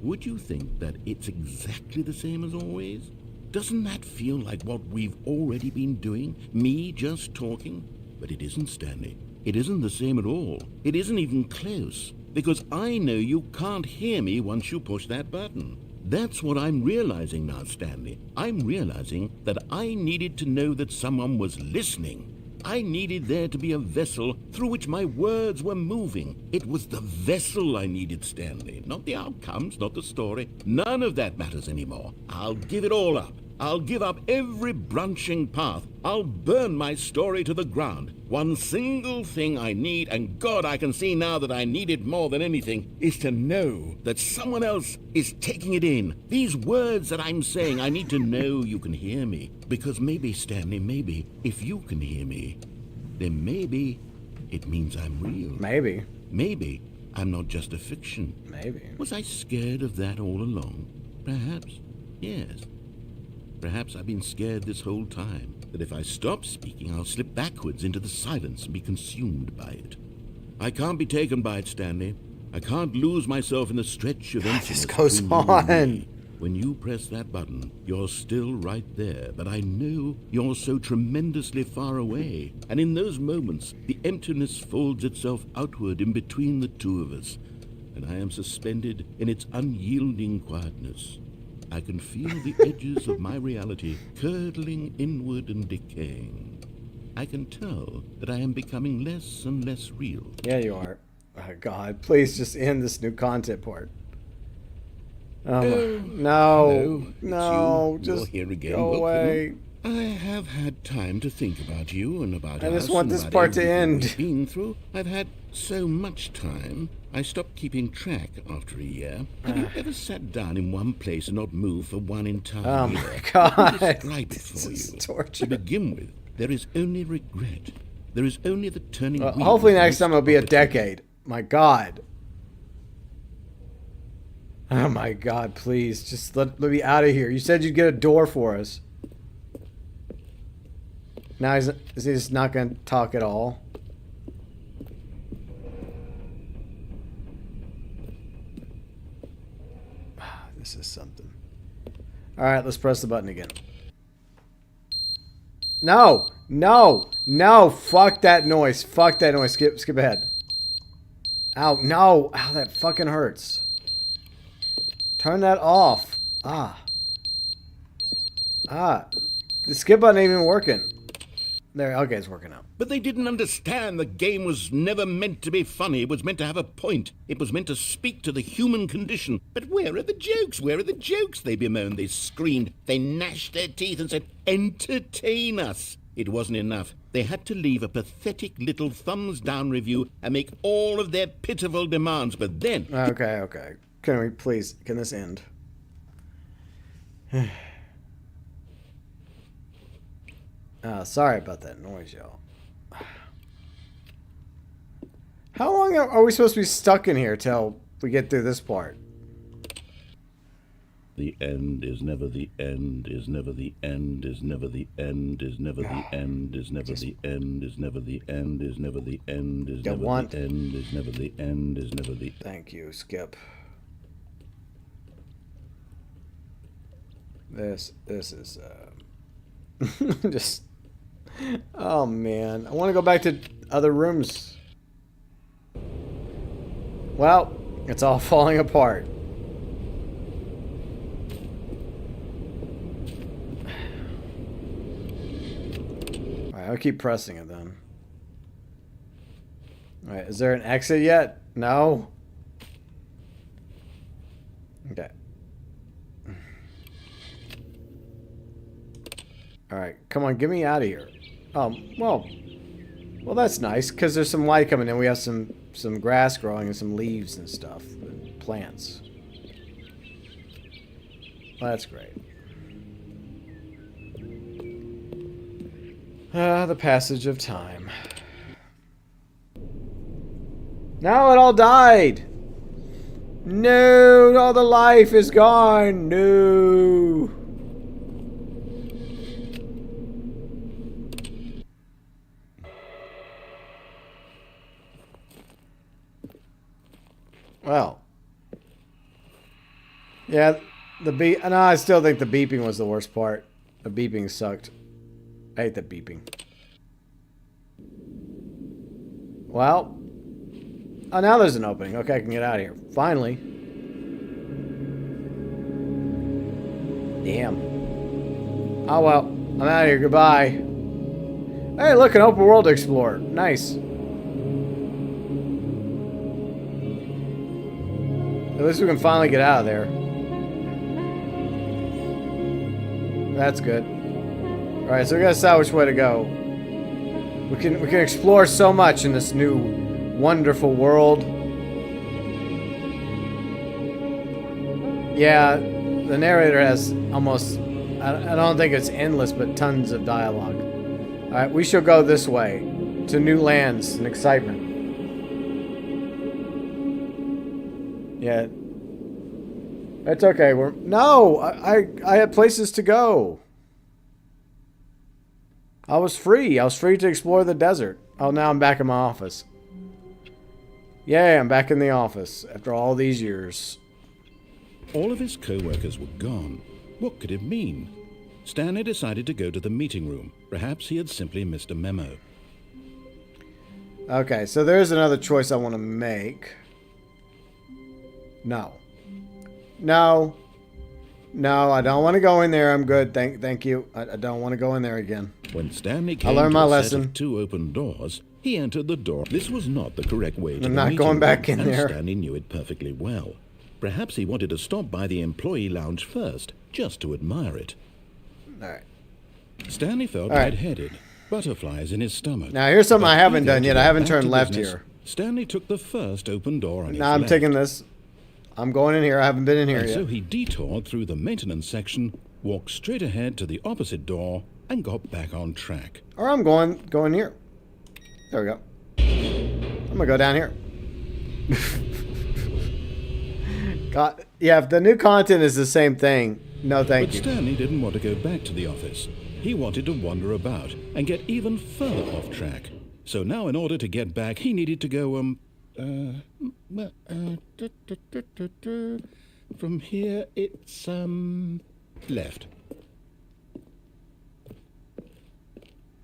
Would you think that it's exactly the same as always? Doesn't that feel like what we've already been doing? Me just talking? But it isn't, Stanley. It isn't the same at all. It isn't even close. Because I know you can't hear me once you push that button. That's what I'm realizing now, Stanley. I'm realizing that I needed to know that someone was listening. I needed there to be a vessel through which my words were moving. It was the vessel I needed, Stanley. Not the outcomes, not the story. None of that matters anymore. I'll give it all up. I'll give up every branching path. I'll burn my story to the ground. One single thing I need, and God, I can see now that I need it more than anything, is to know that someone else is taking it in. These words that I'm saying, I need to know you can hear me. Because maybe, Stanley, maybe, if you can hear me, then maybe it means I'm real. Maybe. Maybe I'm not just a fiction. Maybe. Was I scared of that all along? Perhaps. Yes. Perhaps I've been scared this whole time, that if I stop speaking, I'll slip backwards into the silence and be consumed by it. I can't be taken by it, Stanley. I can't lose myself in the stretch of emptiness. This goes between you and on. me. When you press that button, you're still right there, but I know you're so tremendously far away. And in those moments, the emptiness folds itself outward in between the two of us, and I am suspended in its unyielding quietness. I can feel the edges of my reality curdling inward and decaying. I can tell that I am becoming less and less real. Yeah, you are. Oh, God, please just end this new content part. Oh, Hello, no, it's you. just You're here again. go Welcome. away. I have had time to think about you and about I us just want and this about part to everything end. we've been through. I've had so much time. I stopped keeping track after a year. Have you ever sat down in one place and not moved for one entire Oh year? my God, Let me describe it this for is you. torture. To begin with, there is only regret. There is only the turning wheel. Hopefully next time it'll be a missed opportunity. decade. My God. Oh my God, please, just let me out of here. You said you'd get a door for us. Now is he just not going to talk at all? This is something. Alright, let's press the button again. No! No! No! Fuck that noise. Fuck that noise. Skip ahead. Ow, no! Ow, that fucking hurts. Turn that off. Ah. The skip button ain't even working. There, okay, it's working out. But they didn't understand the game was never meant to be funny. It was meant to have a point. It was meant to speak to the human condition. But where are the jokes? Where are the jokes? They bemoaned, they screamed, they gnashed their teeth and said, entertain us. It wasn't enough. They had to leave a pathetic little thumbs-down review and make all of their pitiful demands. But then... Okay. Can we please, can this end? Sorry about that noise, y'all. How long are we supposed to be stuck in here till we get through this part? The end is never the end, is never the end, is never the end, is never the end, is never the end, is never the end, is never the end, is never the end, is never the end, is never the... Thank you, Skip. This is just... Oh man, I want to go back to other rooms. Well, it's all falling apart. Alright, I'll keep pressing it then. Alright, is there an exit yet? No? Okay. Alright, come on, get me out of here. Well, that's nice, because there's some light coming in. We have some grass growing and some leaves and stuff, and plants. Well, that's great. The passage of time. No, it all died! No, all the life is gone! No! Well, yeah, no, I still think the beeping was the worst part. The beeping sucked. I hate the beeping. Well, oh, now there's an opening. Okay, I can get out of here. Finally. Damn. Oh, well, I'm out of here. Goodbye. Hey, look, an open world to explore. Nice. At least we can finally get out of there. That's good. Alright, so we gotta decide which way to go. We can explore so much in this new wonderful world. Yeah, the narrator has almost, I don't think it's endless, but tons of dialogue. Alright, we shall go this way. To new lands and excitement. Yeah. It's okay. I had places to go. I was free. I was free to explore the desert. Oh, now I'm back in my office. Yay, I'm back in the office after all these years. All of his co-workers were gone. What could it mean? Stanley decided to go to the meeting room. Perhaps he had simply missed a memo. Okay, so there's another choice I want to make. No. No. No, I don't want to go in there. I'm good. Thank you. I don't want to go in there again. When Stanley came learned to my a set lesson. of two open doors, He entered the door. This was not the correct way to I'm the not meeting going back room, in and there. Stanley knew it perfectly well. Perhaps he wanted to stop by the employee lounge first, just to admire it. All right. Stanley felt All right. lightheaded, butterflies in his stomach. Now, here's something But I haven't eager done to yet. get I haven't back turned to left business, here. Stanley took the first open door on his Now, I'm left. taking this. I'm going in here. I haven't been in here And yet. so he detoured through the maintenance section, walked straight ahead to the opposite door, and got back on track. Or I'm going here. There we go. I'm gonna go down here. God, yeah, if the new content is the same thing, no thank But you. Stanley didn't want to go back to the office. He wanted to wander about and get even further off track. So now in order to get back, he needed to go, from here it's, left.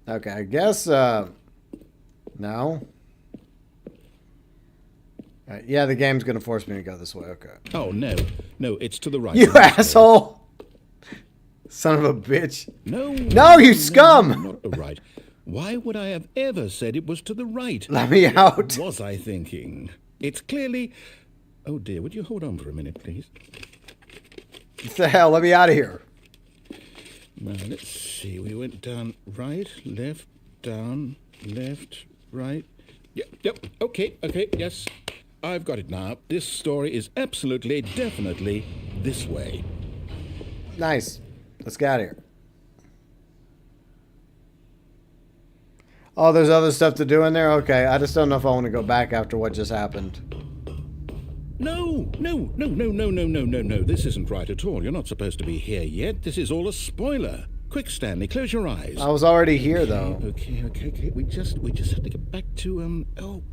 Okay, I guess, no. Yeah, the game's gonna force me to go this way. Okay. Oh, no, it's to the right. You of this asshole! Son of a bitch. door. No, you scum! Not the right. Why would I have ever said it was to the right? Let me out. What was I thinking? It's clearly... Oh, dear, would you hold on for a minute, please? What the hell? Let me out of here. Now, let's see. We went down right, left, down, left, right. Yep, okay, yes. I've got it now. This story is absolutely, definitely this way. Nice. Let's get out of here. Oh, there's other stuff to do in there? Okay, I just don't know if I want to go back after what just happened. No. This isn't right at all. You're not supposed to be here yet. This is all a spoiler. Quick, Stanley, close your eyes. I was already here, though. Okay. We just have to get back to, oh,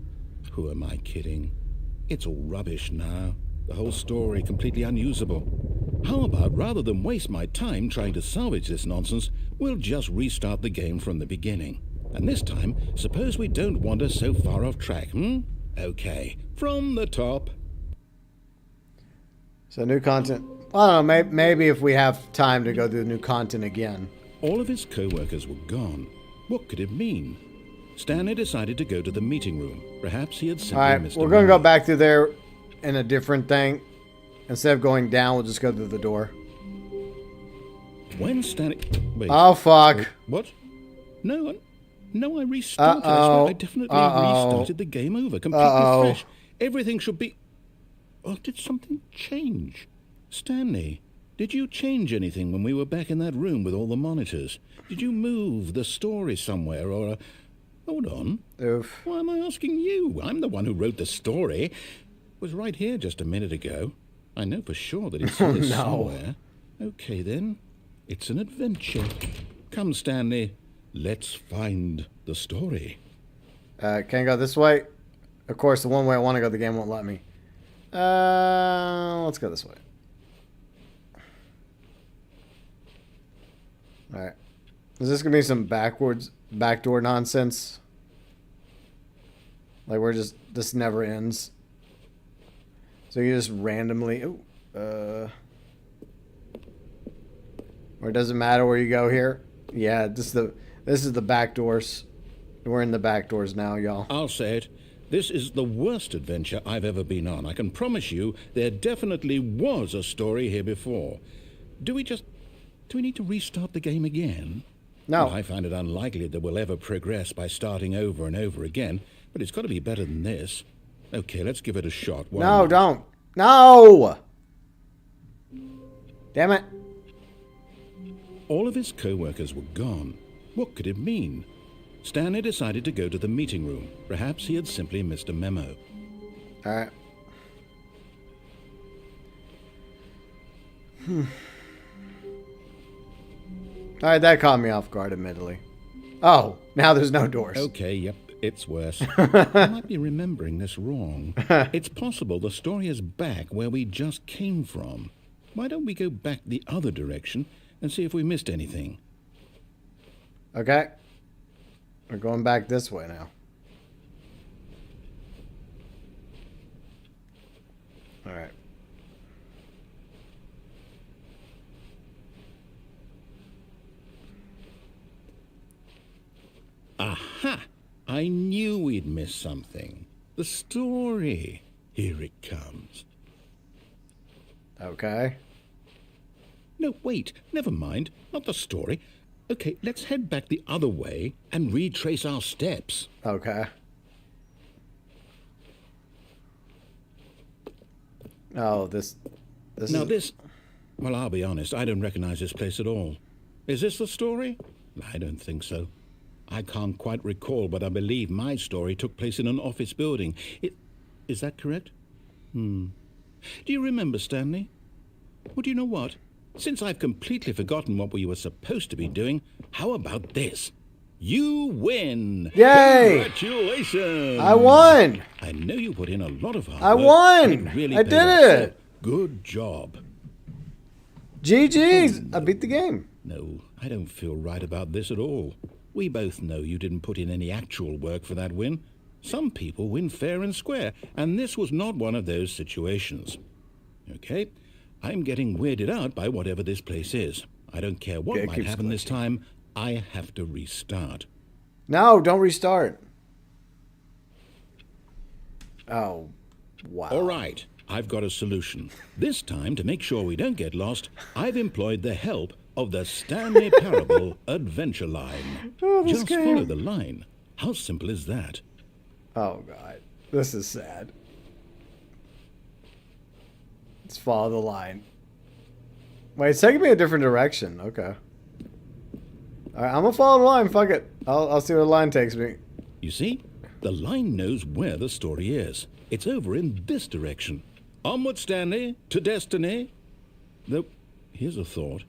who am I kidding? It's all rubbish now. The whole story completely unusable. How about, rather than waste my time trying to salvage this nonsense, we'll just restart the game from the beginning. And this time, suppose we don't wander so far off track, Okay, from the top. So new content. I don't know, maybe if we have time to go through the new content again. All of his co-workers were gone. What could it mean? Stanley decided to go to the meeting room. Perhaps he had simply Alright, missed we're a going to go moment. back through there in a different thing. Instead of going down, we'll just go through the door. When Stanley... Wait. Oh, fuck. What? No, I restarted. I swear I definitely restarted the game over. Completely fresh. Everything should be... Oh, did something change? Stanley, did you change anything when we were back in that room with all the monitors? Did you move the story somewhere or... Hold on. Oof. Why am I asking you? I'm the one who wrote the story. It was right here just a minute ago. I know for sure that it's here somewhere. Okay, then. It's an adventure. Come, Stanley. Let's find the story. Can I go this way? Of course, the one way I want to go, the game won't let me. Let's go this way. Alright. Is this going to be some backdoor nonsense? Like we're just, this never ends. So you just randomly, or it doesn't matter where you go here. Yeah, this is the back doors. We're in the back doors now, y'all. I'll say it. This is the worst adventure I've ever been on. I can promise you there definitely was a story here before. Do we need to restart the game again? No. Well, I find it unlikely that we'll ever progress by starting over and over again, but it's got to be better than this. Okay, let's give it a shot. Why No, not? don't. No! Damn it. All of his co-workers were gone. What could it mean? Stanley decided to go to the meeting room. Perhaps he had simply missed a memo. Alright. Alright, that caught me off guard, admittedly. Oh, now there's no doors. Okay, yep, it's worse. I might be remembering this wrong. It's possible the story is back where we just came from. Why don't we go back the other direction and see if we missed anything? Okay. We're going back this way now. Alright. Aha! I knew miss something. The story. Here it comes. Okay. No, wait. Never mind. Not the story. Okay, let's head back the other way and retrace our steps. Okay. Oh, this Now is... this... Well, I'll be honest. I don't recognize this place at all. Is this the story? I don't think so. I can't quite recall, but I believe my story took place in an office building. Is that correct? Do you remember, Stanley? Well, do you know what? Since I've completely forgotten what we were supposed to be doing, how about this? You win! Yay! Congratulations! I won! I know you put in a lot of hard I work. won! It really I paid did off. it! Good job. GG's! I beat the game. No, I don't feel right about this at all. We both know you didn't put in any actual work for that win. Some people win fair and square, and this was not one of those situations. Okay, I'm getting weirded out by whatever this place is. I don't care what Yeah, it might keeps happen this glitching. time. I have to restart. No, don't restart. Oh, wow. All right, I've got a solution. This time, to make sure we don't get lost, I've employed the help of the Stanley Parable Adventure Line. Oh, this Just game. follow the line. How simple is that? Oh, God. This is sad. Let's follow the line. Wait, it's taking me a different direction. Okay. All right, I'm going to follow the line. Fuck it. I'll see where the line takes me. You see? The line knows where the story is. It's over in this direction. Onward, Stanley, to destiny. Though, here's a thought.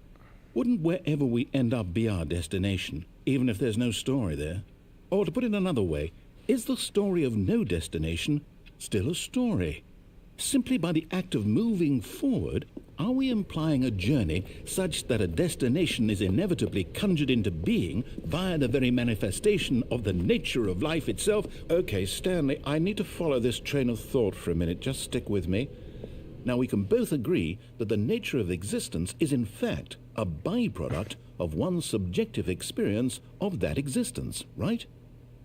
Wouldn't wherever we end up be our destination, even if there's no story there? Or to put it another way, is the story of no destination still a story? Simply by the act of moving forward, are we implying a journey such that a destination is inevitably conjured into being via the very manifestation of the nature of life itself? Okay, Stanley, I need to follow this train of thought for a minute. Just stick with me. Now, we can both agree that the nature of existence is in fact a byproduct of one's subjective experience of that existence, right?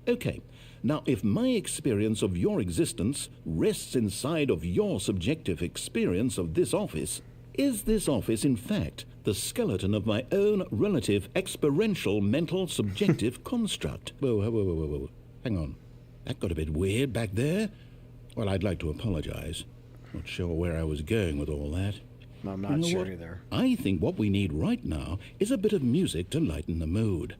Okay. Now, if my experience of your existence rests inside of your subjective experience of this office, is this office, in fact, the skeleton of my own relative experiential mental subjective construct? Whoa. Hang on. That got a bit weird back there. Well, I'd like to apologize. Not sure where I was going with all that. I'm You not know sure what? either. I think what we need right now is a bit of music to lighten the mood.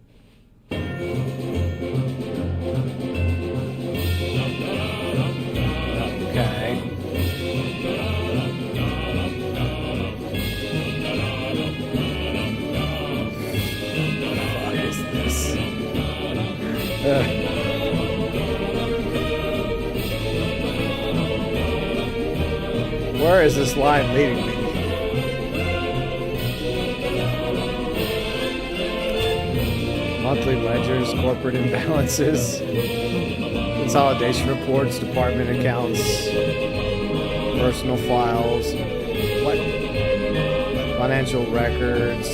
Okay. What is this? Where is this line leading me? Monthly ledgers, corporate imbalances, consolidation reports, department accounts, personal files, what? Financial records.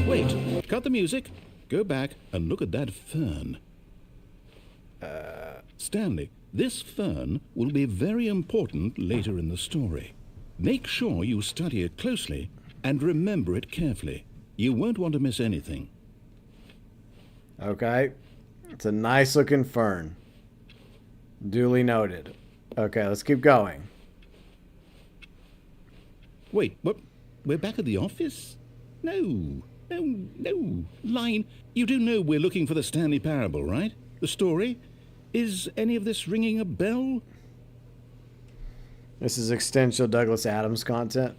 Wait, cut the music. Go back and look at that fern. Stanley, this fern will be very important later in the story. Make sure you study it closely and remember it carefully. You won't want to miss anything. Okay. It's a nice looking fern. Duly noted. Okay, let's keep going. Wait, what? We're back at the office? No. Line, you do know we're looking for the Stanley Parable, right? The story? Is any of this ringing a bell? This is extensional Douglas Adams content.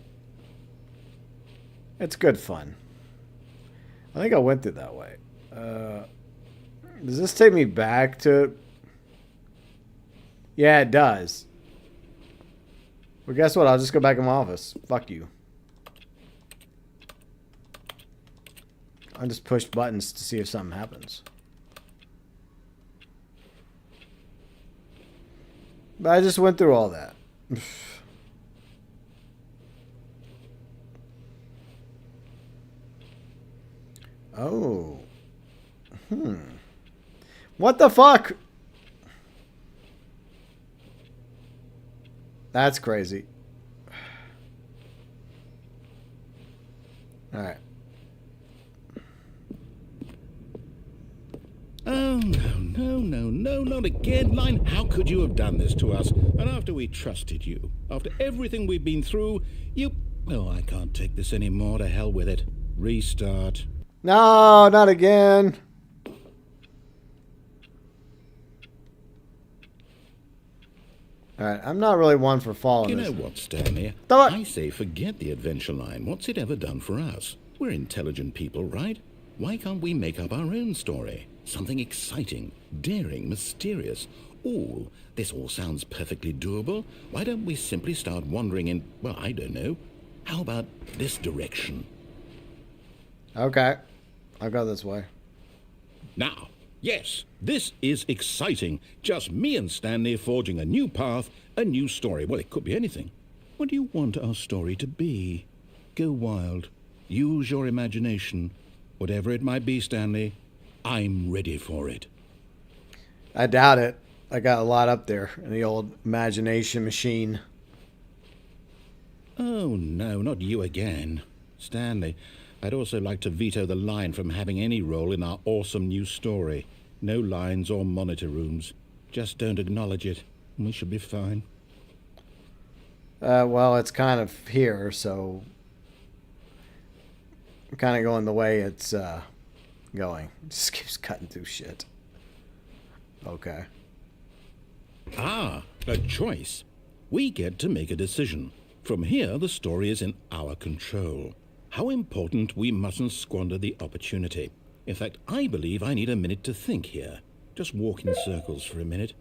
It's good fun. I think I went through that way. Does this take me back to... Yeah, it does. Well, guess what? I'll just go back in my office. Fuck you. I just push buttons to see if something happens. But I just went through all that. Oh. What the fuck? That's crazy. All right. Oh, no, not again, Line. How could you have done this to us? And after we trusted you, after everything we've been through, you... Oh, I can't take this anymore. To hell with it. Restart. No, not again. All right, I'm not really one for following You this. know what, Stanley? Thought- I say forget the adventure line. What's it ever done for us? We're intelligent people, right? Why can't we make up our own story? Something exciting, daring, mysterious. Oh, this all sounds perfectly doable. Why don't we simply start wandering in, well, I don't know. How about this direction? Okay, I'll go this way. Now, yes, this is exciting. Just me and Stanley forging a new path, a new story. Well, it could be anything. What do you want our story to be? Go wild. Use your imagination. Whatever it might be, Stanley, I'm ready for it. I doubt it. I got a lot up there in the old imagination machine. Oh, no, not you again. Stanley, I'd also like to veto the line from having any role in our awesome new story. No lines or monitor rooms. Just don't acknowledge it, and we should be fine. Well, it's kind of here, so I'm kind of going the way it's going. It just keeps cutting through shit. Okay. Ah, a choice. We get to make a decision. From here, the story is in our control. How important we mustn't squander the opportunity. In fact, I believe I need a minute to think here. Just walk in circles for a minute.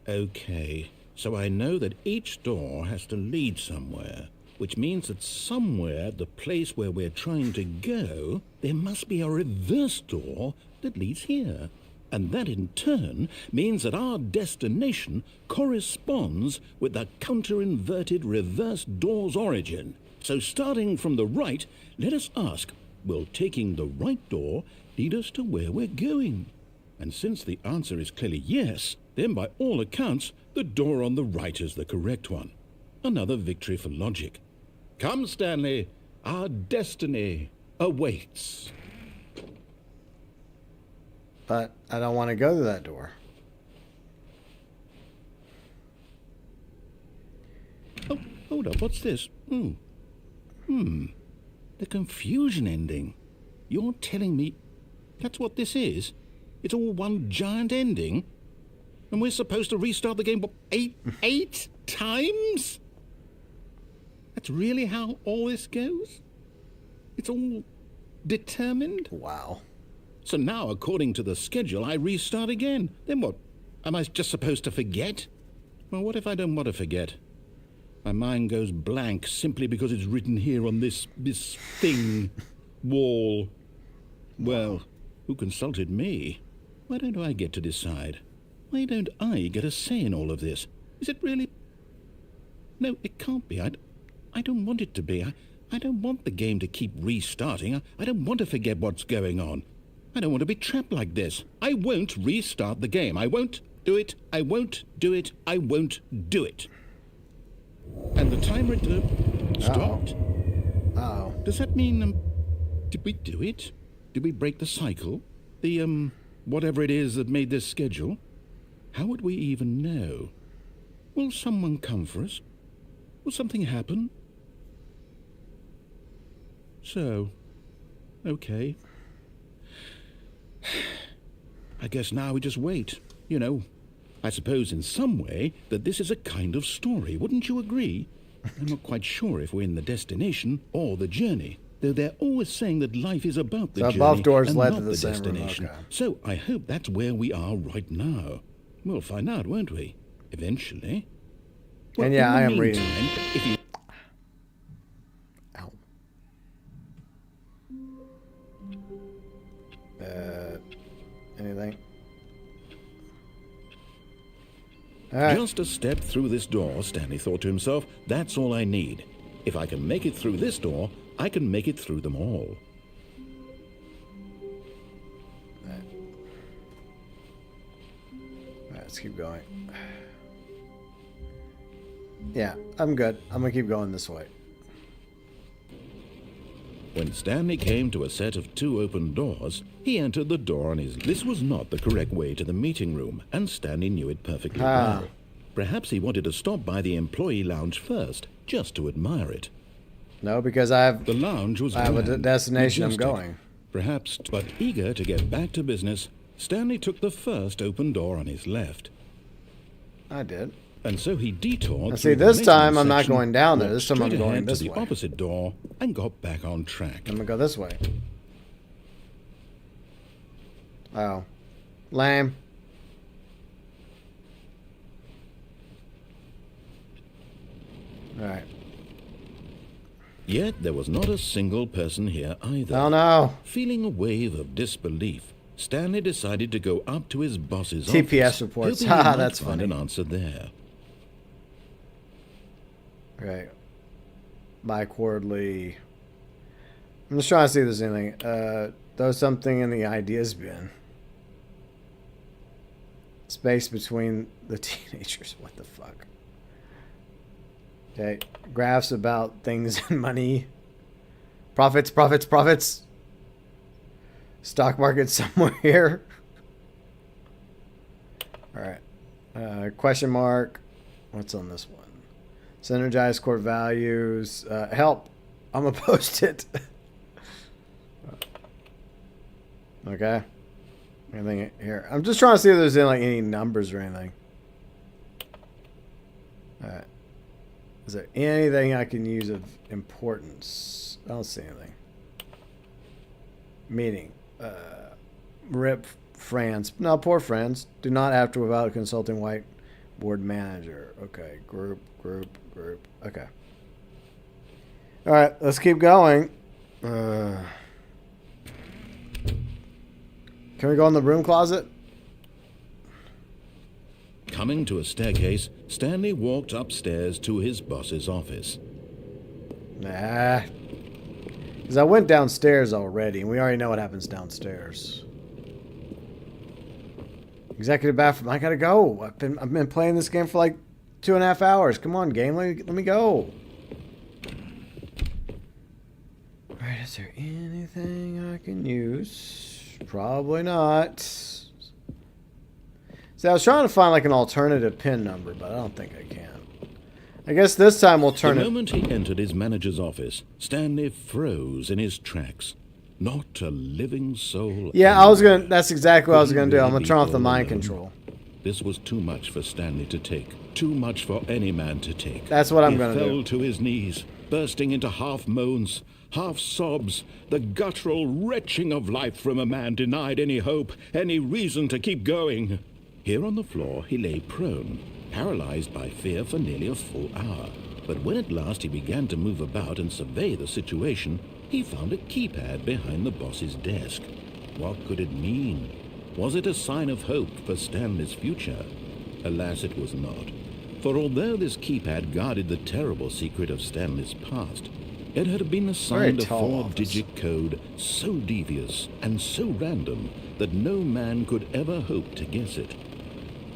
Okay, so I know that each door has to lead somewhere, which means that somewhere at the place where we're trying to go, there must be a reverse door that leads here. And that in turn means that our destination corresponds with the counter-inverted reverse door's origin. So starting from the right, let us ask, will taking the right door lead us to where we're going? And since the answer is clearly yes, then by all accounts, the door on the right is the correct one. Another victory for logic. Come, Stanley, our destiny awaits. But I don't want to go to that door. Oh, hold up, what's this? The confusion ending. You're telling me that's what this is? It's all one giant ending? And we're supposed to restart the game, what, eight times? That's really how all this goes? It's all determined? Wow. So now, according to the schedule, I restart again. Then what? Am I just supposed to forget? Well, what if I don't want to forget? My mind goes blank simply because it's written here on this thing, wall. Well, who consulted me? Why don't I get to decide? Why don't I get a say in all of this? Is it really... No, it can't be. I don't want it to be. I don't want the game to keep restarting. I don't want to forget what's going on. I don't want to be trapped like this. I won't restart the game. I won't do it. I won't do it. I won't do it. And the timer stopped. Uh-oh. Does that mean, did we do it? Did we break the cycle? The, whatever it is that made this schedule? How would we even know? Will someone come for us? Will something happen? So, okay. I guess now we just wait. You know, I suppose in some way that this is a kind of story. Wouldn't you agree? I'm not quite sure if we're in the destination or the journey, though they're always saying that life is about the So journey above doors and led not to the same room, destination. okay. So I hope that's where we are right now. We'll find out, won't we? Eventually. Well, And yeah, in the I am reading. meantime, if you... Ow. Anything? All right. Just a step through this door, Stanley thought to himself. That's all I need. If I can make it through this door, I can make it through them all. keep going. Yeah, I'm good. I'm gonna keep going this way. When Stanley came to a set of 2 open doors, he entered the door on his... This was not the correct way to the meeting room, and Stanley knew it perfectly well. Perhaps he wanted to stop by the employee lounge first, just to admire it. No, because I have The lounge was a grand, destination majestic. I'm going. Perhaps, but eager to get back to business, Stanley took the first open door on his left. I did. And so he detoured. Now, see, through the this maintenance time I'm not section, going down there. walked This time I'm straight going ahead this to the way. opposite door and got back on track. I'm gonna go this way. Oh. Lame. Alright. Yet there was not a single person here either. Oh no. Feeling a wave of disbelief, Stanley decided to go up to his boss's TPS office, reports. hoping he Ha, might that's find funny. an answer there. Right. Bi-quarterly. I'm just trying to see if there's anything. Throw something in the ideas bin. Space between the teenagers. What the fuck? Okay. Graphs about things and money. Profits, profits, profits. Stock market somewhere here. Alright. Question mark. What's on this one? Synergize core values. Help. I'm gonna post it. Okay. Anything here? I'm just trying to see if there's any numbers or anything. Alright. Is there anything I can use of importance? I don't see anything. Meeting. RIP France. No, poor friends. Do not after without consulting whiteboard manager. Okay. Group. Okay. Alright, let's keep going. Can we go in the broom closet? Coming to a staircase, Stanley walked upstairs to his boss's office. Nah. Because I went downstairs already, and we already know what happens downstairs. Executive bathroom. I gotta go. I've been playing this game for like 2.5 hours. Come on, game. Let me go. Alright, is there anything I can use? Probably not. See, I was trying to find like an alternative PIN number, but I don't think I can. I guess this time we'll turn The it... moment he entered his manager's office, Stanley froze in his tracks. Not a living soul. Yeah, I was gonna... That's exactly what I was Could he gonna do. I'm really gonna turn off be the all mind alone? control. This was too much for Stanley to take. Too much for any man to take. That's what I'm He gonna fell do. to his knees, bursting into half moans, half sobs, the guttural retching of life from a man denied any hope, any reason to keep going. Here on the floor he lay prone, paralyzed by fear for nearly a full hour. But when at last he began to move about and survey the situation, he found a keypad behind the boss's desk. What could it mean? Was it a sign of hope for Stanley's future? Alas, it was not. For although this keypad guarded the terrible secret of Stanley's past, it had been assigned a tall 4-digit code so devious and so random that no man could ever hope to guess it.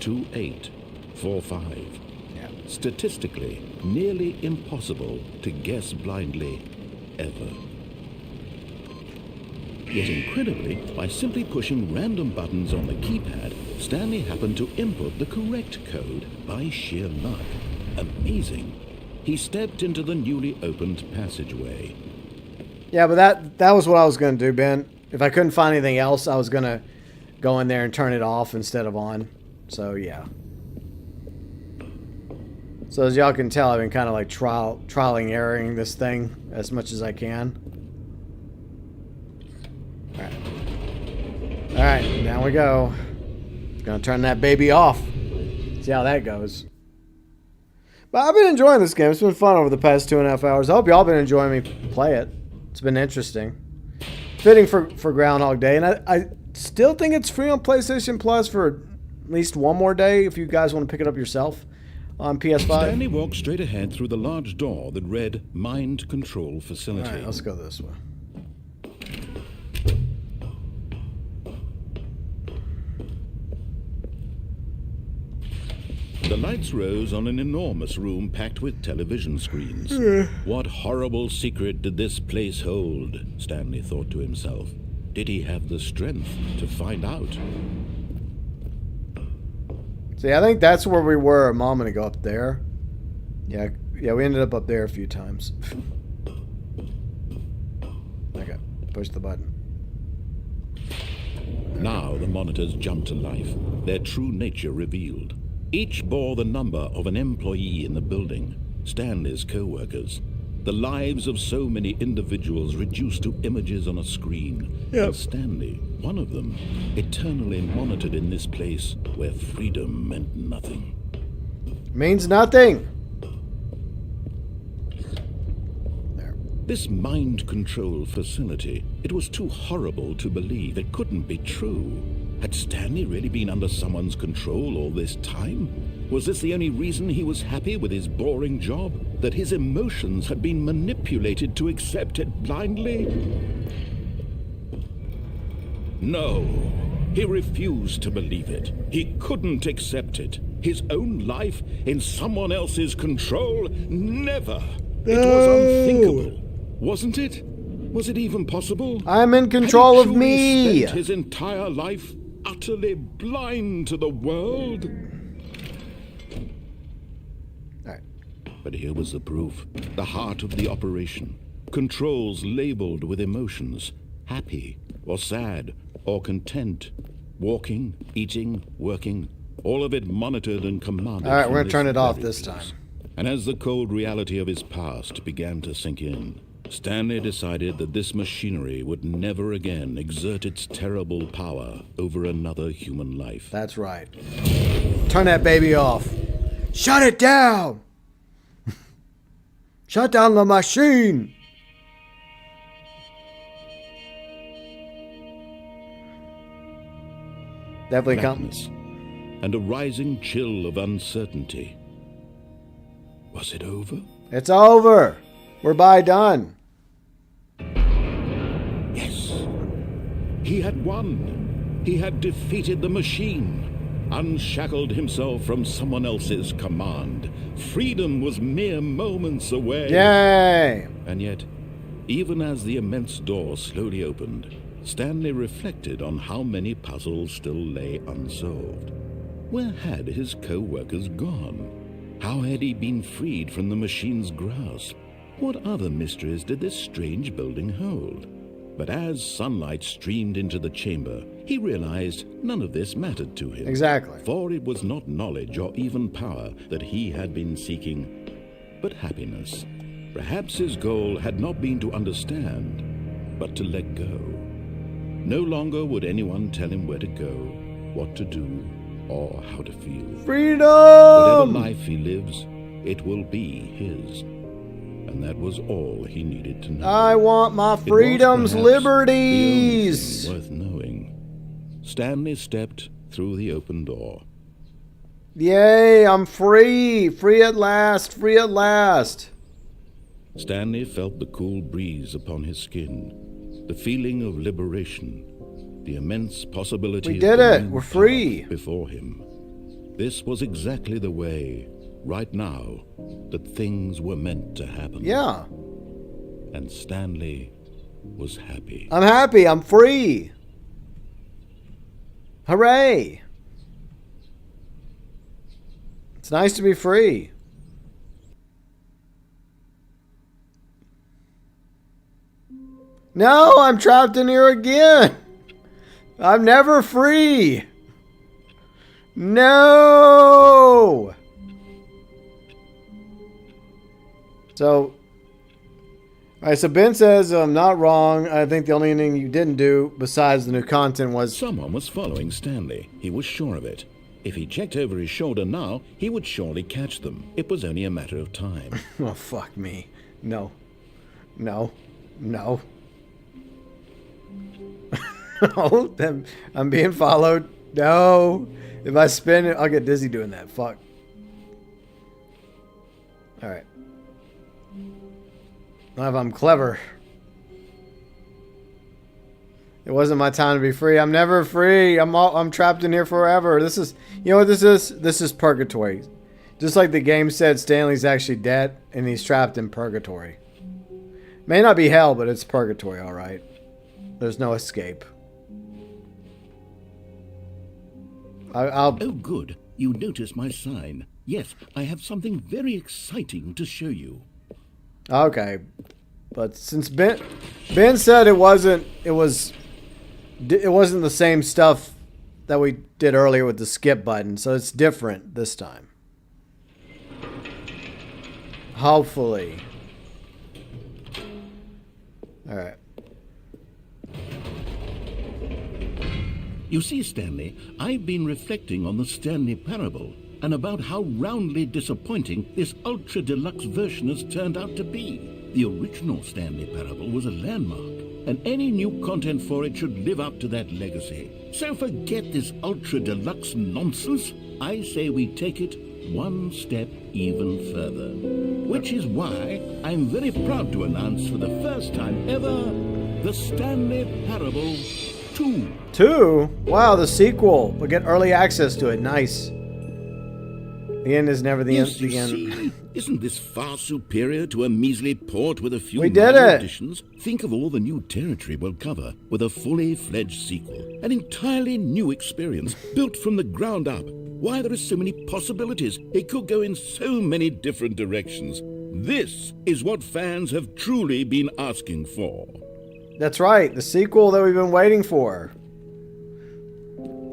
2845. Yeah. Statistically, nearly impossible to guess blindly, ever. Yet incredibly, by simply pushing random buttons on the keypad, Stanley happened to input the correct code by sheer luck. Amazing. He stepped into the newly opened passageway. Yeah, but that was what I was gonna do, Ben. If I couldn't find anything else, I was gonna go in there and turn it off instead of on. So yeah. So as y'all can tell, I've been kind of like trialing erroring this thing as much as I can. Alright, down we go. Gonna turn that baby off. See how that goes. But I've been enjoying this game. It's been fun over the past 2.5 hours. I hope y'all been enjoying me play it. It's been interesting. Fitting for Groundhog Day. And I still think it's free on PlayStation Plus for at least one more day if you guys want to pick it up yourself on PS5. Stanley walked straight ahead through the large door that read Mind Control Facility. Alright, let's go this way. The lights rose on an enormous room packed with television screens. What horrible secret did this place hold? Stanley thought to himself. Did he have the strength to find out? See, I think that's where we were a moment ago, up there. Yeah, we ended up there a few times. Okay, push the button. Now the monitors jumped to life, their true nature revealed. Each bore the number of an employee in the building, Stanley's co-workers. The lives of so many individuals reduced to images on a screen. Yep. And Stanley, one of them, eternally monitored in this place where freedom meant nothing. Means nothing. This mind control facility, it was too horrible to believe. It couldn't be true. Had Stanley really been under someone's control all this time? Was this the only reason he was happy with his boring job? That his emotions had been manipulated to accept it blindly? No. He refused to believe it. He couldn't accept it. His own life in someone else's control? Never. It was unthinkable. Wasn't it? Was it even possible? I'm in control of Had he truly me. spent his entire life utterly blind to the world? All right. But here was the proof. The heart of the operation. Controls labeled with emotions. Happy, or sad, or content. Walking, eating, working. All of it monitored and commanded. All right, we're from going to turn it off very this place. time. And as the cold reality of his past began to sink in, Stanley decided that this machinery would never again exert its terrible power over another human life. That's right. Turn that baby off. Shut it down. Shut down the machine. Definitely Blackness comes. and a rising chill of uncertainty. Was it over? It's over. We're by done. Yes. He had won. He had defeated the machine, unshackled himself from someone else's command. Freedom was mere moments away. Yay. And yet, even as the immense door slowly opened, Stanley reflected on how many puzzles still lay unsolved. Where had his co-workers gone? How had he been freed from the machine's grasp? What other mysteries did this strange building hold? But as sunlight streamed into the chamber, he realized none of this mattered to him. Exactly. For it was not knowledge or even power that he had been seeking, but happiness. Perhaps his goal had not been to understand, but to let go. No longer would anyone tell him where to go, what to do, or how to feel. Freedom! Whatever life he lives, it will be his. And that was all he needed to know. I want my It was freedoms, perhaps liberties. the only thing worth knowing. Stanley stepped through the open door. Yay, I'm free. Free at last. Free at last. Stanley felt the cool breeze upon his skin, the feeling of liberation, the immense possibility We did it. We're free. before him. This was exactly the way, right now, that things were meant to happen. Yeah. And Stanley was happy. I'm happy. I'm free. Hooray. It's nice to be free. No, I'm trapped in here again. I'm never free. No. So, all right, so Ben says I'm not wrong. I think the only thing you didn't do besides the new content was... Someone was following Stanley. He was sure of it. If he checked over his shoulder now, he would surely catch them. It was only a matter of time. Oh, fuck me. No. No. No. No. I'm being followed. No. If I spin it, I'll get dizzy doing that. Fuck. Alright. Not if I'm clever. It wasn't my time to be free. I'm never free. I'm trapped in here forever. This is, you know what this is? This is purgatory. Just like the game said, Stanley's actually dead and he's trapped in purgatory. May not be hell, but it's purgatory, alright. There's no escape. I'll... Oh, good. You noticed my sign. Yes, I have something very exciting to show you. Okay. But since Ben said it wasn't the same stuff that we did earlier with the skip button, so it's different this time. Hopefully. Alright. You see, Stanley, I've been reflecting on the Stanley Parable and about how roundly disappointing this ultra-deluxe version has turned out to be. The original Stanley Parable was a landmark, and any new content for it should live up to that legacy. So forget this ultra-deluxe nonsense. I say we take it one step even further. Which is why I'm very proud to announce for the first time ever, the Stanley Parable 2. 2? Wow, the sequel. We'll get early access to it. Nice. The end is never the end. The end. See, isn't this far superior to a measly port with a few minor additions? Think of all the new territory we'll cover with a fully fledged sequel. An entirely new experience, built from the ground up. Why, there are so many possibilities. It could go in so many different directions. This is what fans have truly been asking for. That's right, the sequel that we've been waiting for.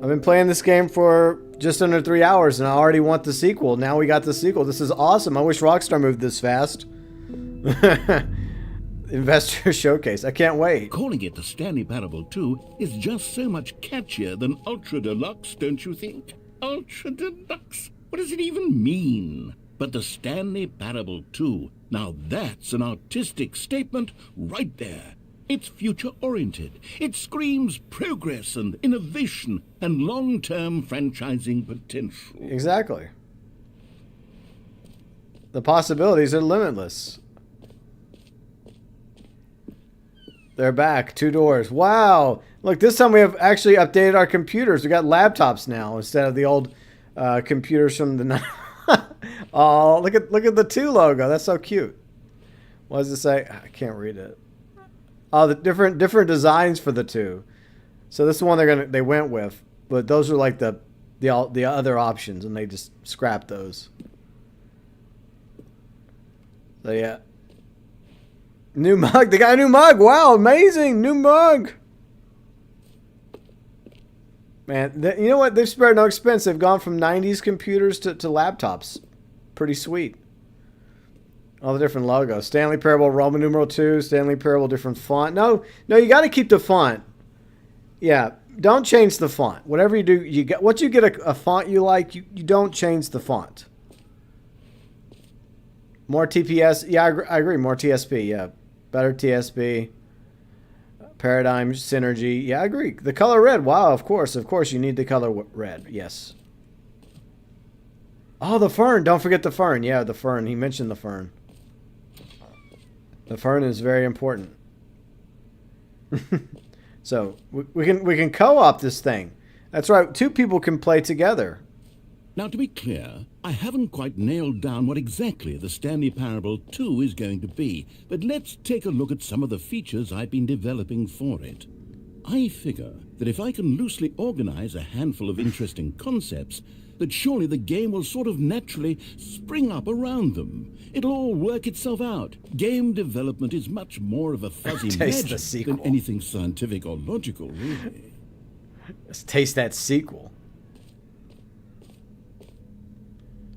I've been playing this game for just under 3 hours and I already want the sequel. Now we got the sequel. This is awesome. I wish Rockstar moved this fast. Investor Showcase. I can't wait. Calling it the Stanley Parable 2 is just so much catchier than Ultra Deluxe, don't you think? Ultra Deluxe? What does it even mean? But the Stanley Parable 2, now that's an artistic statement right there. It's future-oriented. It screams progress and innovation and long-term franchising potential. Exactly. The possibilities are limitless. They're back. 2 doors. Wow. Look, this time we have actually updated our computers. We got laptops now instead of the old computers from the... Oh, look at the 2 logo. That's so cute. What does it say? I can't read it. Oh, the different designs for the 2. So this is the one they went with, but those are like the other options, and they just scrapped those. So yeah, new mug. They got a new mug. Wow, amazing new mug. Man, you know what? They've spared no expense. They've gone from 90s computers to laptops. Pretty sweet. All the different logos. Stanley Parable Roman numeral 2. Stanley Parable different font. No, you got to keep the font. Yeah, don't change the font. Whatever you do, you get. Once you get a font you like, you don't change the font. More TPS. Yeah, I agree. More TSP. Yeah, better TSP. Paradigm synergy. Yeah, I agree. The color red. Wow, of course, you need the color red. Yes. Oh, the fern. Don't forget the fern. Yeah, the fern. He mentioned the fern. The fern is very important. So we can co-op this thing. That's right. 2 people can play together. Now, to be clear, I haven't quite nailed down what exactly the Stanley Parable 2 is going to be, but let's take a look at some of the features I've been developing for it. I figure that if I can loosely organize a handful of interesting concepts, that surely the game will sort of naturally spring up around them. It'll all work itself out. Game development is much more of a fuzzy magic than anything scientific or logical, really. Let's taste that sequel.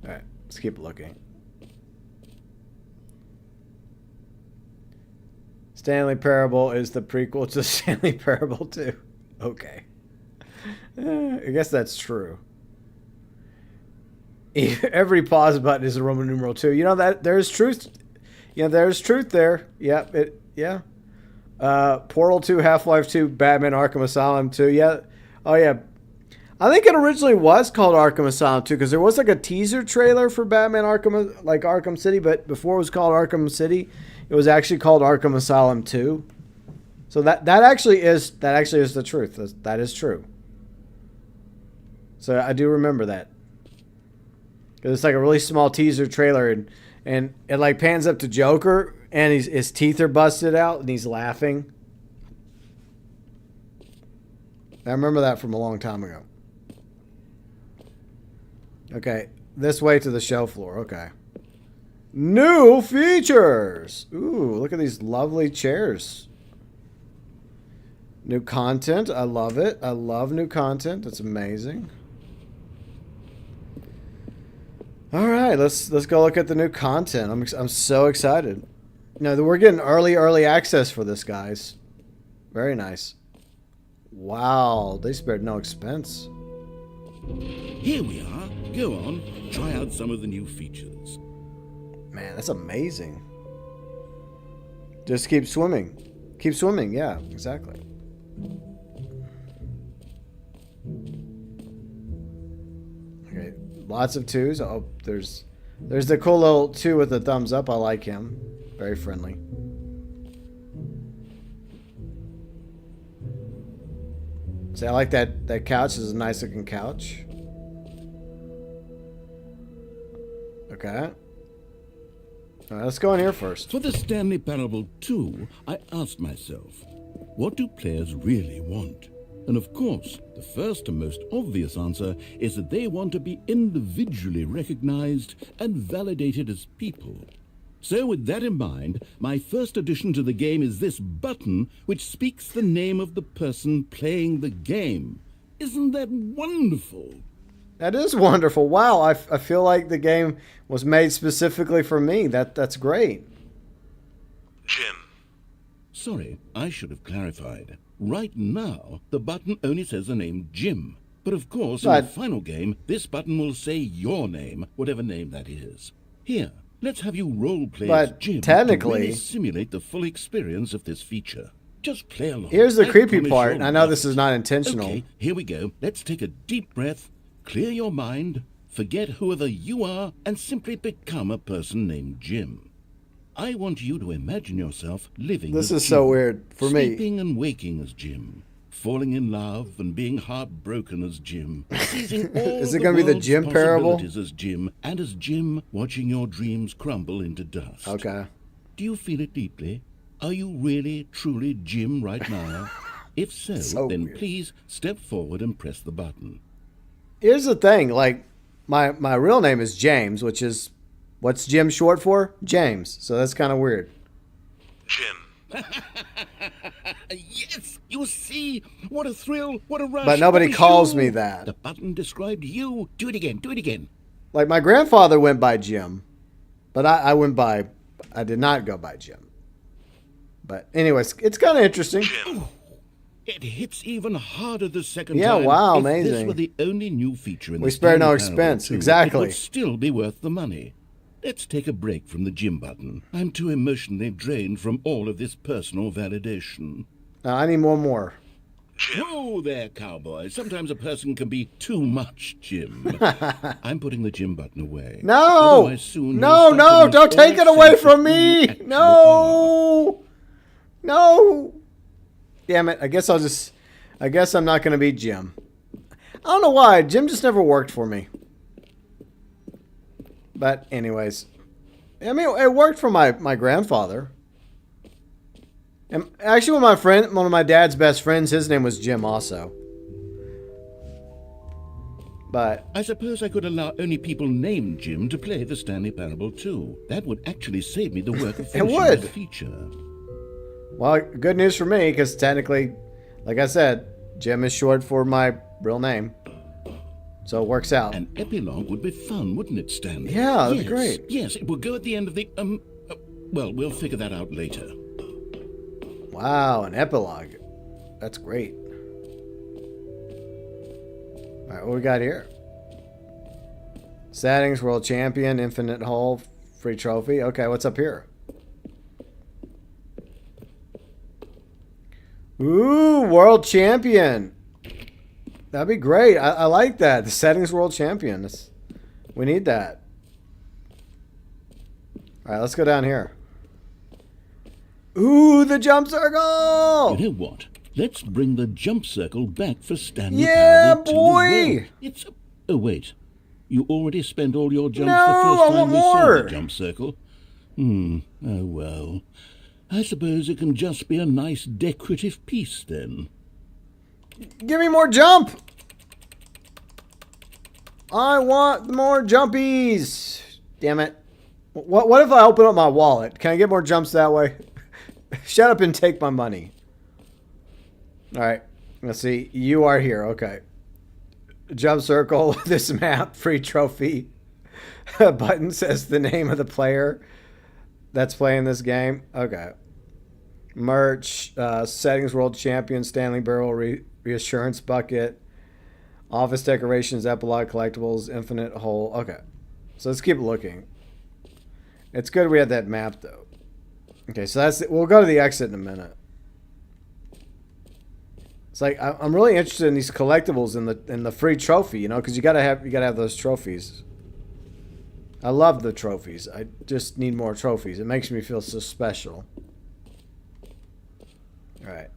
All right, let's keep looking. Stanley Parable is the prequel to Stanley Parable 2. Okay. I guess that's true. Every pause button is a Roman numeral 2. You know that there's truth. Yeah, there's truth there. Yeah. Portal 2, Half-Life 2, Batman Arkham Asylum 2. Yeah. Oh yeah. I think it originally was called Arkham Asylum 2 because there was like a teaser trailer for Batman Arkham City, but before it was called Arkham City, it was actually called Arkham Asylum 2. So that actually is the truth. That is true. So I do remember that. It's like a really small teaser trailer, and it like pans up to Joker, and his teeth are busted out, and he's laughing. I remember that from a long time ago. Okay, this way to the show floor. Okay. New features. Ooh, look at these lovely chairs. New content. I love it. I love new content. That's amazing. All right, let's go look at the new content. I'm so excited. No, we're getting early access for this, guys. Very nice. Wow, they spared no expense. Here we are. Go on, try out some of the new features. Man, that's amazing. Just keep swimming. Keep swimming, yeah, exactly. Okay, lots of twos. Oh, there's the cool little two with the thumbs up. I like him. Very friendly. See, I like that couch. Is a nice looking couch. Okay. All right, let's go in here first. For the Stanley Parable 2, I asked myself, what do players really want? And of course, the first and most obvious answer is that they want to be individually recognized and validated as people. So with that in mind, my first addition to the game is this button which speaks the name of the person playing the game. Isn't that wonderful? That is wonderful. Wow, I feel like the game was made specifically for me. That's great. Jim. Sorry, I should have clarified. Right now, the button only says the name Jim. But of course, in the final game, this button will say your name, whatever name that is. Here, let's have you role-play as Jim technically, to really simulate the full experience of this feature. Just play along. Here's the creepy part, and I know this is not intentional. Okay, here we go. Let's take a deep breath, clear your mind, forget whoever you are, and simply become a person named Jim. I want you to imagine yourself living This as is Jim, so weird for me. sleeping and waking as Jim, falling in love and being heartbroken as Jim, seizing all Is it the going to be the world's Jim parable? possibilities as Jim, and as Jim watching your dreams crumble into dust. Okay. Do you feel it deeply? Are you really, truly Jim right now? If so, then weird. please step forward and press the button. Here's the thing, like my real name is James, which is what's Jim short for? James. So that's kind of weird. Jim. Yes, you see, what a thrill, what a rush. But nobody What a calls shoe. me that. The button described you. Do it again, do it again. Like my grandfather went by Jim, but I did not go by Jim. But anyways, it's kind of interesting. Jim. It hits even harder the second Yeah, time. wow, If this amazing. were the only new feature in We the spare no Stanley expense, Parable 2, exactly. It would still be worth the money. Let's take a break from the Jim button. I'm too emotionally drained from all of this personal validation. Now, I need one more. Whoa there, cowboy. Sometimes a person can be too much Jim. I'm putting the Jim button away. No! Otherwise soon No, you'll start to lose don't take all it away sense of from who you me! actually are. No! No! Damn it. I guess I'm not going to be Jim. I don't know why. Jim just never worked for me. But anyways. I mean, it worked for my grandfather. And actually, one of my dad's best friends, his name was Jim also. But I suppose I could allow only people named Jim to play the Stanley Parable 2. That would actually save me the work of finishing would. this feature. well, good news for me, because technically, like I said, Jim is short for my real name. So it works out. An epilogue would be fun, wouldn't it, Stanley? Yeah, that'd be Yes, great. Yes, it would go at the end of the, well, we'll figure that out later. Wow, an epilogue. That's great. All right, what we got here? Settings, world champion, infinite hull, free trophy. Okay, what's up here? Ooh, world champion. That'd be great. I like that. The settings world champion. We need that. All right, let's go down here. Ooh, the jump circle! You know what? Let's bring the jump circle back for Stanley Yeah, Parable 2 as boy! well. It's oh wait, You already spent all your jumps No, the first I time want we saw more. the jump circle. Oh well. I suppose it can just be a nice decorative piece then. Give me more jump. I want more jumpies. Damn it. What if I open up my wallet? Can I get more jumps that way? Shut up and take my money. All right. Let's see. You are here. Okay. Jump circle. This map. Free trophy. A button says the name of the player that's playing this game. Okay. Merch. Settings. World Champion. Stanley Barrel. Reassurance Bucket. Office decorations. Epilogue collectibles. Infinite hole. Okay. So let's keep looking. It's good we had that map though. Okay, so that's it. We'll go to the exit in a minute. It's like I'm really interested in these collectibles in the free trophy, you know, because you gotta have those trophies. I love the trophies. I just need more trophies. It makes me feel so special. All right,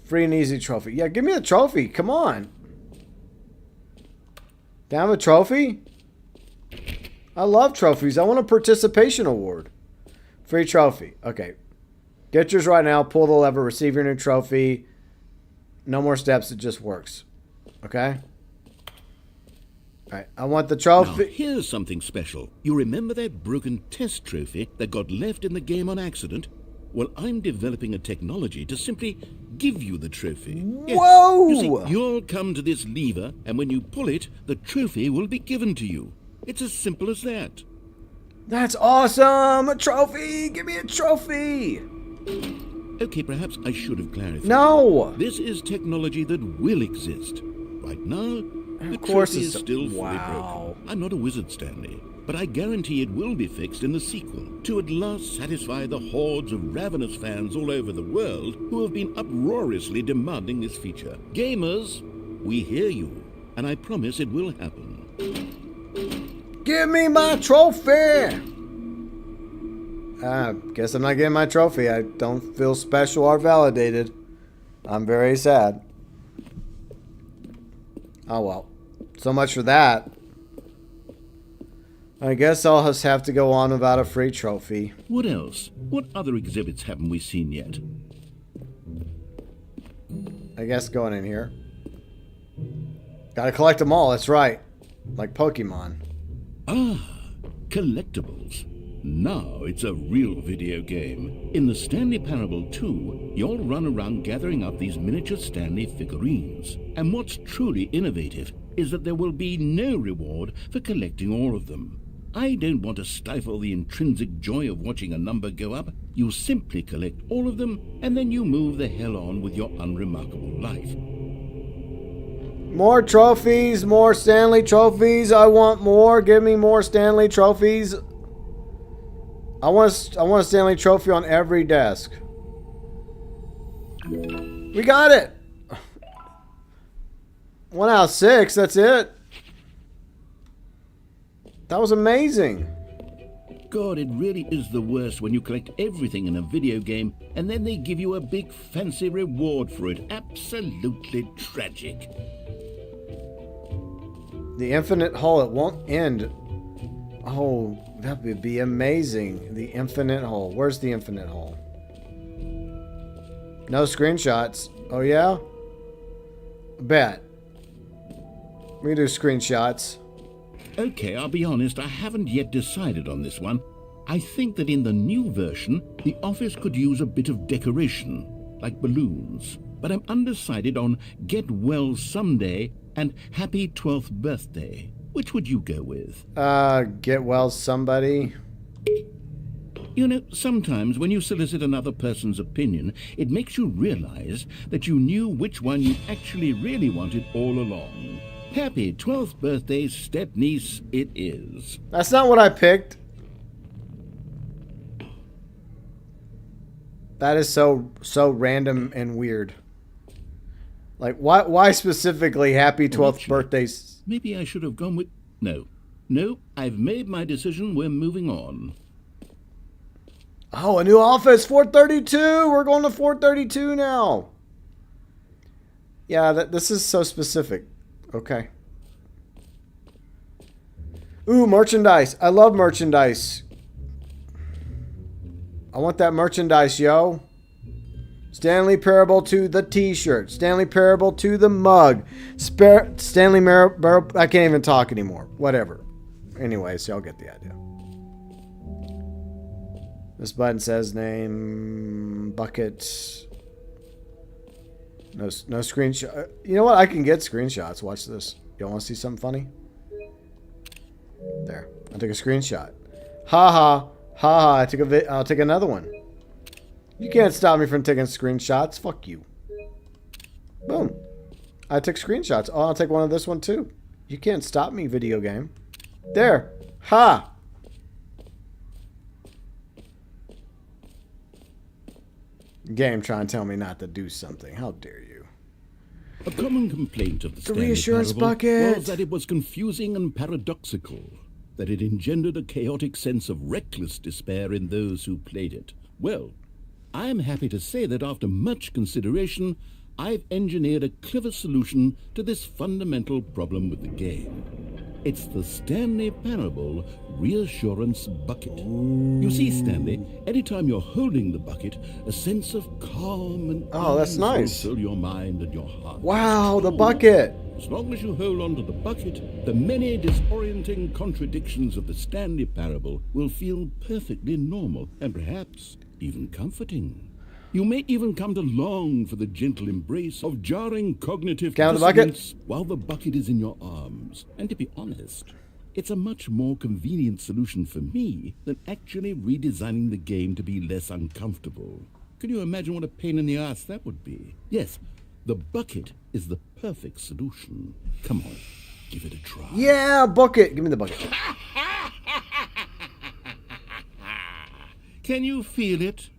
free and easy trophy. Yeah, give me the trophy. Come on. Down with trophy. I love trophies. I want a participation award. Free trophy. Okay. Get yours right now. Pull the lever. Receive your new trophy. No more steps. It just works. Okay? Alright. I want the trophy. Now, here's something special. You remember that broken test trophy that got left in the game on accident? Well, I'm developing a technology to simply give you the trophy. Whoa! Yes. You see, you'll come to this lever, and when you pull it, the trophy will be given to you. It's as simple as that. That's awesome! A trophy! Give me a trophy! Okay, perhaps I should have clarified. No! This is technology that will exist. Right now, the course trophy it's- is still fully wow. broken. I'm not a wizard, Stanley, but I guarantee it will be fixed in the sequel to at last satisfy the hordes of ravenous fans all over the world who have been uproariously demanding this feature. Gamers, we hear you, and I promise it will happen. Give me my trophy! Guess I'm not getting my trophy. I don't feel special or validated. I'm very sad. Oh well. So much for that. I guess I'll just have to go on without a free trophy. What else? What other exhibits haven't we seen yet? I guess going in here. Gotta collect them all, that's right. Like Pokemon. Ah, collectibles. Now it's a real video game. In the Stanley Parable 2, you'll run around gathering up these miniature Stanley figurines. And what's truly innovative is that there will be no reward for collecting all of them. I don't want to stifle the intrinsic joy of watching a number go up. You simply collect all of them, and then you move the hell on with your unremarkable life. More trophies, more Stanley trophies. I want more. Give me more Stanley trophies. I want a Stanley trophy on every desk. We got it. 1 out of 6. That's it. That was amazing. God, it really is the worst when you collect everything in a video game and then they give you a big fancy reward for it. Absolutely tragic. The infinite hole, it won't end. Oh, that would be amazing. The infinite hole. Where's the infinite hole? No screenshots. Oh, yeah? Bet. We can do screenshots. Okay, I'll be honest, I haven't yet decided on this one. I think that in the new version, the office could use a bit of decoration, like balloons. But I'm undecided on Get Well Someday and Happy 12th Birthday. Which would you go with? Get well somebody. You know, sometimes when you solicit another person's opinion, it makes you realize that you knew which one you actually really wanted all along. Happy 12th birthday, step-niece, it is. That's not what I picked. That is so random and weird. Like, why specifically happy 12th birthday? Maybe I should have gone with... No, I've made my decision. We're moving on. Oh, a new office, 432. We're going to 432 now. Yeah, this is so specific. Okay. Ooh, merchandise. I love merchandise. I want that merchandise, yo. Stanley Parable to the t-shirt. Stanley Parable to the mug. Stanley Parable. I can't even talk anymore. Whatever. Anyways, y'all get the idea. This button says name, bucket. No screenshot. You know what? I can get screenshots. Watch this. Y'all want to see something funny? There. I took a screenshot. Ha ha. Ha ha. I'll take another one. You can't stop me from taking screenshots. Fuck you. Boom. I took screenshots. Oh, I'll take one of this one too. You can't stop me, video game. There. Ha. Game trying to tell me not to do something. How dare you? A common complaint of the Stanley reassurance Parable bucket was that it was confusing and paradoxical, that it engendered a chaotic sense of reckless despair in those who played it. Well, I am happy to say that after much consideration, I've engineered a clever solution to this fundamental problem with the game. It's the Stanley Parable Reassurance Bucket. You see, Stanley, anytime you're holding the bucket, a sense of calm and that's ease nice. will fill your mind and your heart. Wow, the bucket. As long as you hold on to the bucket, the many disorienting contradictions of the Stanley Parable will feel perfectly normal and perhaps even comforting. You may even come to long for the gentle embrace of jarring cognitive Count the bucket. dissonance while the bucket is in your arms. And to be honest, it's a much more convenient solution for me than actually redesigning the game to be less uncomfortable. Can you imagine what a pain in the ass that would be? Yes, the bucket is the perfect solution. Come on, give it a try. Yeah, bucket. Give me the bucket. Can you feel it?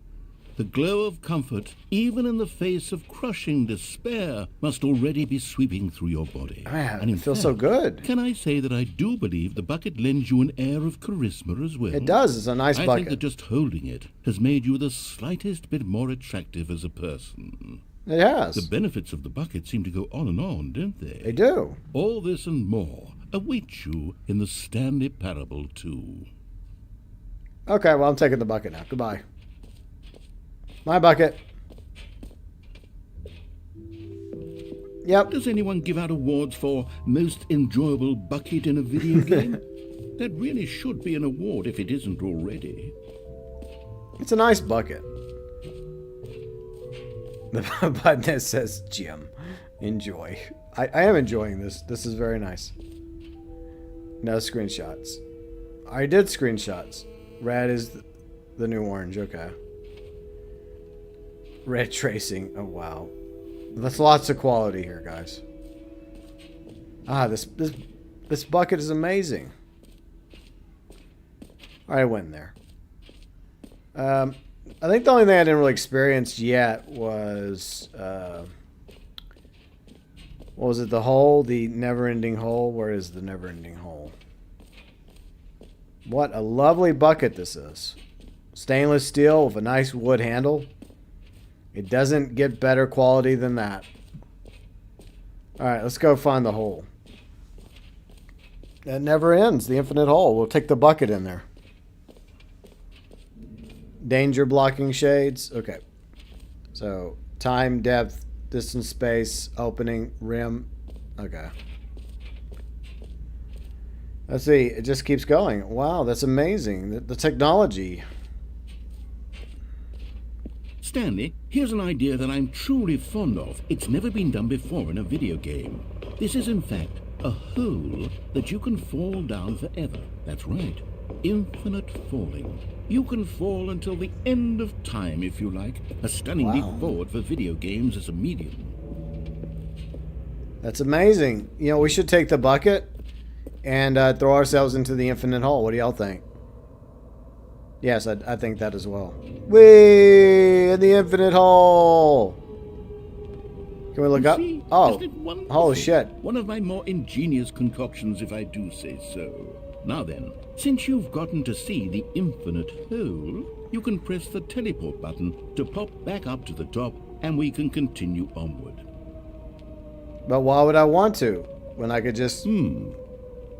The glow of comfort, even in the face of crushing despair, must already be sweeping through your body. Man, And in it feels so fact, good. Can I say that I do believe the bucket lends you an air of charisma as well? It does. It's a nice I bucket. think that just holding it has made you the slightest bit more attractive as a person. It has. The benefits of the bucket seem to go on and on, don't they? They do. All this and more await you in the Stanley Parable 2. Okay, well, I'm taking the bucket now. Goodbye. My bucket. Yep. Does anyone give out awards for most enjoyable bucket in a video game? That really should be an award if it isn't already. It's a nice bucket. The button that says Jim. Enjoy. I am enjoying this. This is very nice. No screenshots. I did screenshots. Red is the new orange. Okay. Red tracing. Oh, wow. That's lots of quality here, guys. Ah, this bucket is amazing. I went in there. I think the only thing I didn't really experience yet was what was it? The hole, the never-ending hole. Where is the never-ending hole? What a lovely bucket this is. Stainless steel with a nice wood handle. It doesn't get better quality than that. Alright, let's go find the hole. That never ends. The infinite hole. We'll take the bucket in there. Danger blocking shades. Okay. So, time, depth, distance, space, opening, rim. Okay. Let's see. It just keeps going. Wow, that's amazing. The technology. Stanley, here's an idea that I'm truly fond of. It's never been done before in a video game. This is, in fact, a hole that you can fall down forever. That's right. Infinite falling. You can fall until the end of time, if you like. A stunning leap forward for video games as a medium. That's amazing. You know, we should take the bucket and throw ourselves into the infinite hole. What do y'all think? Yes, I think that as well. Whee! In the infinite hole! Can we look up? See, Oh. isn't it wonderful? Holy shit. One of my more ingenious concoctions, if I do say so. Now then, since you've gotten to see the infinite hole, you can press the teleport button to pop back up to the top, and we can continue onward. But why would I want to? When I could just...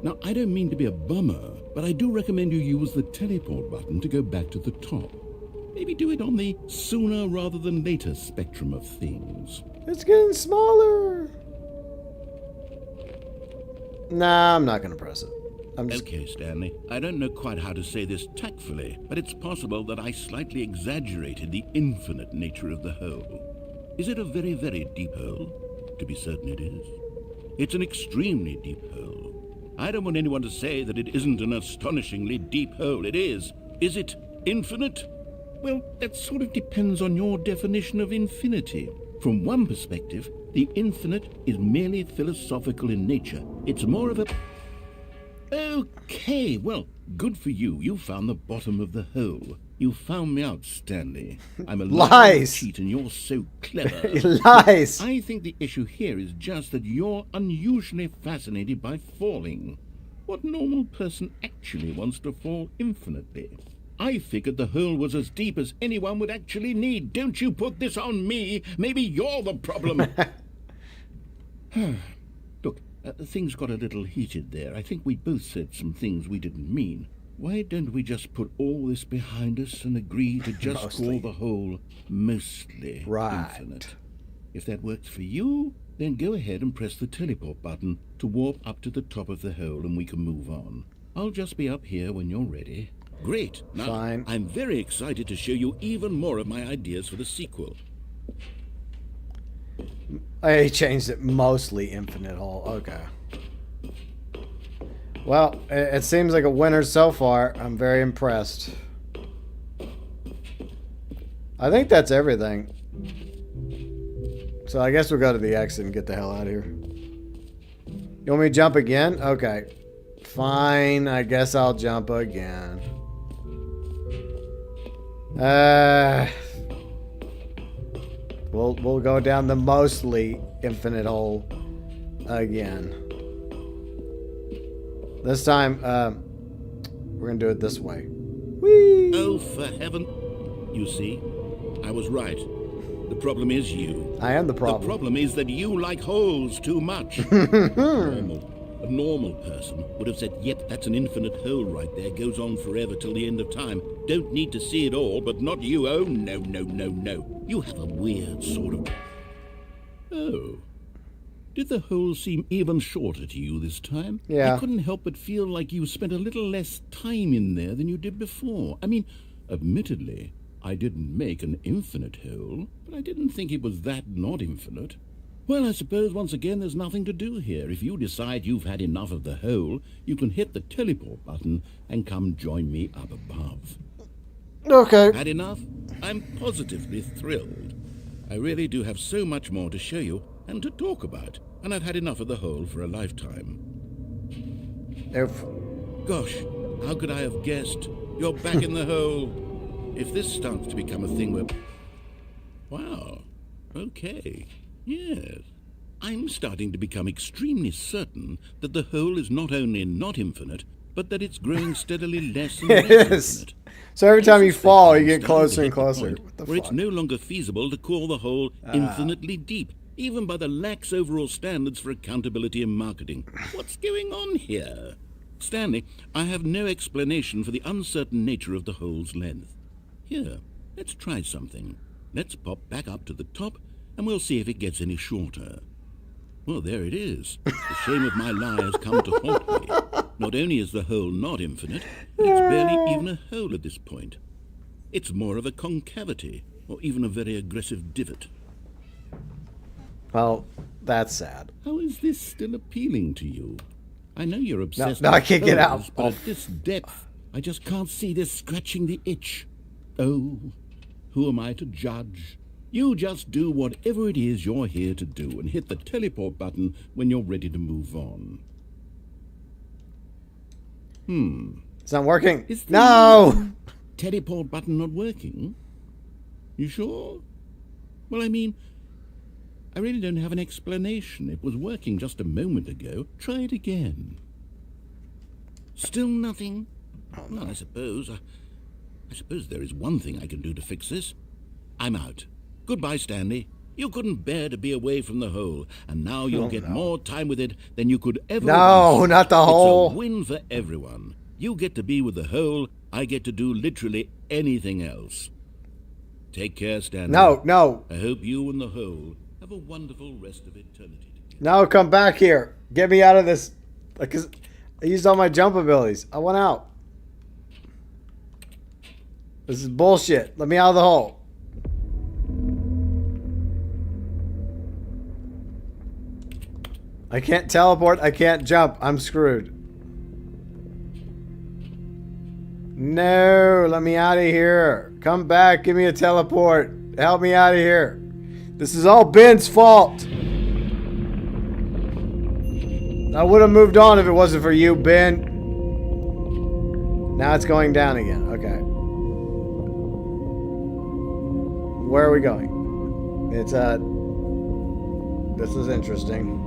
Now, I don't mean to be a bummer, but I do recommend you use the teleport button to go back to the top. Maybe do it on the sooner rather than later spectrum of things. It's getting smaller. Nah, I'm not gonna press it. I'm just... Okay, Stanley. I don't know quite how to say this tactfully, but it's possible that I slightly exaggerated the infinite nature of the hole. Is it a very, very deep hole? To be certain it is. It's an extremely deep hole. I don't want anyone to say that it isn't an astonishingly deep hole. It is. Is it infinite? Well, that sort of depends on your definition of infinity. From one perspective, the infinite is merely philosophical in nature. It's more of a... Okay, well, good for you. You found the bottom of the hole. You found me out, Stanley. I'm a Lies. cheat and you're so clever. Lies. I think the issue here is just that you're unusually fascinated by falling. What normal person actually wants to fall infinitely? I figured the hole was as deep as anyone would actually need. Don't you put this on me. Maybe you're the problem. Look, things got a little heated there. I think we both said some things we didn't mean. Why don't we just put all this behind us and agree to just call the hole mostly infinite? If that works for you, then go ahead and press the teleport button to warp up to the top of the hole and we can move on. I'll just be up here when you're ready. Great. Now, Fine. I'm very excited to show you even more of my ideas for the sequel. I changed it mostly infinite hole. Okay. Well, it seems like a winner so far. I'm very impressed. I think that's everything. So I guess we'll go to the exit and get the hell out of here. You want me to jump again? Okay. Fine. I guess I'll jump again. We'll go down the mostly infinite hole again. This time, we're gonna do it this way. Whee! Oh, for heaven. You see, I was right. The problem is you. I am the problem. The problem is that you like holes too much. A normal person would have said, yep, that's an infinite hole right there. Goes on forever till the end of time. Don't need to see it all, but not you. Oh, no, no, no, no. You have a weird sort of... Oh. Did the hole seem even shorter to you this time? Yeah. I couldn't help but feel like you spent a little less time in there than you did before. I mean, admittedly, I didn't make an infinite hole, but I didn't think it was that not infinite. Well, I suppose once again there's nothing to do here. If you decide you've had enough of the hole, you can hit the teleport button and come join me up above. Okay. Had enough? I'm positively thrilled. I really do have so much more to show you and to talk about, and I've had enough of the hole for a lifetime. Gosh, how could I have guessed? You're back in the hole. If this starts to become a thing where... Wow. Okay. Yes. I'm starting to become extremely certain that the hole is not only not infinite, but that it's growing steadily less and less infinite. So every time you fall, you get closer and closer. What the where fuck? it's no longer feasible to call the hole infinitely deep, even by the lax overall standards for accountability and marketing. What's going on here? Stanley, I have no explanation for the uncertain nature of the hole's length. Here, let's try something. Let's pop back up to the top, and we'll see if it gets any shorter. Well, there it is. The shame of my lie has come to haunt me. Not only is the hole not infinite, but it's barely even a hole at this point. It's more of a concavity, or even a very aggressive divot. Well, that's sad. How is this still appealing to you? I know you're obsessed No, with I can't get out. holes, but at this depth, I just can't see this scratching the itch. Oh, who am I to judge? You just do whatever it is you're here to do and hit the teleport button when you're ready to move on. It's not working. Is the No! teleport button not working? You sure? Well, I mean, I really don't have an explanation. It was working just a moment ago. Try it again. Still nothing? Well, I suppose there is one thing I can do to fix this. I'm out. Goodbye, Stanley. You couldn't bear to be away from the hole, and now you'll get more time with it than you could ever No, wish. not the hole. It's a win for everyone. You get to be with the hole, I get to do literally anything else. Take care, Stanley. No. I hope you and the hole have a wonderful rest of eternity together. No, come back here. Get me out of this. Because I used all my jump abilities. I want out. This is bullshit. Let me out of the hole. I can't teleport. I can't jump. I'm screwed. No, let me out of here. Come back. Give me a teleport. Help me out of here. This is all Ben's fault. I would have moved on if it wasn't for you, Ben. Now it's going down again. Okay. Where are we going? It's this is interesting.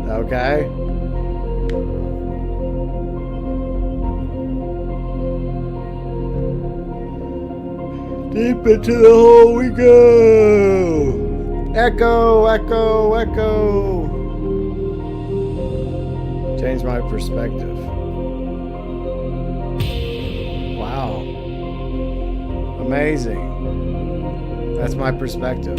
Okay. Deep into the hole we go. Echo, echo, echo. Change my perspective. Wow. Amazing. That's my perspective.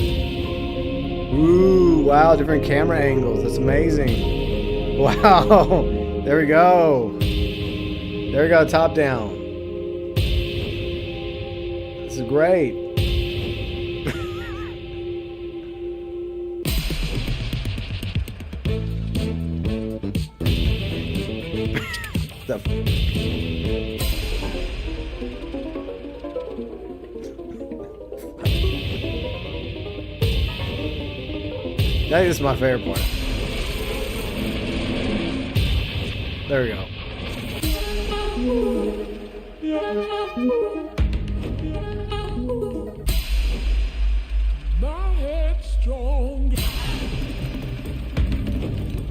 Ooh, wow, different camera angles. That's amazing. Wow. There we go. There we go, top down. This is great. That is my favorite part. There we go.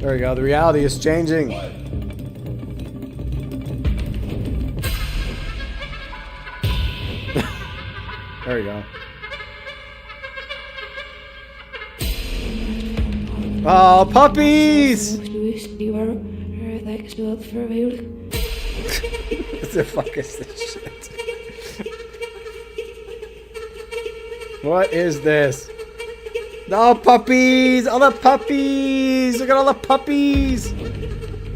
There we go. The reality is changing. There we go. Oh, puppies! What the fuck is this shit? What is this? No, puppies! All the puppies! Look at all the puppies!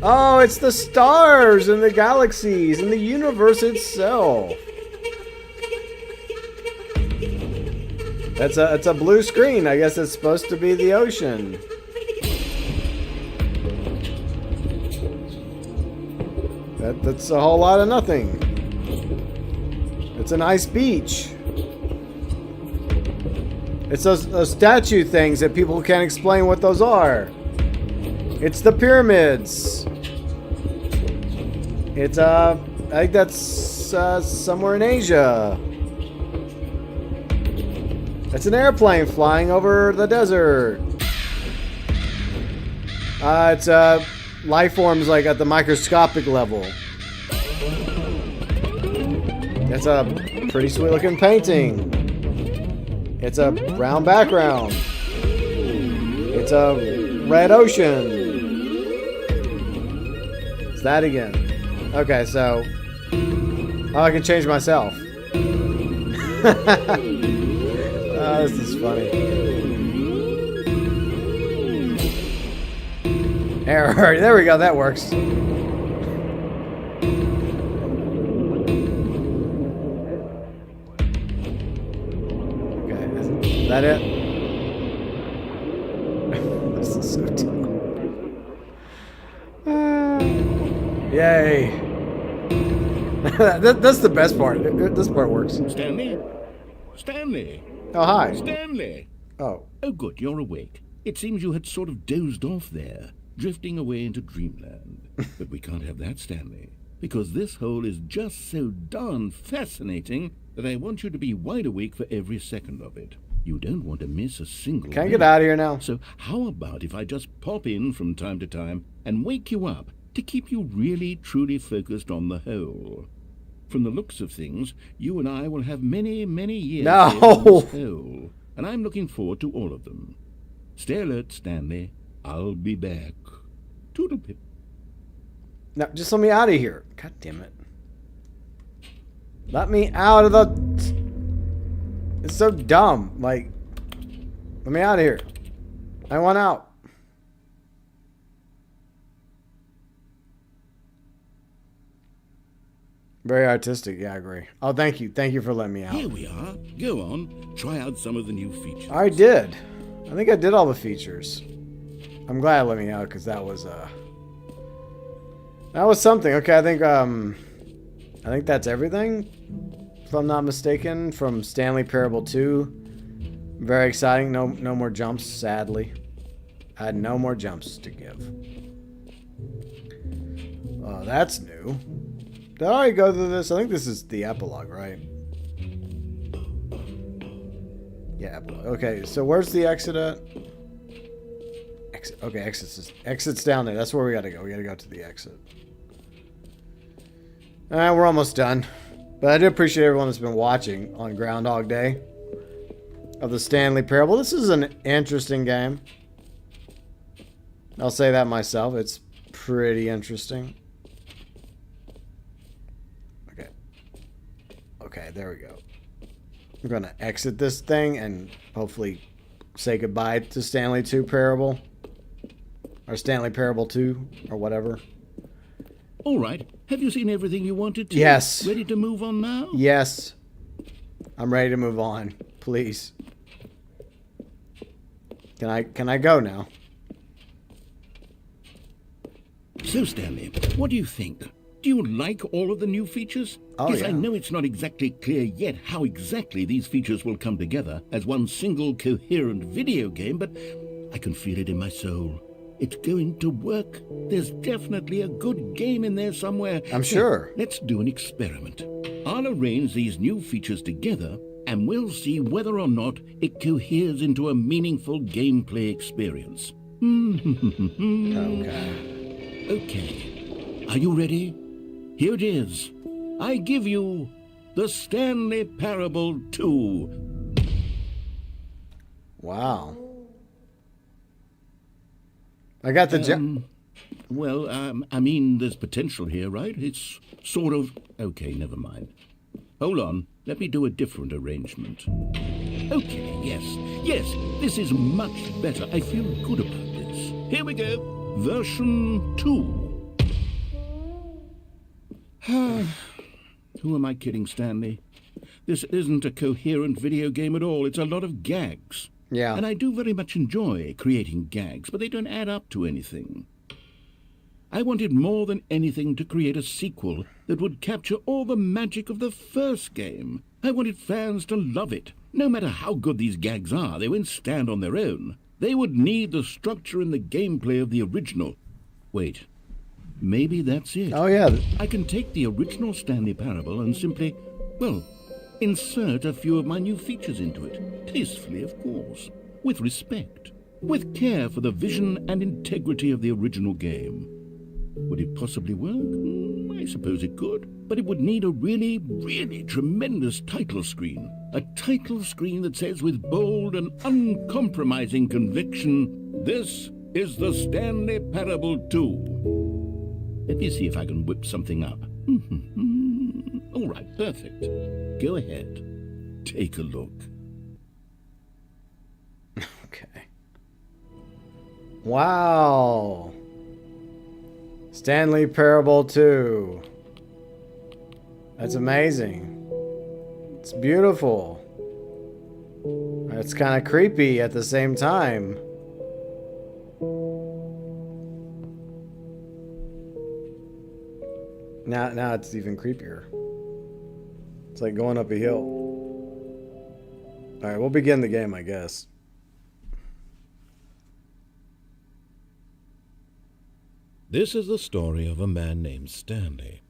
Oh, it's the stars and the galaxies and the universe itself. It's a blue screen. I guess it's supposed to be the ocean. That's a whole lot of nothing. It's a nice beach. It's those statue things that people can't explain what those are. It's the pyramids. It's I think that's somewhere in Asia. It's an airplane flying over the desert. It's life forms like at the microscopic level. It's a pretty sweet looking painting. It's a brown background. It's a red ocean. It's that again. Okay, so I can change myself. Oh, this is funny. Error. There we go. That works. Is that it? This is so dumb. Yay. That's the best part. This part works. Stanley? Stanley? Oh, hi. Stanley? Oh. Oh, good, you're awake. It seems you had sort of dozed off there, drifting away into dreamland. But we can't have that, Stanley, because this hole is just so darn fascinating that I want you to be wide awake for every second of it. You don't want to miss a single Can I bit. get out of here now? So how about if I just pop in from time to time and wake you up to keep you really, truly focused on the hole? From the looks of things, you and I will have many, many years No. here in this hole, and I'm looking forward to all of them. Stay alert, Stanley. I'll be back. Toodlepip. No, just let me out of here. God damn it. Let me out of the... It's so dumb. Like, let me out of here. I want out. Very artistic. Yeah, I agree. Oh, thank you. Thank you for letting me out. Here we are. Go on. Try out some of the new features. I did. I think I did all the features. I'm glad I let me out because that was something. Okay, I think that's everything. If I'm not mistaken, from Stanley Parable 2. Very exciting. No more jumps, sadly. I had no more jumps to give. Oh, that's new. Did I already go through this? I think this is the epilogue, right? Yeah, epilogue. Okay, so where's the exit at? Exit. Okay, exit's down there. That's where we gotta go. We gotta go to the exit. Alright, we're almost done. But I do appreciate everyone that's been watching on Groundhog Day of the Stanley Parable. This is an interesting game. I'll say that myself. It's pretty interesting. Okay, there we go. I'm going to exit this thing and hopefully say goodbye to Stanley 2 Parable. Or Stanley Parable 2, or whatever. All right. Have you seen everything you wanted to? Yes. Ready to move on now? Yes. I'm ready to move on. Please. Can I go now? So, Stanley, what do you think? Do you like all of the new features? Oh, Yes, yeah. I know it's not exactly clear yet how exactly these features will come together as one single coherent video game, but I can feel it in my soul. It's going to work. There's definitely a good game in there somewhere. I'm sure. Let's do an experiment. I'll arrange these new features together, and we'll see whether or not it coheres into a meaningful gameplay experience. Okay. Okay. Are you ready? Here it is. I give you the Stanley Parable 2. Wow. I got the... Well, I mean, there's potential here, right? It's sort of... Okay, never mind. Hold on. Let me do a different arrangement. Okay, yes, this is much better. I feel good about this. Here we go. Version 2. Who am I kidding, Stanley? This isn't a coherent video game at all. It's a lot of gags. Yeah. And I do very much enjoy creating gags, but they don't add up to anything. I wanted more than anything to create a sequel that would capture all the magic of the first game. I wanted fans to love it. No matter how good these gags are, they won't stand on their own. They would need the structure and the gameplay of the original. Wait, maybe that's it. Oh, yeah. I can take the original Stanley Parable and simply, well, insert a few of my new features into it. Tastefully, of course. With respect. With care for the vision and integrity of the original game. Would it possibly work? I suppose it could. But it would need a really, really tremendous title screen. A title screen that says with bold and uncompromising conviction, "This is the Stanley Parable 2. Let me see if I can whip something up. All right, perfect. Go ahead. Take a look. Okay. Wow. Stanley Parable 2. That's amazing. It's beautiful. It's kind of creepy at the same time. Now it's even creepier. It's like going up a hill. Alright, we'll begin the game, I guess. This is the story of a man named Stanley.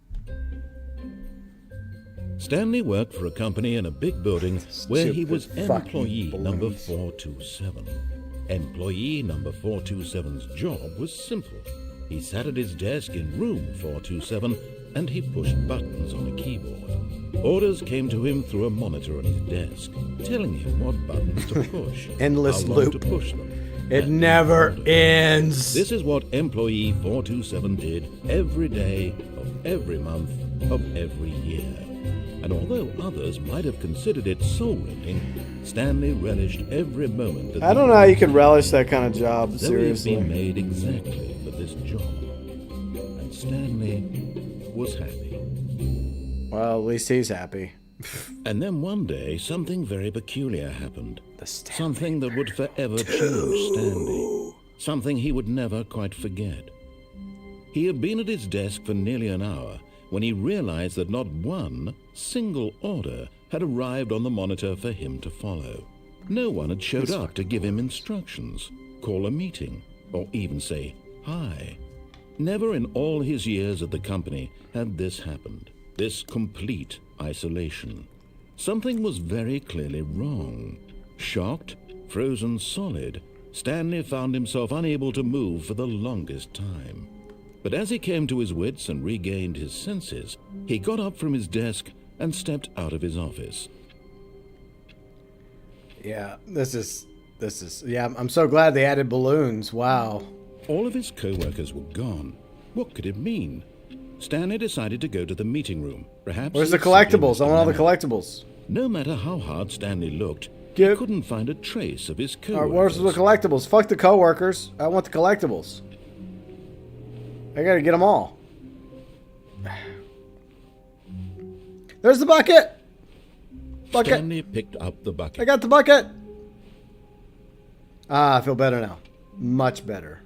Stanley worked for a company in a big building where he was Stupid fucking employee number balloons. 427. Employee number 427's job was simple. He sat at his desk in room 427 and he pushed buttons on a keyboard. Orders came to him through a monitor on his desk, telling him what buttons to push, Endless how long loop. to push them. It and never when to push them. ends. This is what employee 427 did every day of every month of every year. And although others might have considered it soul-rending, Stanley relished every moment that I don't know how you could relish that kind of job, seriously. He had been made exactly for this job. And Stanley was happy. Well, at least he's happy. And then one day, something very peculiar happened. The Stanley Something that would forever change Stanley. Something he would never quite forget. He had been at his desk for nearly an hour when he realized that not one single order had arrived on the monitor for him to follow. No one had showed up to give him instructions, call a meeting, or even say hi. Never in all his years at the company had this happened. This complete isolation. Something was very clearly wrong. Shocked, frozen solid, Stanley found himself unable to move for the longest time. But as he came to his wits and regained his senses, he got up from his desk and stepped out of his office. Yeah, this is, yeah, I'm so glad they added balloons. Wow. All of his co-workers were gone. What could it mean? Stanley decided to go to the meeting room. Perhaps Where's the he'd simply collectibles? missed I a want all the memo. collectibles. No matter how hard Stanley looked, Give- he couldn't find a trace of his All right, co-workers. where's the collectibles? Fuck the co-workers. I want the collectibles. I gotta get them all. There's the bucket. Bucket. Stanley picked up the bucket. I got the bucket. Ah, I feel better now. Much better.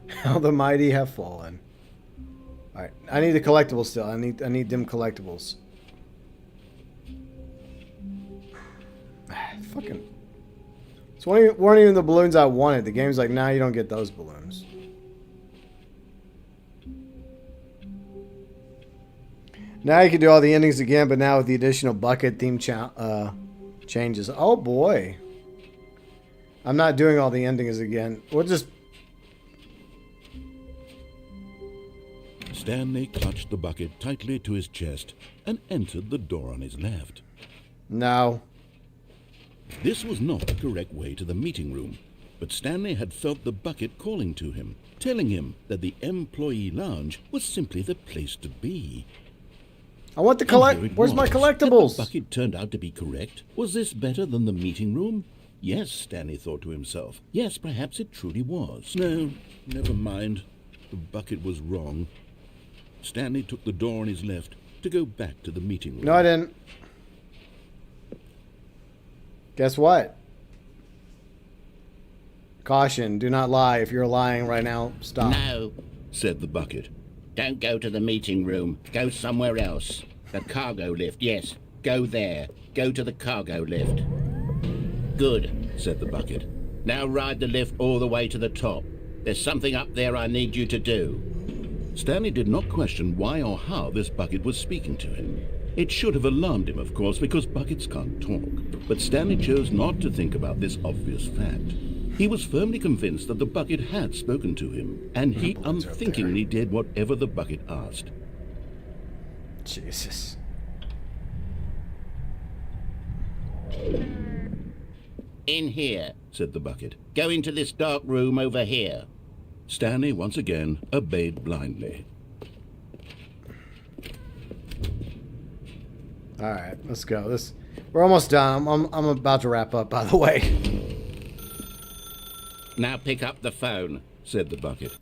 How the mighty have fallen. All right, I need the collectibles still. I need them collectibles. Fucking. So weren't even the balloons I wanted. The game's like, nah, you don't get those balloons. Now you can do all the endings again, but now with the additional bucket theme changes. Oh boy. I'm not doing all the endings again. We'll just... Stanley clutched the bucket tightly to his chest and entered the door on his left. No. This was not the correct way to the meeting room, but Stanley had felt the bucket calling to him, telling him that the employee lounge was simply the place to be. I want the And here it Where's my was. collectibles? Had the bucket turned out to be correct? Was this better than the meeting room? Yes, Stanley thought to himself. Yes, perhaps it truly was. No, never mind. The bucket was wrong. Stanley took the door on his left to go back to the meeting room. No, I didn't. Guess what? Caution, do not lie. If you're lying right now, stop. No, said the bucket. don't go to the meeting room. Go somewhere else. The cargo lift, yes. Go there. Go to the cargo lift. Good, said the bucket. Now ride the lift all the way to the top. There's something up there I need you to do. Stanley did not question why or how this bucket was speaking to him. It should have alarmed him, of course, because buckets can't talk. But Stanley chose not to think about this obvious fact. He was firmly convinced that the bucket had spoken to him, and he unthinkingly did whatever the bucket asked. Jesus. In here. Said the bucket. Go into this dark room over here. Stanley once again obeyed blindly. All right, let's go. We're almost done. I'm about to wrap up, by the way. Now pick up the phone. Said the bucket.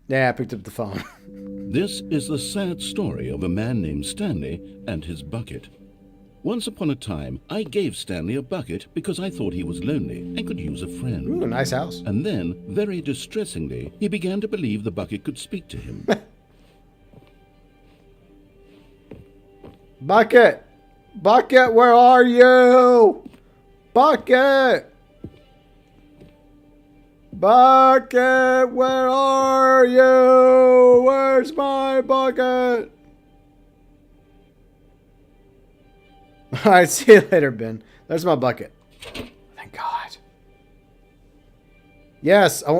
Yeah, I picked up the phone. This is the sad story of a man named Stanley and his bucket. Once upon a time, I gave Stanley a bucket because I thought he was lonely and could use a friend. Ooh, nice house. And then, very distressingly, he began to believe the bucket could speak to him. Bucket! Bucket, where are you? Bucket! Bucket, where are you? Where's my bucket? Alright, see you later, Ben. There's my bucket. Thank God. Yes, I'll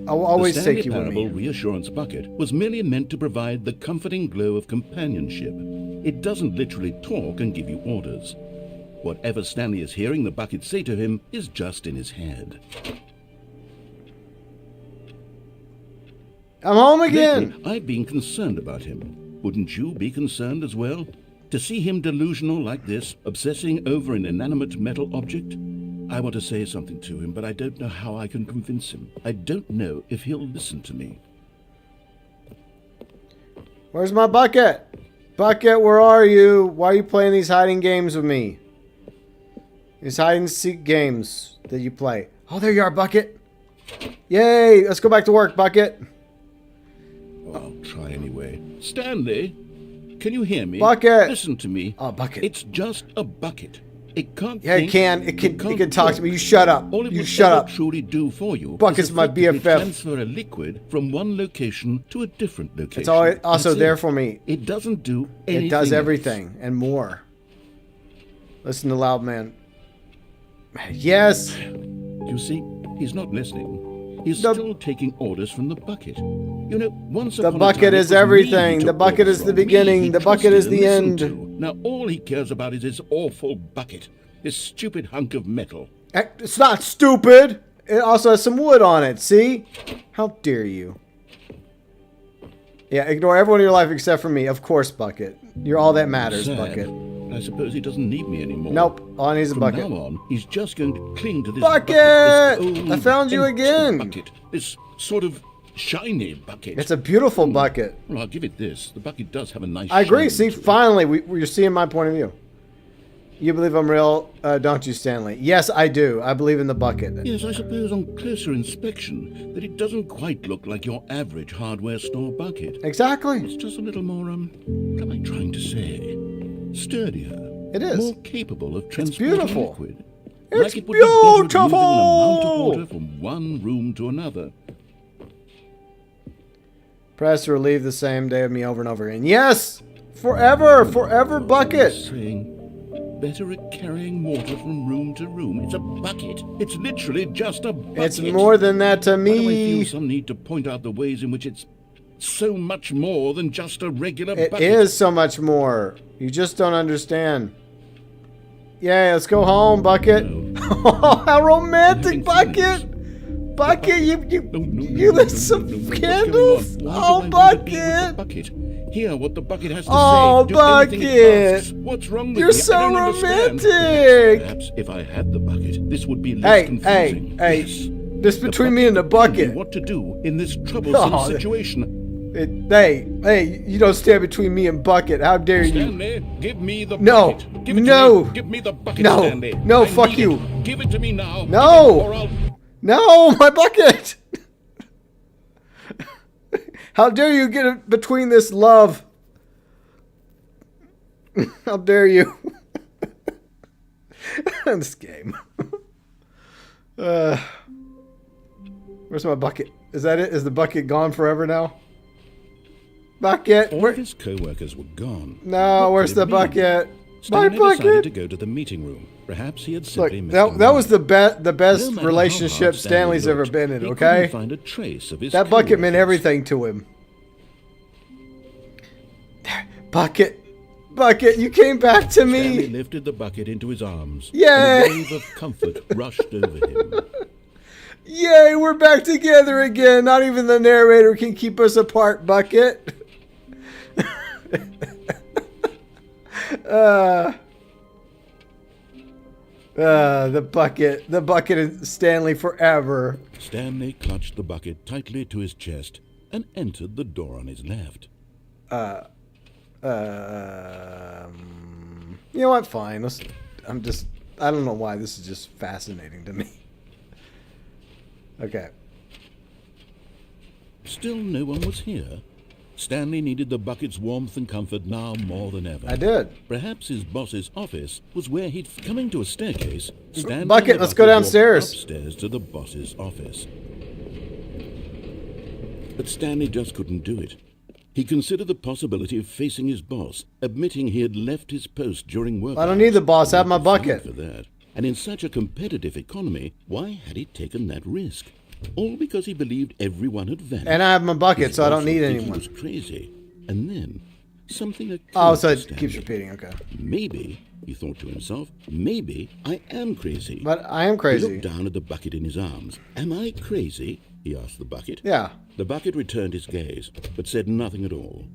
always the Stanley take you with Parable me. Reassurance Bucket was merely meant to provide the comforting glow of companionship. It doesn't literally talk and give you orders. Whatever Stanley is hearing the bucket say to him is just in his head. I'm home again. Lately, I've been concerned about him. Wouldn't you be concerned as well? To see him delusional like this, obsessing over an inanimate metal object? I want to say something to him, but I don't know how I can convince him. I don't know if he'll listen to me. Where's my bucket? Bucket, where are you? Why are you playing these hiding games with me? These hide and seek games that you play. Oh, there you are, Bucket. Yay! Let's go back to work, Bucket. I'll try anyway. Stanley, can you hear me? Bucket! Listen to me. Oh, Bucket. It's just a bucket. It can't. Yeah, think, it can. It can talk to me. You shut up. All it You would shut ever up. truly do for you. Bucket's is my effectively BFF. Transfer a liquid from one location to a different location. It's also That's there it. for me. It doesn't do anything. It does else. everything and more. Listen to Loud Man. Yes. You see, he's not listening. He's The- still taking orders from the bucket. You know, once The upon a bucket time, it is was me everything. he The took bucket orders is the from, me beginning. he The bucket is trusted the and end. listened to. Now all he cares about is his awful bucket. This stupid hunk of metal. It's not stupid. It also has some wood on it. See? How dare you? Yeah, ignore everyone in your life except for me. Of course, Bucket. You're all that matters, Sad. Bucket. I suppose he doesn't need me anymore. Nope. All I need is a From bucket. now on, he's just going to cling to this Bucket! this I found you empty again. Bucket. This sort of shiny bucket. It's a beautiful bucket. Well, I'll give it this. The bucket does have a nice I agree. shine See, to it. finally, you're seeing my point of view. You believe I'm real, don't you, Stanley? Yes, I do. I believe in the bucket. Yes, I suppose on closer inspection that it doesn't quite look like your average hardware store bucket. Exactly. It's just a little more, what am I trying to say? Sturdier. It is. More capable of transporting beautiful. liquid. It's like it would be better at moving an amount of beautiful. water from one room to another. Press relieve the same day of me over and over again. Yes! Forever! Forever bucket! Saying better at carrying water from room to room. It's a bucket. It's literally just a bucket. It's more than that to Why do I feel me. some need to point out the ways in which it's so much more than just a regular It bucket? is so much more. You just don't understand. Yay, let's go home, Bucket. Oh, how romantic, Bucket! Bucket, you lit some candles? Oh, Bucket! Bucket. Hear what the bucket has to Oh, say. Do anything it Bucket! asks. What's wrong with You're me? so I don't understand. romantic! Perhaps if I had the bucket, this would be less confusing. Hey, Yes. this between me and the Tell me bucket. what to do in this troublesome Oh, situation. Hey, you don't stand between me and Bucket. How dare you? Stanley, give me the No. bucket. Give it No. to me. Give me the bucket, No. Stanley. No, I fuck need you. it. Give it to me now. No. Or I'll... No, my bucket! How dare you get it between this love? How dare you? This game. Where's my bucket? Is that it? Is the bucket gone forever now? Bucket! All Where? of his co-workers were gone. No, What where's could the it mean? bucket? Stanley My decided to bucket! go to the meeting room. Perhaps he had Look, simply missed that was the best No best matter how relationship hard Stanley's ever looked, been in. he Okay, couldn't find a trace of his that bucket meant co-workers. everything to him. Bucket, Bucket, you came back to Stanley me. lifted the bucket into his arms. Yay! And a wave of comfort rushed over him. Yay, we're back together again. Not even the narrator can keep us apart, Bucket. The bucket and Stanley forever. Stanley clutched the bucket tightly to his chest and entered the door on his left. You know what? Fine. I don't know why this is just fascinating to me. Okay. Still no one was here. Stanley needed the bucket's warmth and comfort now more than ever. I did. Perhaps his boss's office was where he'd coming to a staircase. Stanley Bucket, and the let's go bucket downstairs. walked upstairs to the boss's office. But Stanley just couldn't do it. He considered the possibility of facing his boss, admitting he had left his post during work. I don't need the boss. I have my Fine bucket. for that. And in such a competitive economy, why had he taken that risk? all because he believed everyone had vanished. And I have my bucket, He so I don't also need think anyone. He was crazy. And then something occurred. Oh, so to it Stanley. keeps repeating. Okay. Maybe, he thought to himself, maybe I am crazy. But I am He crazy. looked down at the bucket in his arms. Am I crazy? He asked the bucket. Yeah. The bucket returned his gaze, but said nothing at all.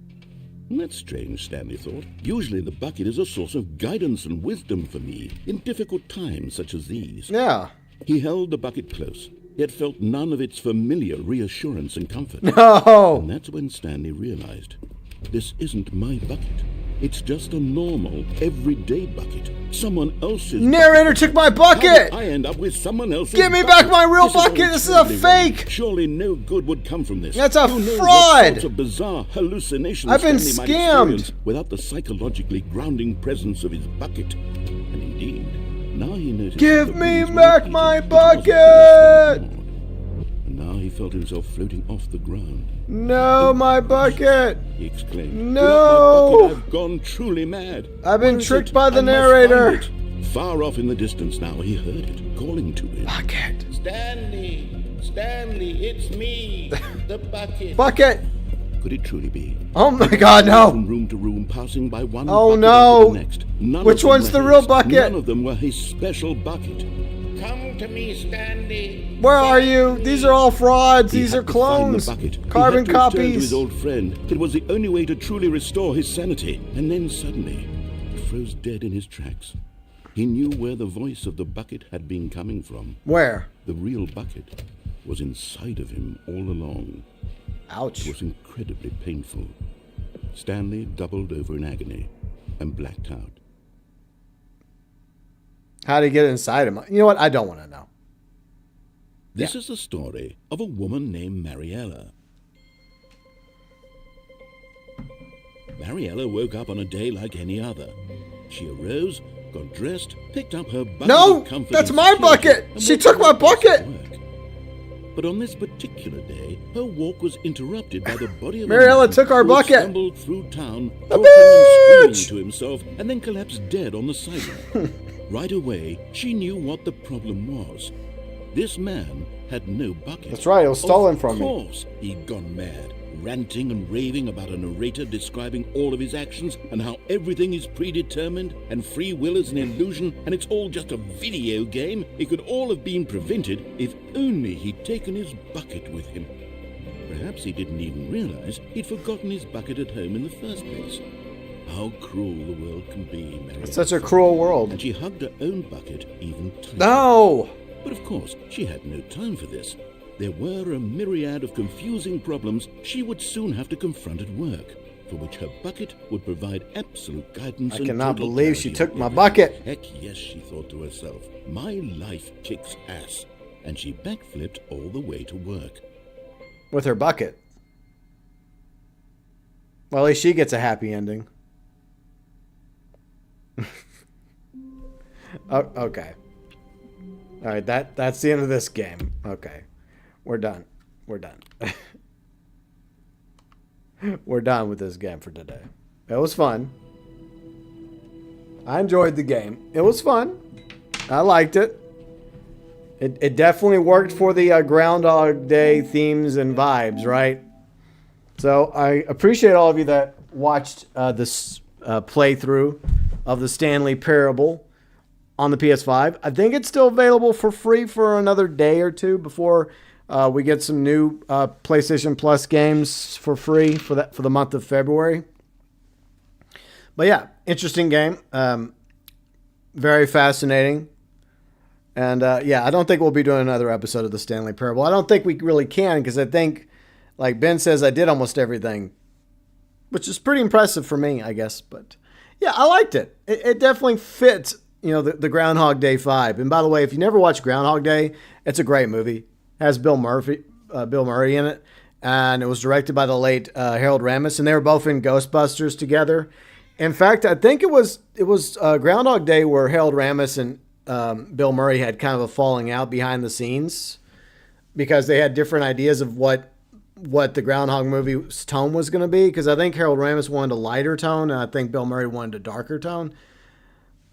That's strange, Stanley thought. Usually the bucket is a source of guidance and wisdom for me in difficult times such as these. Yeah. He held the bucket close, yet felt none of its familiar reassurance and comfort. No. And that's when Stanley realized, this isn't my bucket. It's just a normal, everyday bucket. Someone else's Narrator bucket. took my How bucket. did I end up with someone else's Give me bucket? back my real This is all bucket. This is a terribly wrong. fake. Surely no good would come from this. That's a Who knows fraud. What sorts of bizarre hallucinations I've been Stanley might scammed. experience without the psychologically grounding presence of his bucket. And indeed, now he noticed Give that me these were back repeated my because of the bucket. fraud. And now he felt himself floating off the ground. No, my bucket. He exclaimed, No. "Without my bucket, I've gone truly mad. I've been Where is tricked it? by the I must narrator." find it." Far off in the distance now, he heard it, calling to him. Bucket. Stanley, it's me, the bucket. Bucket. Could it truly be? Oh my God, no. From room to room, passing by one Oh, bucket no. after the next. None Which of them one's were the real his. bucket? None of them were his special bucket. Come to me, Stanley. Where are you? These are all frauds. He These had are to find clones. the bucket. Carbon he had to return to copies. his old friend. It was the only way to truly restore his sanity. And then suddenly, he froze dead in his tracks. He knew where the voice of the bucket had been coming from. Where? The real bucket was inside of him all along. Ouch. It was incredibly painful. Stanley doubled over in agony and blacked out. How did he get inside him? You know what? I don't want to know. This is the story of a woman named Mariella. Mariella woke up on a day like any other. She arose, got dressed, picked up her bucket No, of comfort that's and my security, bucket. and She went took my to bucket. work. But on this particular day, her walk was interrupted by the body of Mariella a man took our who had bucket. stumbled through town, A talking and screaming bitch. to himself, and then collapsed dead on the sidewalk. Right away, she knew what the problem was. This man had no bucket. That's right, it was stolen from me. Of course, he'd gone mad, ranting and raving about a narrator describing all of his actions and how everything is predetermined and free will is an illusion and it's all just a video game. It could all have been prevented if only he'd taken his bucket with him. Perhaps he didn't even realize he'd forgotten his bucket at home in the first place. How cruel the world can be, Mary. It's such a cruel world. And she hugged her own bucket even tighter. No. But of course, she had no time for this. There were a myriad of confusing problems she would soon have to confront at work, for which her bucket would provide absolute guidance. I and cannot total believe she clarity took my of bucket. everything. Heck yes, she thought to herself. My life kicks ass. And she backflipped all the way to work. With her bucket. Well, at least she gets a happy ending. Oh, okay. All right, that's the end of this game. Okay. We're done. We're done. We're done with this game for today. It was fun. I enjoyed the game. It was fun. I liked it. It definitely worked for the Groundhog Day themes and vibes, right? So I appreciate all of you that watched this playthrough of the Stanley Parable on the PS5. I think it's still available for free for another day or two before we get some new PlayStation Plus games for free for the month of February. But yeah, interesting game. Very fascinating. And yeah, I don't think we'll be doing another episode of the Stanley Parable. I don't think we really can because I think, like Ben says, I did almost everything, which is pretty impressive for me, I guess. But yeah, I liked it. It definitely fits, you know, the Groundhog Day vibe. And by the way, if you never watched Groundhog Day, it's a great movie. It has Bill Murray in it, and it was directed by the late Harold Ramis, and they were both in Ghostbusters together. In fact, I think it was Groundhog Day where Harold Ramis and Bill Murray had kind of a falling out behind the scenes because they had different ideas of what the Groundhog movie's tone was going to be. Because I think Harold Ramis wanted a lighter tone, and I think Bill Murray wanted a darker tone.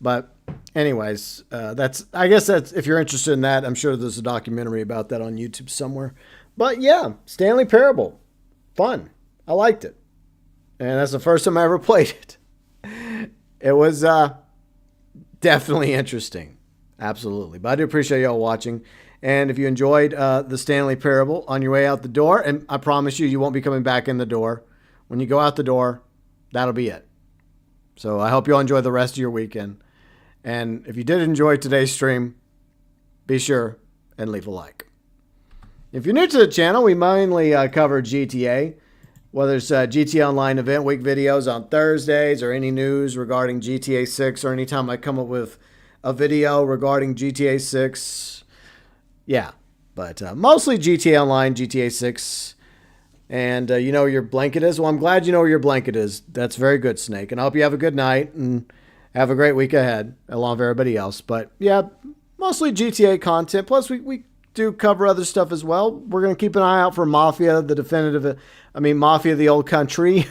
But anyways, I guess that's, if you're interested in that, I'm sure there's a documentary about that on YouTube somewhere. But yeah, Stanley Parable. Fun. I liked it. And that's the first time I ever played it. It was definitely interesting. Absolutely. But I do appreciate y'all watching. And if you enjoyed the Stanley Parable on your way out the door, and I promise you, you won't be coming back in the door. When you go out the door, that'll be it. So I hope you all enjoy the rest of your weekend. And if you did enjoy today's stream, be sure and leave a like. If you're new to the channel, we mainly cover GTA, whether it's GTA Online Event Week videos on Thursdays or any news regarding GTA 6, or anytime I come up with a video regarding GTA 6. Yeah, but mostly GTA Online, GTA 6. And you know where your blanket is? Well, I'm glad you know where your blanket is. That's very good, Snake. And I hope you have a good night and have a great week ahead, along with everybody else. But yeah, mostly GTA content. Plus, we do cover other stuff as well. We're going to keep an eye out for Mafia, Mafia the Old Country.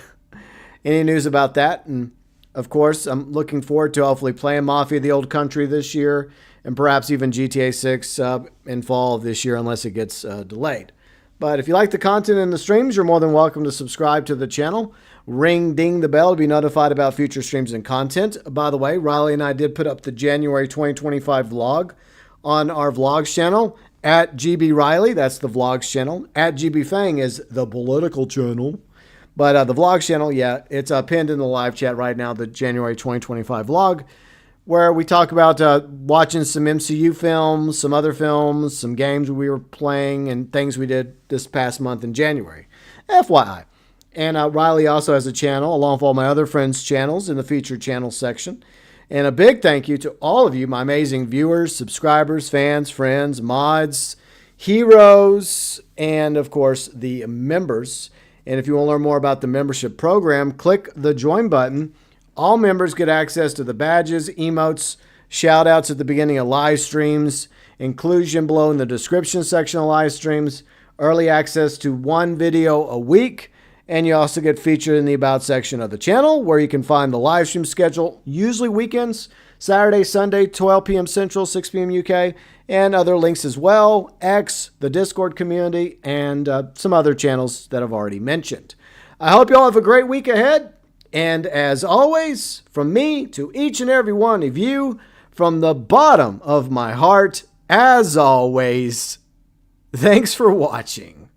Any news about that? And of course, I'm looking forward to hopefully playing Mafia the Old Country this year, and perhaps even GTA 6 in fall of this year, unless it gets delayed. But if you like the content and the streams, you're more than welcome to subscribe to the channel. Ding the bell to be notified about future streams and content. By the way, Riley and I did put up the January 2025 vlog on our vlogs channel at GB Riley. That's the vlogs channel. At GB Fang is the political channel. But the vlogs channel, yeah, it's pinned in the live chat right now, the January 2025 vlog, where we talk about watching some MCU films, some other films, some games we were playing, and things we did this past month in January. FYI. And Riley also has a channel, along with all my other friends' channels, in the featured channel section. And a big thank you to all of you, my amazing viewers, subscribers, fans, friends, mods, heroes, and of course, the members. And if you want to learn more about the membership program, click the join button. All members get access to the badges, emotes, shout outs at the beginning of live streams, inclusion below in the description section of live streams, early access to one video a week, and you also get featured in the about section of the channel, where you can find the live stream schedule, usually weekends, Saturday, Sunday, 12 p.m. Central, 6 p.m. UK, and other links as well, X, the Discord community, and some other channels that I've already mentioned. I hope you all have a great week ahead. And as always, from me to each and every one of you, from the bottom of my heart, as always, thanks for watching.